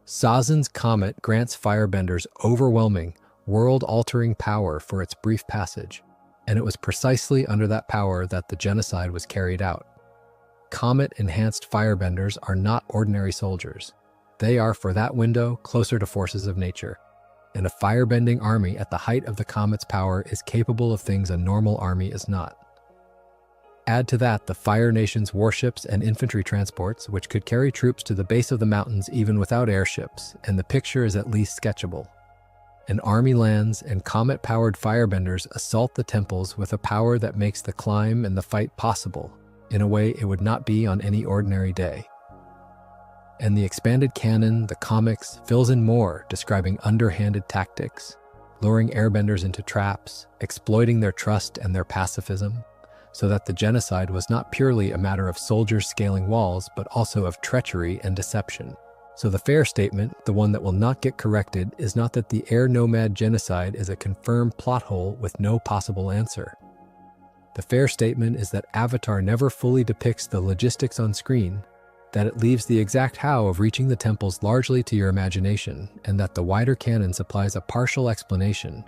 A: Sazan's comet grants firebenders overwhelming, world-altering power for its brief passage, and it was precisely under that power that the genocide was carried out. Comet-enhanced firebenders are not ordinary soldiers. They are, for that window, closer to forces of nature. And a firebending army at the height of the comet's power is capable of things a normal army is not. Add to that the Fire Nation's warships and infantry transports, which could carry troops to the base of the mountains even without airships, and the picture is at least sketchable. An army lands, and comet-powered firebenders assault the temples with a power that makes the climb and the fight possible, in a way it would not be on any ordinary day. And the expanded canon, the comics, fills in more, describing underhanded tactics, luring airbenders into traps, exploiting their trust and their pacifism, so that the genocide was not purely a matter of soldiers scaling walls, but also of treachery and deception. So the fair statement, the one that will not get corrected, is not that the air nomad genocide is a confirmed plot hole with no possible answer. The fair statement is that Avatar never fully depicts the logistics on screen, that it leaves the exact how of reaching the temples largely to your imagination, and that the wider canon supplies a partial explanation,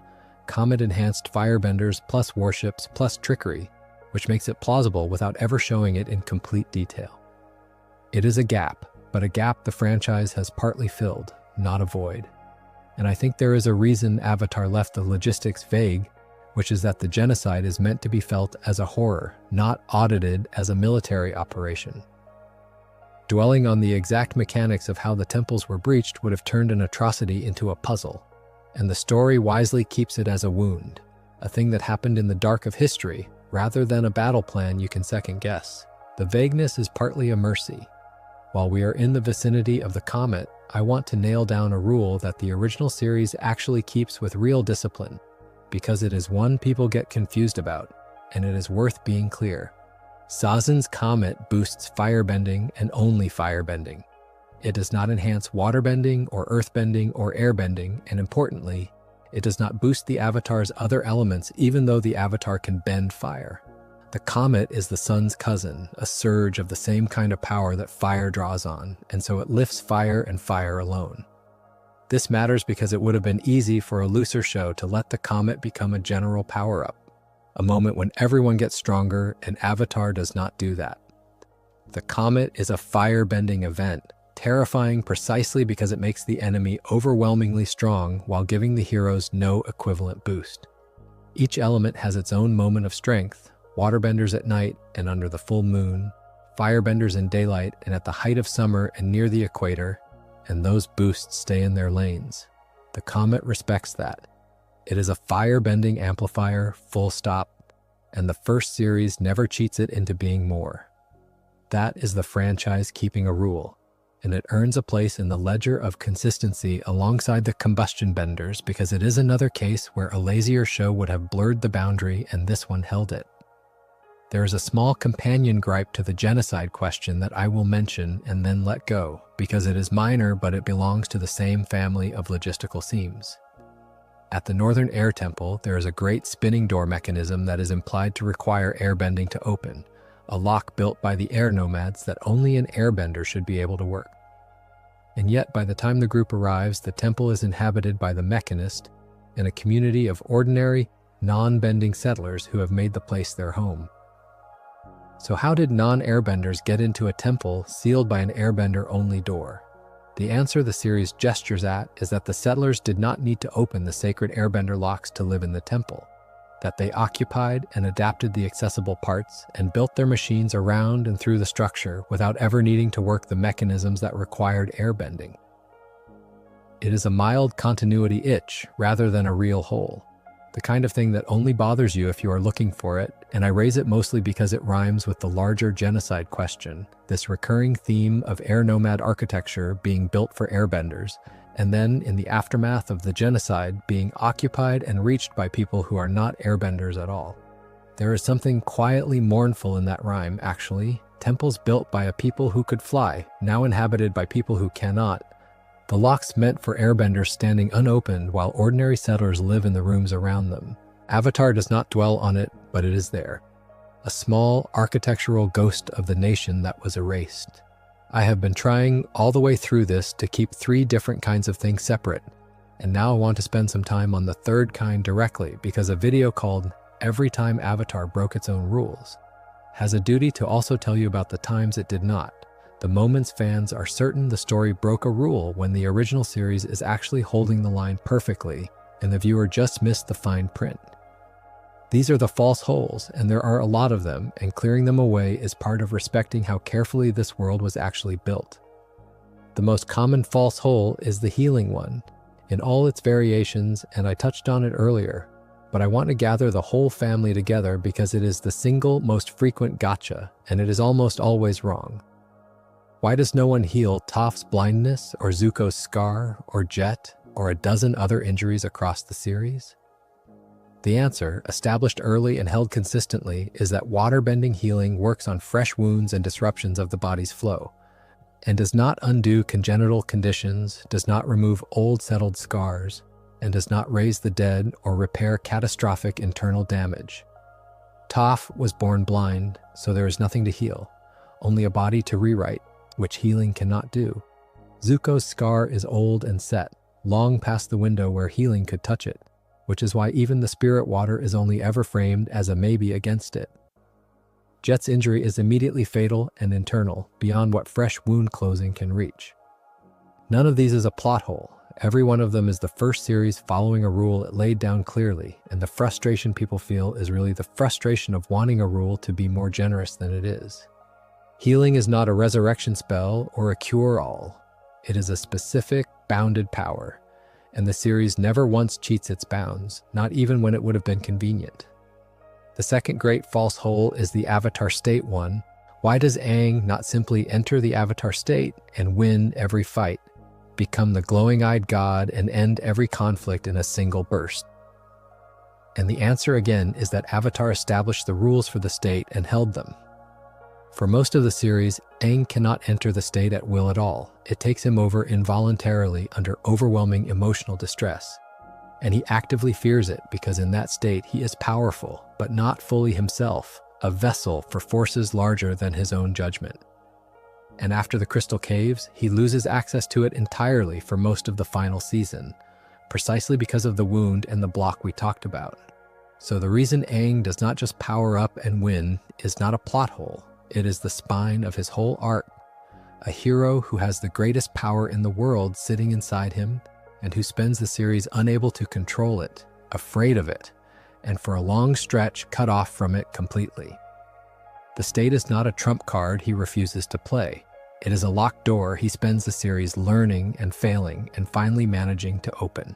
A: comet-enhanced firebenders plus warships plus trickery, which makes it plausible without ever showing it in complete detail. It is a gap, but a gap the franchise has partly filled, not a void. And I think there is a reason Avatar left the logistics vague, which is that the genocide is meant to be felt as a horror, not audited as a military operation. Dwelling on the exact mechanics of how the temples were breached would have turned an atrocity into a puzzle, and the story wisely keeps it as a wound, a thing that happened in the dark of history, rather than a battle plan you can second guess. The vagueness is partly a mercy. While we are in the vicinity of the comet, I want to nail down a rule that the original series actually keeps with real discipline, because it is one people get confused about, and it is worth being clear. Sazen's comet boosts firebending and only firebending. It does not enhance waterbending or earthbending or airbending, and importantly, it does not boost the Avatar's other elements even though the Avatar can bend fire. The comet is the sun's cousin, a surge of the same kind of power that fire draws on, and so it lifts fire and fire alone. This matters because it would have been easy for a looser show to let the comet become a general power-up, a moment when everyone gets stronger, and Avatar does not do that. The comet is a fire-bending event, terrifying precisely because it makes the enemy overwhelmingly strong while giving the heroes no equivalent boost. Each element has its own moment of strength, waterbenders at night and under the full moon, firebenders in daylight and at the height of summer and near the equator, and those boosts stay in their lanes. The comet respects that. It is a fire-bending amplifier, full stop, and the first series never cheats it into being more. That is the franchise keeping a rule, and it earns a place in the ledger of consistency alongside the combustion benders because it is another case where a lazier show would have blurred the boundary and this one held it. There is a small companion gripe to the genocide question that I will mention and then let go, because it is minor but it belongs to the same family of logistical themes. At the Northern Air Temple, there is a great spinning door mechanism that is implied to require airbending to open, a lock built by the air nomads that only an airbender should be able to work. And yet, by the time the group arrives, the temple is inhabited by the mechanist and a community of ordinary, non-bending settlers who have made the place their home. So how did non-airbenders get into a temple sealed by an airbender-only door? The answer the series gestures at is that the settlers did not need to open the sacred airbender locks to live in the temple, that they occupied and adapted the accessible parts and built their machines around and through the structure without ever needing to work the mechanisms that required airbending. It is a mild continuity itch rather than a real hole, the kind of thing that only bothers you if you are looking for it, and I raise it mostly because it rhymes with the larger genocide question, this recurring theme of air nomad architecture being built for airbenders, and then, in the aftermath of the genocide, being occupied and reached by people who are not airbenders at all. There is something quietly mournful in that rhyme, actually. Temples built by a people who could fly, now inhabited by people who cannot. The locks meant for airbenders standing unopened while ordinary settlers live in the rooms around them. Avatar does not dwell on it, but it is there. A small architectural ghost of the nation that was erased. I have been trying all the way through this to keep 3 different kinds of things separate, and now I want to spend some time on the third kind directly because a video called Every Time Avatar Broke Its Own Rules has a duty to also tell you about the times it did not. The moments fans are certain the story broke a rule when the original series is actually holding the line perfectly and the viewer just missed the fine print. These are the false holes, and there are a lot of them, and clearing them away is part of respecting how carefully this world was actually built. The most common false hole is the healing one, in all its variations, and I touched on it earlier, but I want to gather the whole family together because it is the single most frequent gotcha, and it is almost always wrong. Why does no one heal Toph's blindness, or Zuko's scar, or Jet, or a dozen other injuries across the series? The answer, established early and held consistently, is that waterbending healing works on fresh wounds and disruptions of the body's flow, and does not undo congenital conditions, does not remove old settled scars, and does not raise the dead or repair catastrophic internal damage. Toph was born blind, so there is nothing to heal, only a body to rewrite, which healing cannot do. Zuko's scar is old and set, long past the window where healing could touch it, which is why even the spirit water is only ever framed as a maybe against it. Jet's injury is immediately fatal and internal, beyond what fresh wound closing can reach. None of these is a plot hole. Every one of them is the first series following a rule it laid down clearly, and the frustration people feel is really the frustration of wanting a rule to be more generous than it is. Healing is not a resurrection spell or a cure-all. It is a specific, bounded power, and the series never once cheats its bounds, not even when it would have been convenient. The second great false hole is the Avatar State one. Why does Aang not simply enter the Avatar State and win every fight, become the glowing-eyed god, and end every conflict in a single burst? And the answer again is that Avatar established the rules for the state and held them. For most of the series, Aang cannot enter the state at will at all. It takes him over involuntarily under overwhelming emotional distress. And he actively fears it because in that state he is powerful, but not fully himself, a vessel for forces larger than his own judgment. And after the Crystal Caves, he loses access to it entirely for most of the final season, precisely because of the wound and the block we talked about. So the reason Aang does not just power up and win is not a plot hole. It is the spine of his whole arc, a hero who has the greatest power in the world sitting inside him and who spends the series unable to control it, afraid of it, and for a long stretch cut off from it completely. The state is not a trump card he refuses to play. It is a locked door he spends the series learning and failing and finally managing to open.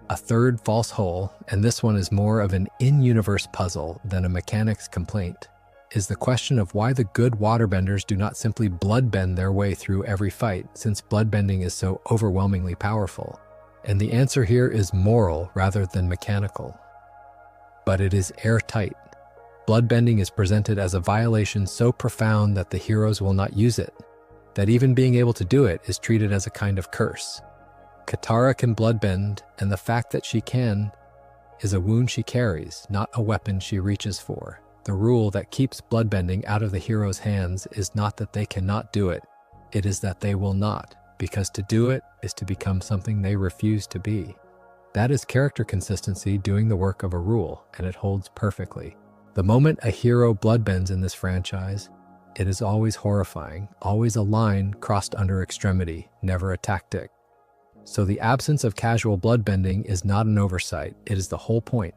A: A third false hole, and this one is more of an in-universe puzzle than a mechanics complaint, is the question of why the good waterbenders do not simply bloodbend their way through every fight, since bloodbending is so overwhelmingly powerful. And the answer here is moral rather than mechanical. But it is airtight. Bloodbending is presented as a violation so profound that the heroes will not use it, that even being able to do it is treated as a kind of curse. Katara can bloodbend, and the fact that she can is a wound she carries, not a weapon she reaches for. The rule that keeps bloodbending out of the hero's hands is not that they cannot do it, it is that they will not, because to do it is to become something they refuse to be. That is character consistency doing the work of a rule, and it holds perfectly. The moment a hero bloodbends in this franchise, it is always horrifying, always a line crossed under extremity, never a tactic. So the absence of casual bloodbending is not an oversight, it is the whole point.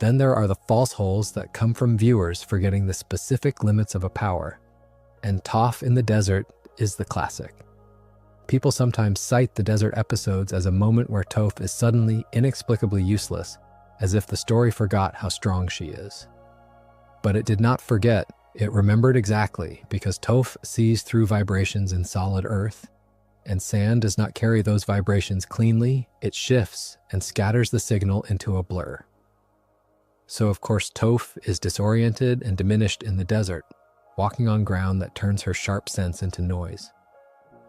A: Then there are the false holes that come from viewers forgetting the specific limits of a power. And Toph in the desert is the classic. People sometimes cite the desert episodes as a moment where Toph is suddenly inexplicably useless, as if the story forgot how strong she is. But it did not forget, it remembered exactly, because Toph sees through vibrations in solid earth, and sand does not carry those vibrations cleanly, it shifts and scatters the signal into a blur. So of course Toph is disoriented and diminished in the desert, walking on ground that turns her sharp sense into noise.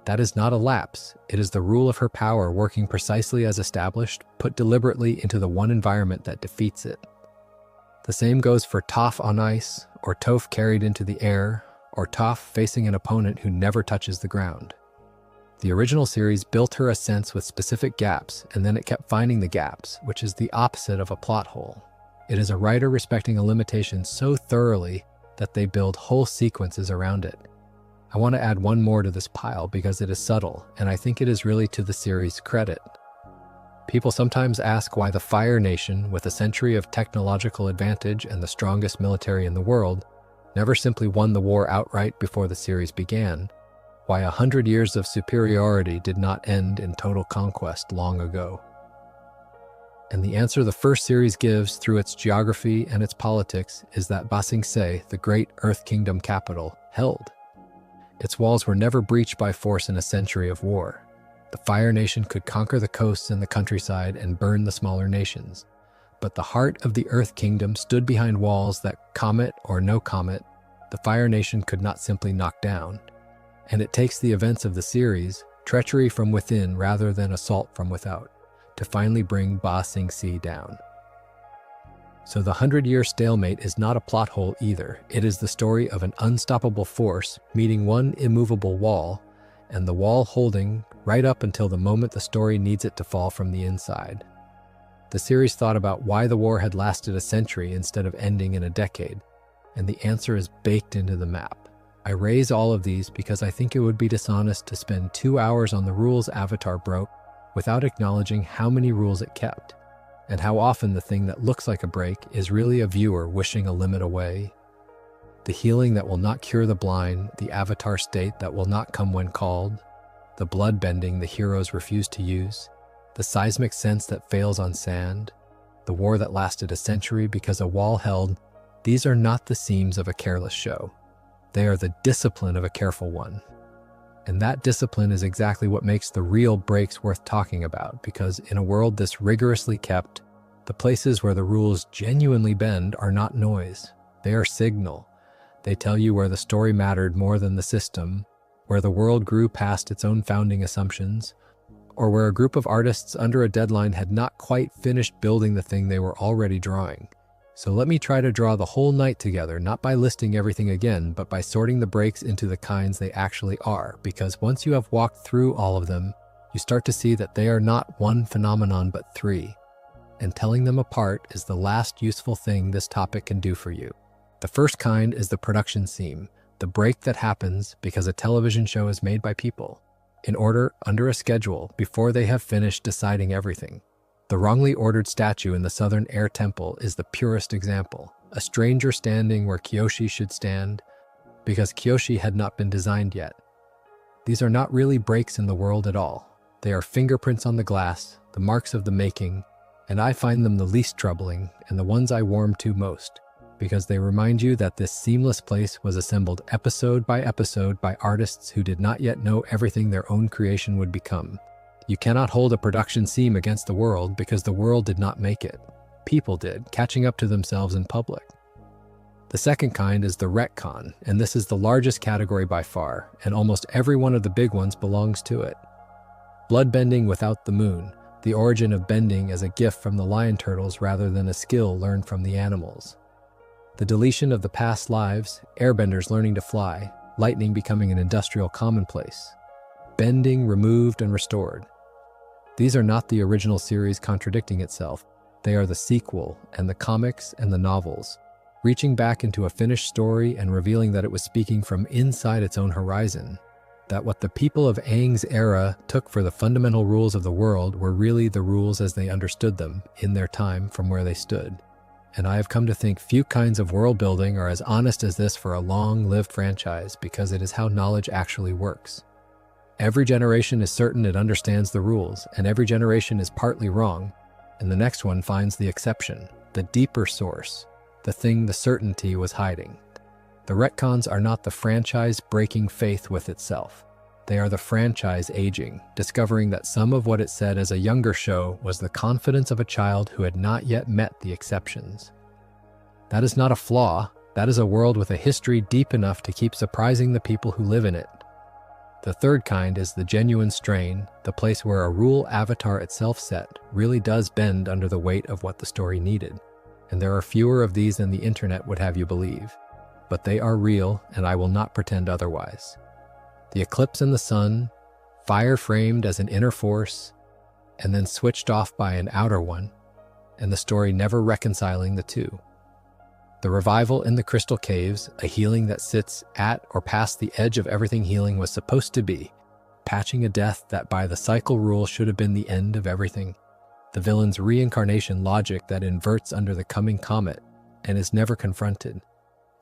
A: That is not a lapse, it is the rule of her power working precisely as established, put deliberately into the one environment that defeats it. The same goes for Toph on ice, or Toph carried into the air, or Toph facing an opponent who never touches the ground. The original series built her a sense with specific gaps, and then it kept finding the gaps, which is the opposite of a plot hole. It is a writer respecting a limitation so thoroughly that they build whole sequences around it. I want to add one more to this pile because it is subtle, and I think it is really to the series' credit. People sometimes ask why the Fire Nation, with a century of technological advantage and the strongest military in the world, never simply won the war outright before the series began, why 100 years of superiority did not end in total conquest long ago. And the answer the first series gives through its geography and its politics is that Ba Sing Se, the great Earth Kingdom capital, held. Its walls were never breached by force in a century of war. The Fire Nation could conquer the coasts and the countryside and burn the smaller nations. But the heart of the Earth Kingdom stood behind walls that, comet or no comet, the Fire Nation could not simply knock down. And it takes the events of the series, treachery from within rather than assault from without, to finally bring Ba Sing Se down. So the 100-year stalemate is not a plot hole either. It is the story of an unstoppable force meeting one immovable wall, and the wall holding right up until the moment the story needs it to fall from the inside. The series thought about why the war had lasted a century instead of ending in a decade, and the answer is baked into the map. I raise all of these because I think it would be dishonest to spend 2 hours on the rules Avatar broke without acknowledging how many rules it kept, and how often the thing that looks like a break is really a viewer wishing a limit away. The healing that will not cure the blind, the Avatar state that will not come when called, the bloodbending the heroes refuse to use, the seismic sense that fails on sand, the war that lasted a century because a wall held, these are not the seams of a careless show. They are the discipline of a careful one. And that discipline is exactly what makes the real breaks worth talking about, because in a world this rigorously kept, the places where the rules genuinely bend are not noise. They are signal. They tell you where the story mattered more than the system, where the world grew past its own founding assumptions, or where a group of artists under a deadline had not quite finished building the thing they were already drawing. So let me try to draw the whole night together, not by listing everything again, but by sorting the breaks into the kinds they actually are, because once you have walked through all of them, you start to see that they are not one phenomenon but three. And telling them apart is the last useful thing this topic can do for you. The first kind is the production seam, the break that happens because a television show is made by people, in order, under a schedule, before they have finished deciding everything. The wrongly ordered statue in the Southern Air Temple is the purest example. A stranger standing where Kyoshi should stand, because Kyoshi had not been designed yet. These are not really breaks in the world at all. They are fingerprints on the glass, the marks of the making, and I find them the least troubling and the ones I warm to most, because they remind you that this seamless place was assembled episode by artists who did not yet know everything their own creation would become. You cannot hold a production seam against the world because the world did not make it. People did, catching up to themselves in public. The second kind is the retcon, and this is the largest category by far, and almost every one of the big ones belongs to it. Bloodbending without the moon, the origin of bending as a gift from the lion turtles rather than a skill learned from the animals. The deletion of the past lives, airbenders learning to fly, lightning becoming an industrial commonplace. Bending removed and restored. These are not the original series contradicting itself. They are the sequel and the comics and the novels, reaching back into a finished story and revealing that it was speaking from inside its own horizon, that what the people of Aang's era took for the fundamental rules of the world were really the rules as they understood them in their time from where they stood. And I have come to think few kinds of world building are as honest as this for a long-lived franchise, because it is how knowledge actually works. Every generation is certain it understands the rules, and every generation is partly wrong, and the next one finds the exception, the deeper source, the thing the certainty was hiding. The retcons are not the franchise breaking faith with itself. They are the franchise aging, discovering that some of what it said as a younger show was the confidence of a child who had not yet met the exceptions. That is not a flaw. That is a world with a history deep enough to keep surprising the people who live in it. The third kind is the genuine strain, the place where a rule Avatar itself set really does bend under the weight of what the story needed. And there are fewer of these than the internet would have you believe. But they are real, and I will not pretend otherwise. The eclipse in the sun, fire framed as an inner force, and then switched off by an outer one, and the story never reconciling the two. The revival in the crystal caves, a healing that sits at or past the edge of everything healing was supposed to be, patching a death that by the cycle rule should have been the end of everything. The villain's reincarnation logic that inverts under the coming comet and is never confronted.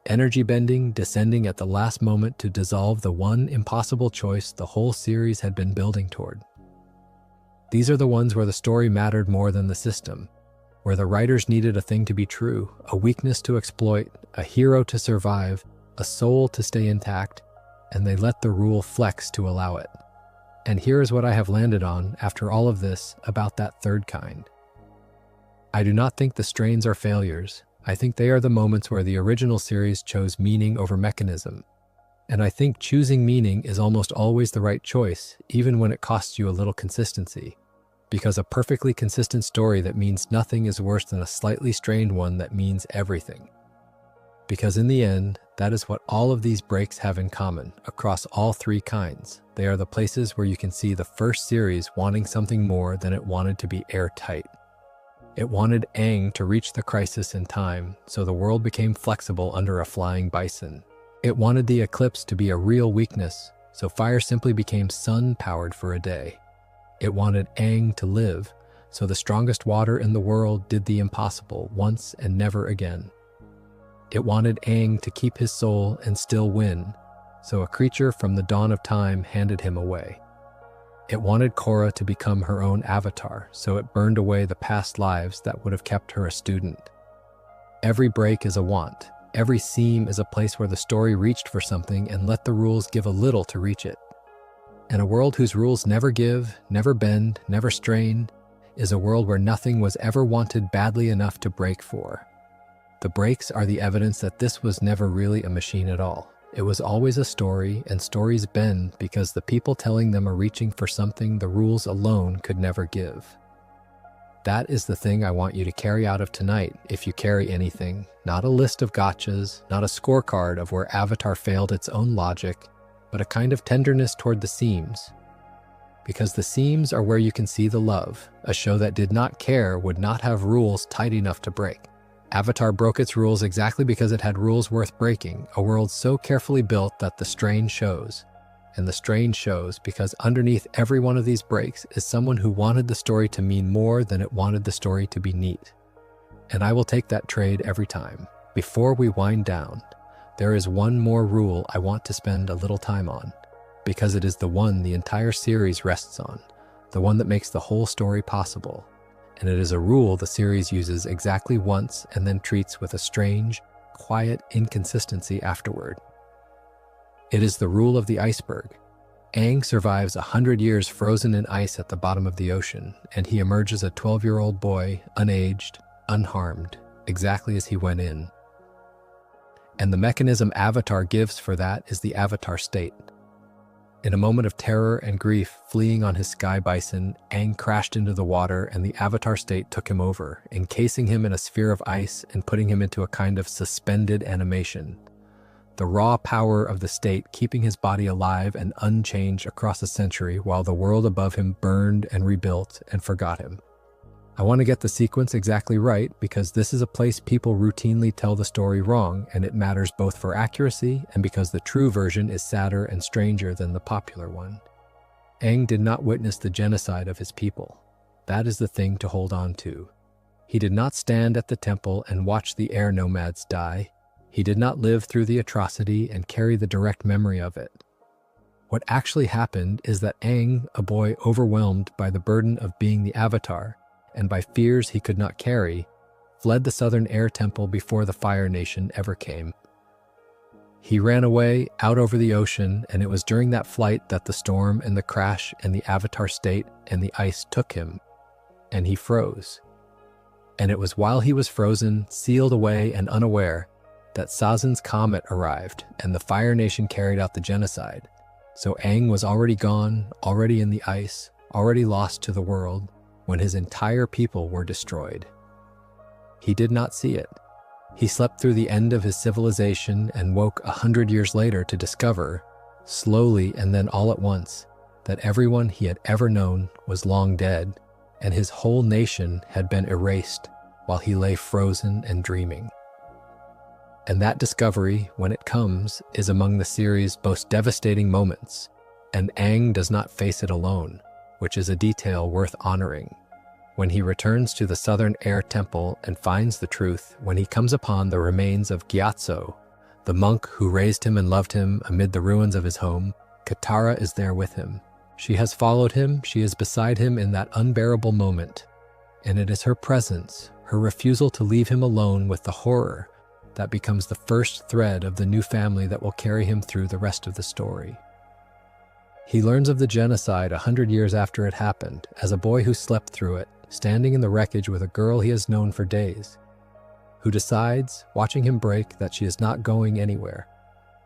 A: Energybending descending at the last moment to dissolve the one impossible choice the whole series had been building toward. These are the ones where the story mattered more than the system, where the writers needed a thing to be true, a weakness to exploit, a hero to survive, a soul to stay intact, and they let the rule flex to allow it. And here is what I have landed on after all of this about that third kind. I do not think the strains are failures. I think they are the moments where the original series chose meaning over mechanism. And I think choosing meaning is almost always the right choice, even when it costs you a little consistency. Because a perfectly consistent story that means nothing is worse than a slightly strained one that means everything. Because in the end, that is what all of these breaks have in common across all three kinds. They are the places where you can see the first series wanting something more than it wanted to be airtight. It wanted Aang to reach the crisis in time, so the world became flexible under a flying bison. It wanted the eclipse to be a real weakness, so fire simply became sun-powered for a day. It wanted Aang to live, so the strongest water in the world did the impossible once and never again. It wanted Aang to keep his soul and still win, so a creature from the dawn of time handed him away. It wanted Korra to become her own avatar, so it burned away the past lives that would have kept her a student. Every break is a want. Every seam is a place where the story reached for something and let the rules give a little to reach it. And a world whose rules never give, never bend, never strain, is a world where nothing was ever wanted badly enough to break for. The breaks are the evidence that this was never really a machine at all. It was always a story, and stories bend because the people telling them are reaching for something the rules alone could never give. That is the thing I want you to carry out of tonight, if you carry anything. Not a list of gotchas, not a scorecard of where Avatar failed its own logic, but a kind of tenderness toward the seams. Because the seams are where you can see the love. A show that did not care would not have rules tight enough to break. Avatar broke its rules exactly because it had rules worth breaking, a world so carefully built that the strain shows. And the strain shows because underneath every one of these breaks is someone who wanted the story to mean more than it wanted the story to be neat. And I will take that trade every time. Before we wind down, there is one more rule I want to spend a little time on, because it is the one the entire series rests on, the one that makes the whole story possible. And it is a rule the series uses exactly once and then treats with a strange, quiet inconsistency afterward. It is the rule of the iceberg. Aang survives 100 years frozen in ice at the bottom of the ocean, and he emerges a 12-year-old boy, unaged, unharmed, exactly as he went in. And the mechanism Avatar gives for that is the Avatar state. In a moment of terror and grief, fleeing on his sky bison, Aang crashed into the water and the Avatar state took him over, encasing him in a sphere of ice and putting him into a kind of suspended animation. The raw power of the state keeping his body alive and unchanged across a century while the world above him burned and rebuilt and forgot him. I want to get the sequence exactly right because this is a place people routinely tell the story wrong, and it matters both for accuracy and because the true version is sadder and stranger than the popular one. Aang did not witness the genocide of his people. That is the thing to hold on to. He did not stand at the temple and watch the air nomads die. He did not live through the atrocity and carry the direct memory of it. What actually happened is that Aang, a boy overwhelmed by the burden of being the Avatar, and by fears he could not carry, fled the southern air temple before the Fire Nation ever came. He ran away out over the ocean, and it was during that flight that the storm and the crash and the Avatar state and the ice took him, and he froze. And it was while he was frozen, sealed away and unaware, that Sazan's comet arrived and the Fire Nation carried out the genocide. So Aang was already gone, already in the ice, already lost to the world, when his entire people were destroyed. He did not see it. He slept through the end of his civilization and woke 100 years later to discover, slowly and then all at once, that everyone he had ever known was long dead, and his whole nation had been erased while he lay frozen and dreaming. And that discovery, when it comes, is among the series' most devastating moments, and Aang does not face it alone, which is a detail worth honoring. When he returns to the Southern Air Temple and finds the truth, when he comes upon the remains of Gyatso, the monk who raised him and loved him amid the ruins of his home, Katara is there with him. She has followed him, she is beside him in that unbearable moment, and it is her presence, her refusal to leave him alone with the horror, that becomes the first thread of the new family that will carry him through the rest of the story. He learns of the genocide 100 years after it happened, as a boy who slept through it, standing in the wreckage with a girl he has known for days, who decides, watching him break, that she is not going anywhere.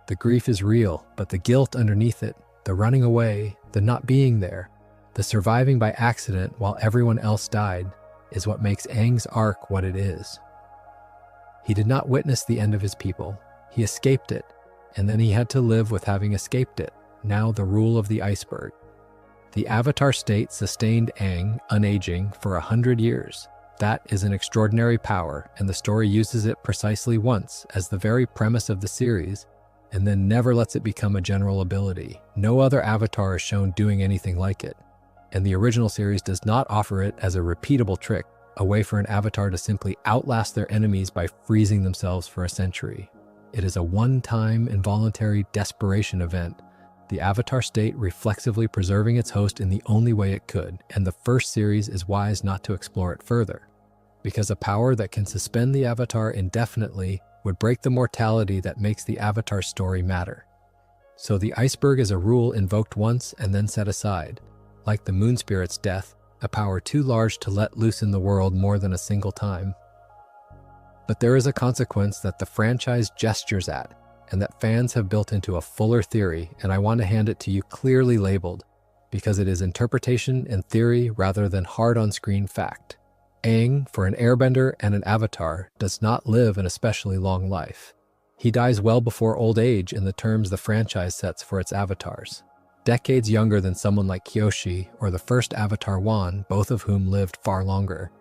A: The grief is real, but the guilt underneath it, the running away, the not being there, The surviving by accident while everyone else died is what makes Aang's arc what it is. He did not witness the end of his people. He escaped it, and then he had to live with having escaped it, now the rule of the iceberg. The Avatar state sustained Aang, unaging, for 100 years. That is an extraordinary power, and the story uses it precisely once as the very premise of the series, and then never lets it become a general ability. No other Avatar is shown doing anything like it, and the original series does not offer it as a repeatable trick, a way for an Avatar to simply outlast their enemies by freezing themselves for a century. It is a one-time involuntary desperation event, the Avatar state reflexively preserving its host in the only way it could, and the first series is wise not to explore it further, because a power that can suspend the Avatar indefinitely would break the mortality that makes the Avatar story matter. So the iceberg is a rule invoked once and then set aside, like the Moon Spirit's death, a power too large to let loose in the world more than a single time. But there is a consequence that the franchise gestures at, and that fans have built into a fuller theory, and I want to hand it to you clearly labeled, because it is interpretation and theory rather than hard-on-screen fact. Aang, for an Airbender and an Avatar, does not live an especially long life. He dies well before old age in the terms the franchise sets for its Avatars. Decades younger than someone like Kyoshi or the first Avatar Wan, both of whom lived far longer.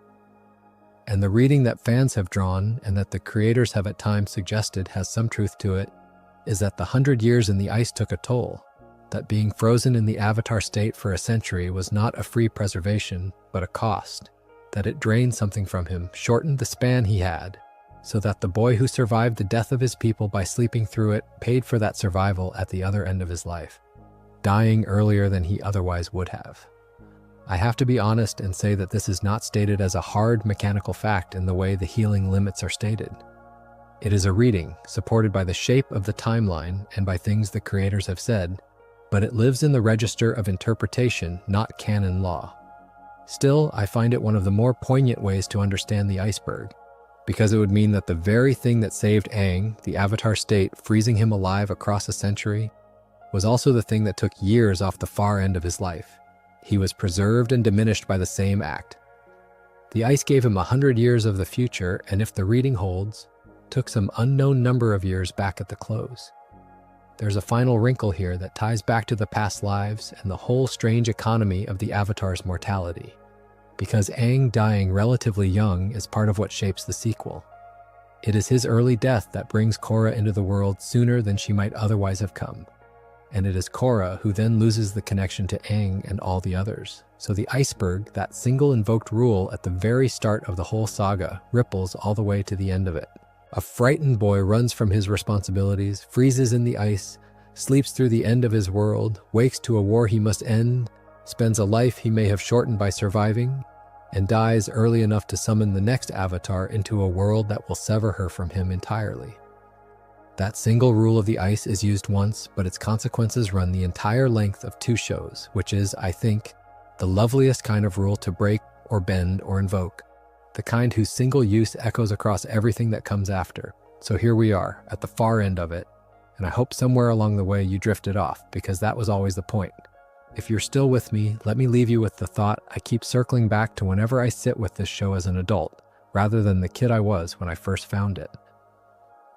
A: And the reading that fans have drawn, and that the creators have at times suggested has some truth to it, is that the 100 years in the ice took a toll, that being frozen in the Avatar state for a century was not a free preservation, but a cost, that it drained something from him, shortened the span he had, so that the boy who survived the death of his people by sleeping through it paid for that survival at the other end of his life, dying earlier than he otherwise would have. I have to be honest and say that this is not stated as a hard mechanical fact in the way the healing limits are stated. It is a reading, supported by the shape of the timeline and by things the creators have said, but it lives in the register of interpretation, not canon law. Still, I find it one of the more poignant ways to understand the iceberg, because it would mean that the very thing that saved Aang, the Avatar state, freezing him alive across a century, was also the thing that took years off the far end of his life. He was preserved and diminished by the same act. The ice gave him 100 years of the future, and if the reading holds, took some unknown number of years back at the close. There's a final wrinkle here that ties back to the past lives and the whole strange economy of the Avatar's mortality, because Aang dying relatively young is part of what shapes the sequel. It is his early death that brings Korra into the world sooner than she might otherwise have come, and it is Korra who then loses the connection to Aang and all the others. So the iceberg, that single invoked rule at the very start of the whole saga, ripples all the way to the end of it. A frightened boy runs from his responsibilities, freezes in the ice, sleeps through the end of his world, wakes to a war he must end, spends a life he may have shortened by surviving, and dies early enough to summon the next Avatar into a world that will sever her from him entirely. That single rule of the ice is used once, but its consequences run the entire length of 2 shows, which is, I think, the loveliest kind of rule to break or bend or invoke, the kind whose single use echoes across everything that comes after. So here we are, at the far end of it, and I hope somewhere along the way you drifted off, because that was always the point. If you're still with me, let me leave you with the thought I keep circling back to whenever I sit with this show as an adult, rather than the kid I was when I first found it.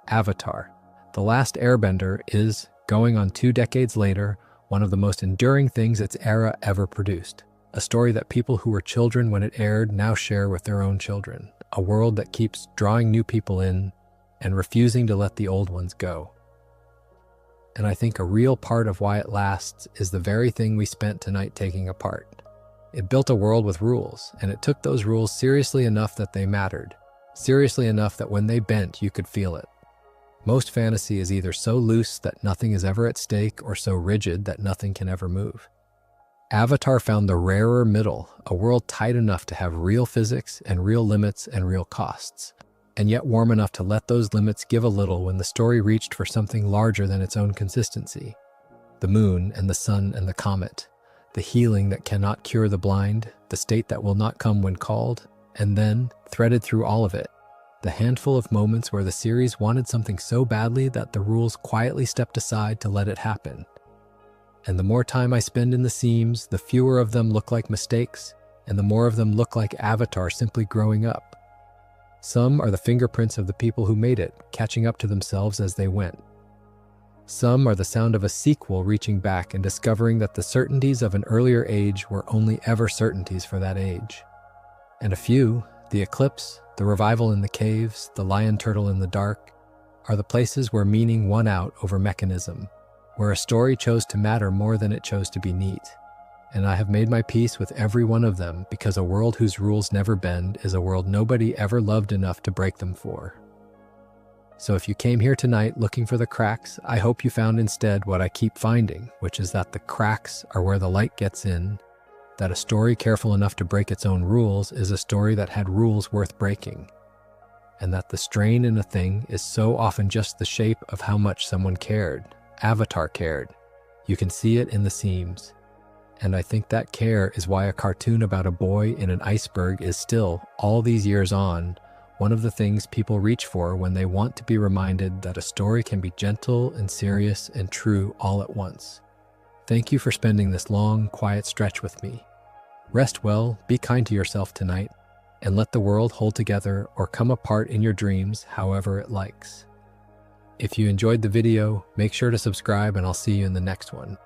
A: Avatar, The Last Airbender is, going on 2 decades later, one of the most enduring things its era ever produced. A story that people who were children when it aired now share with their own children. A world that keeps drawing new people in and refusing to let the old ones go. And I think a real part of why it lasts is the very thing we spent tonight taking apart. It built a world with rules, and it took those rules seriously enough that they mattered. Seriously enough that when they bent, you could feel it. Most fantasy is either so loose that nothing is ever at stake or so rigid that nothing can ever move. Avatar found the rarer middle, a world tight enough to have real physics and real limits and real costs, and yet warm enough to let those limits give a little when the story reached for something larger than its own consistency. The moon and the sun and the comet, the healing that cannot cure the blind, the state that will not come when called, and then, threaded through all of it, the handful of moments where the series wanted something so badly that the rules quietly stepped aside to let it happen. And the more time I spend in the seams, the fewer of them look like mistakes, and the more of them look like Avatar simply growing up. Some are the fingerprints of the people who made it, catching up to themselves as they went. Some are the sound of a sequel reaching back and discovering that the certainties of an earlier age were only ever certainties for that age. And a few, the eclipse, the revival in the caves, the lion turtle in the dark, are the places where meaning won out over mechanism, where a story chose to matter more than it chose to be neat. And I have made my peace with every one of them because a world whose rules never bend is a world nobody ever loved enough to break them for. So if you came here tonight looking for the cracks, I hope you found instead what I keep finding, which is that the cracks are where the light gets in, that a story careful enough to break its own rules is a story that had rules worth breaking, and that the strain in a thing is so often just the shape of how much someone cared. Avatar cared. You can see it in the seams. And I think that care is why a cartoon about a boy in an iceberg is still, all these years on, one of the things people reach for when they want to be reminded that a story can be gentle and serious and true all at once. Thank you for spending this long, quiet stretch with me. Rest well, be kind to yourself tonight, and let the world hold together or come apart in your dreams however it likes. If you enjoyed the video, make sure to subscribe and I'll see you in the next one.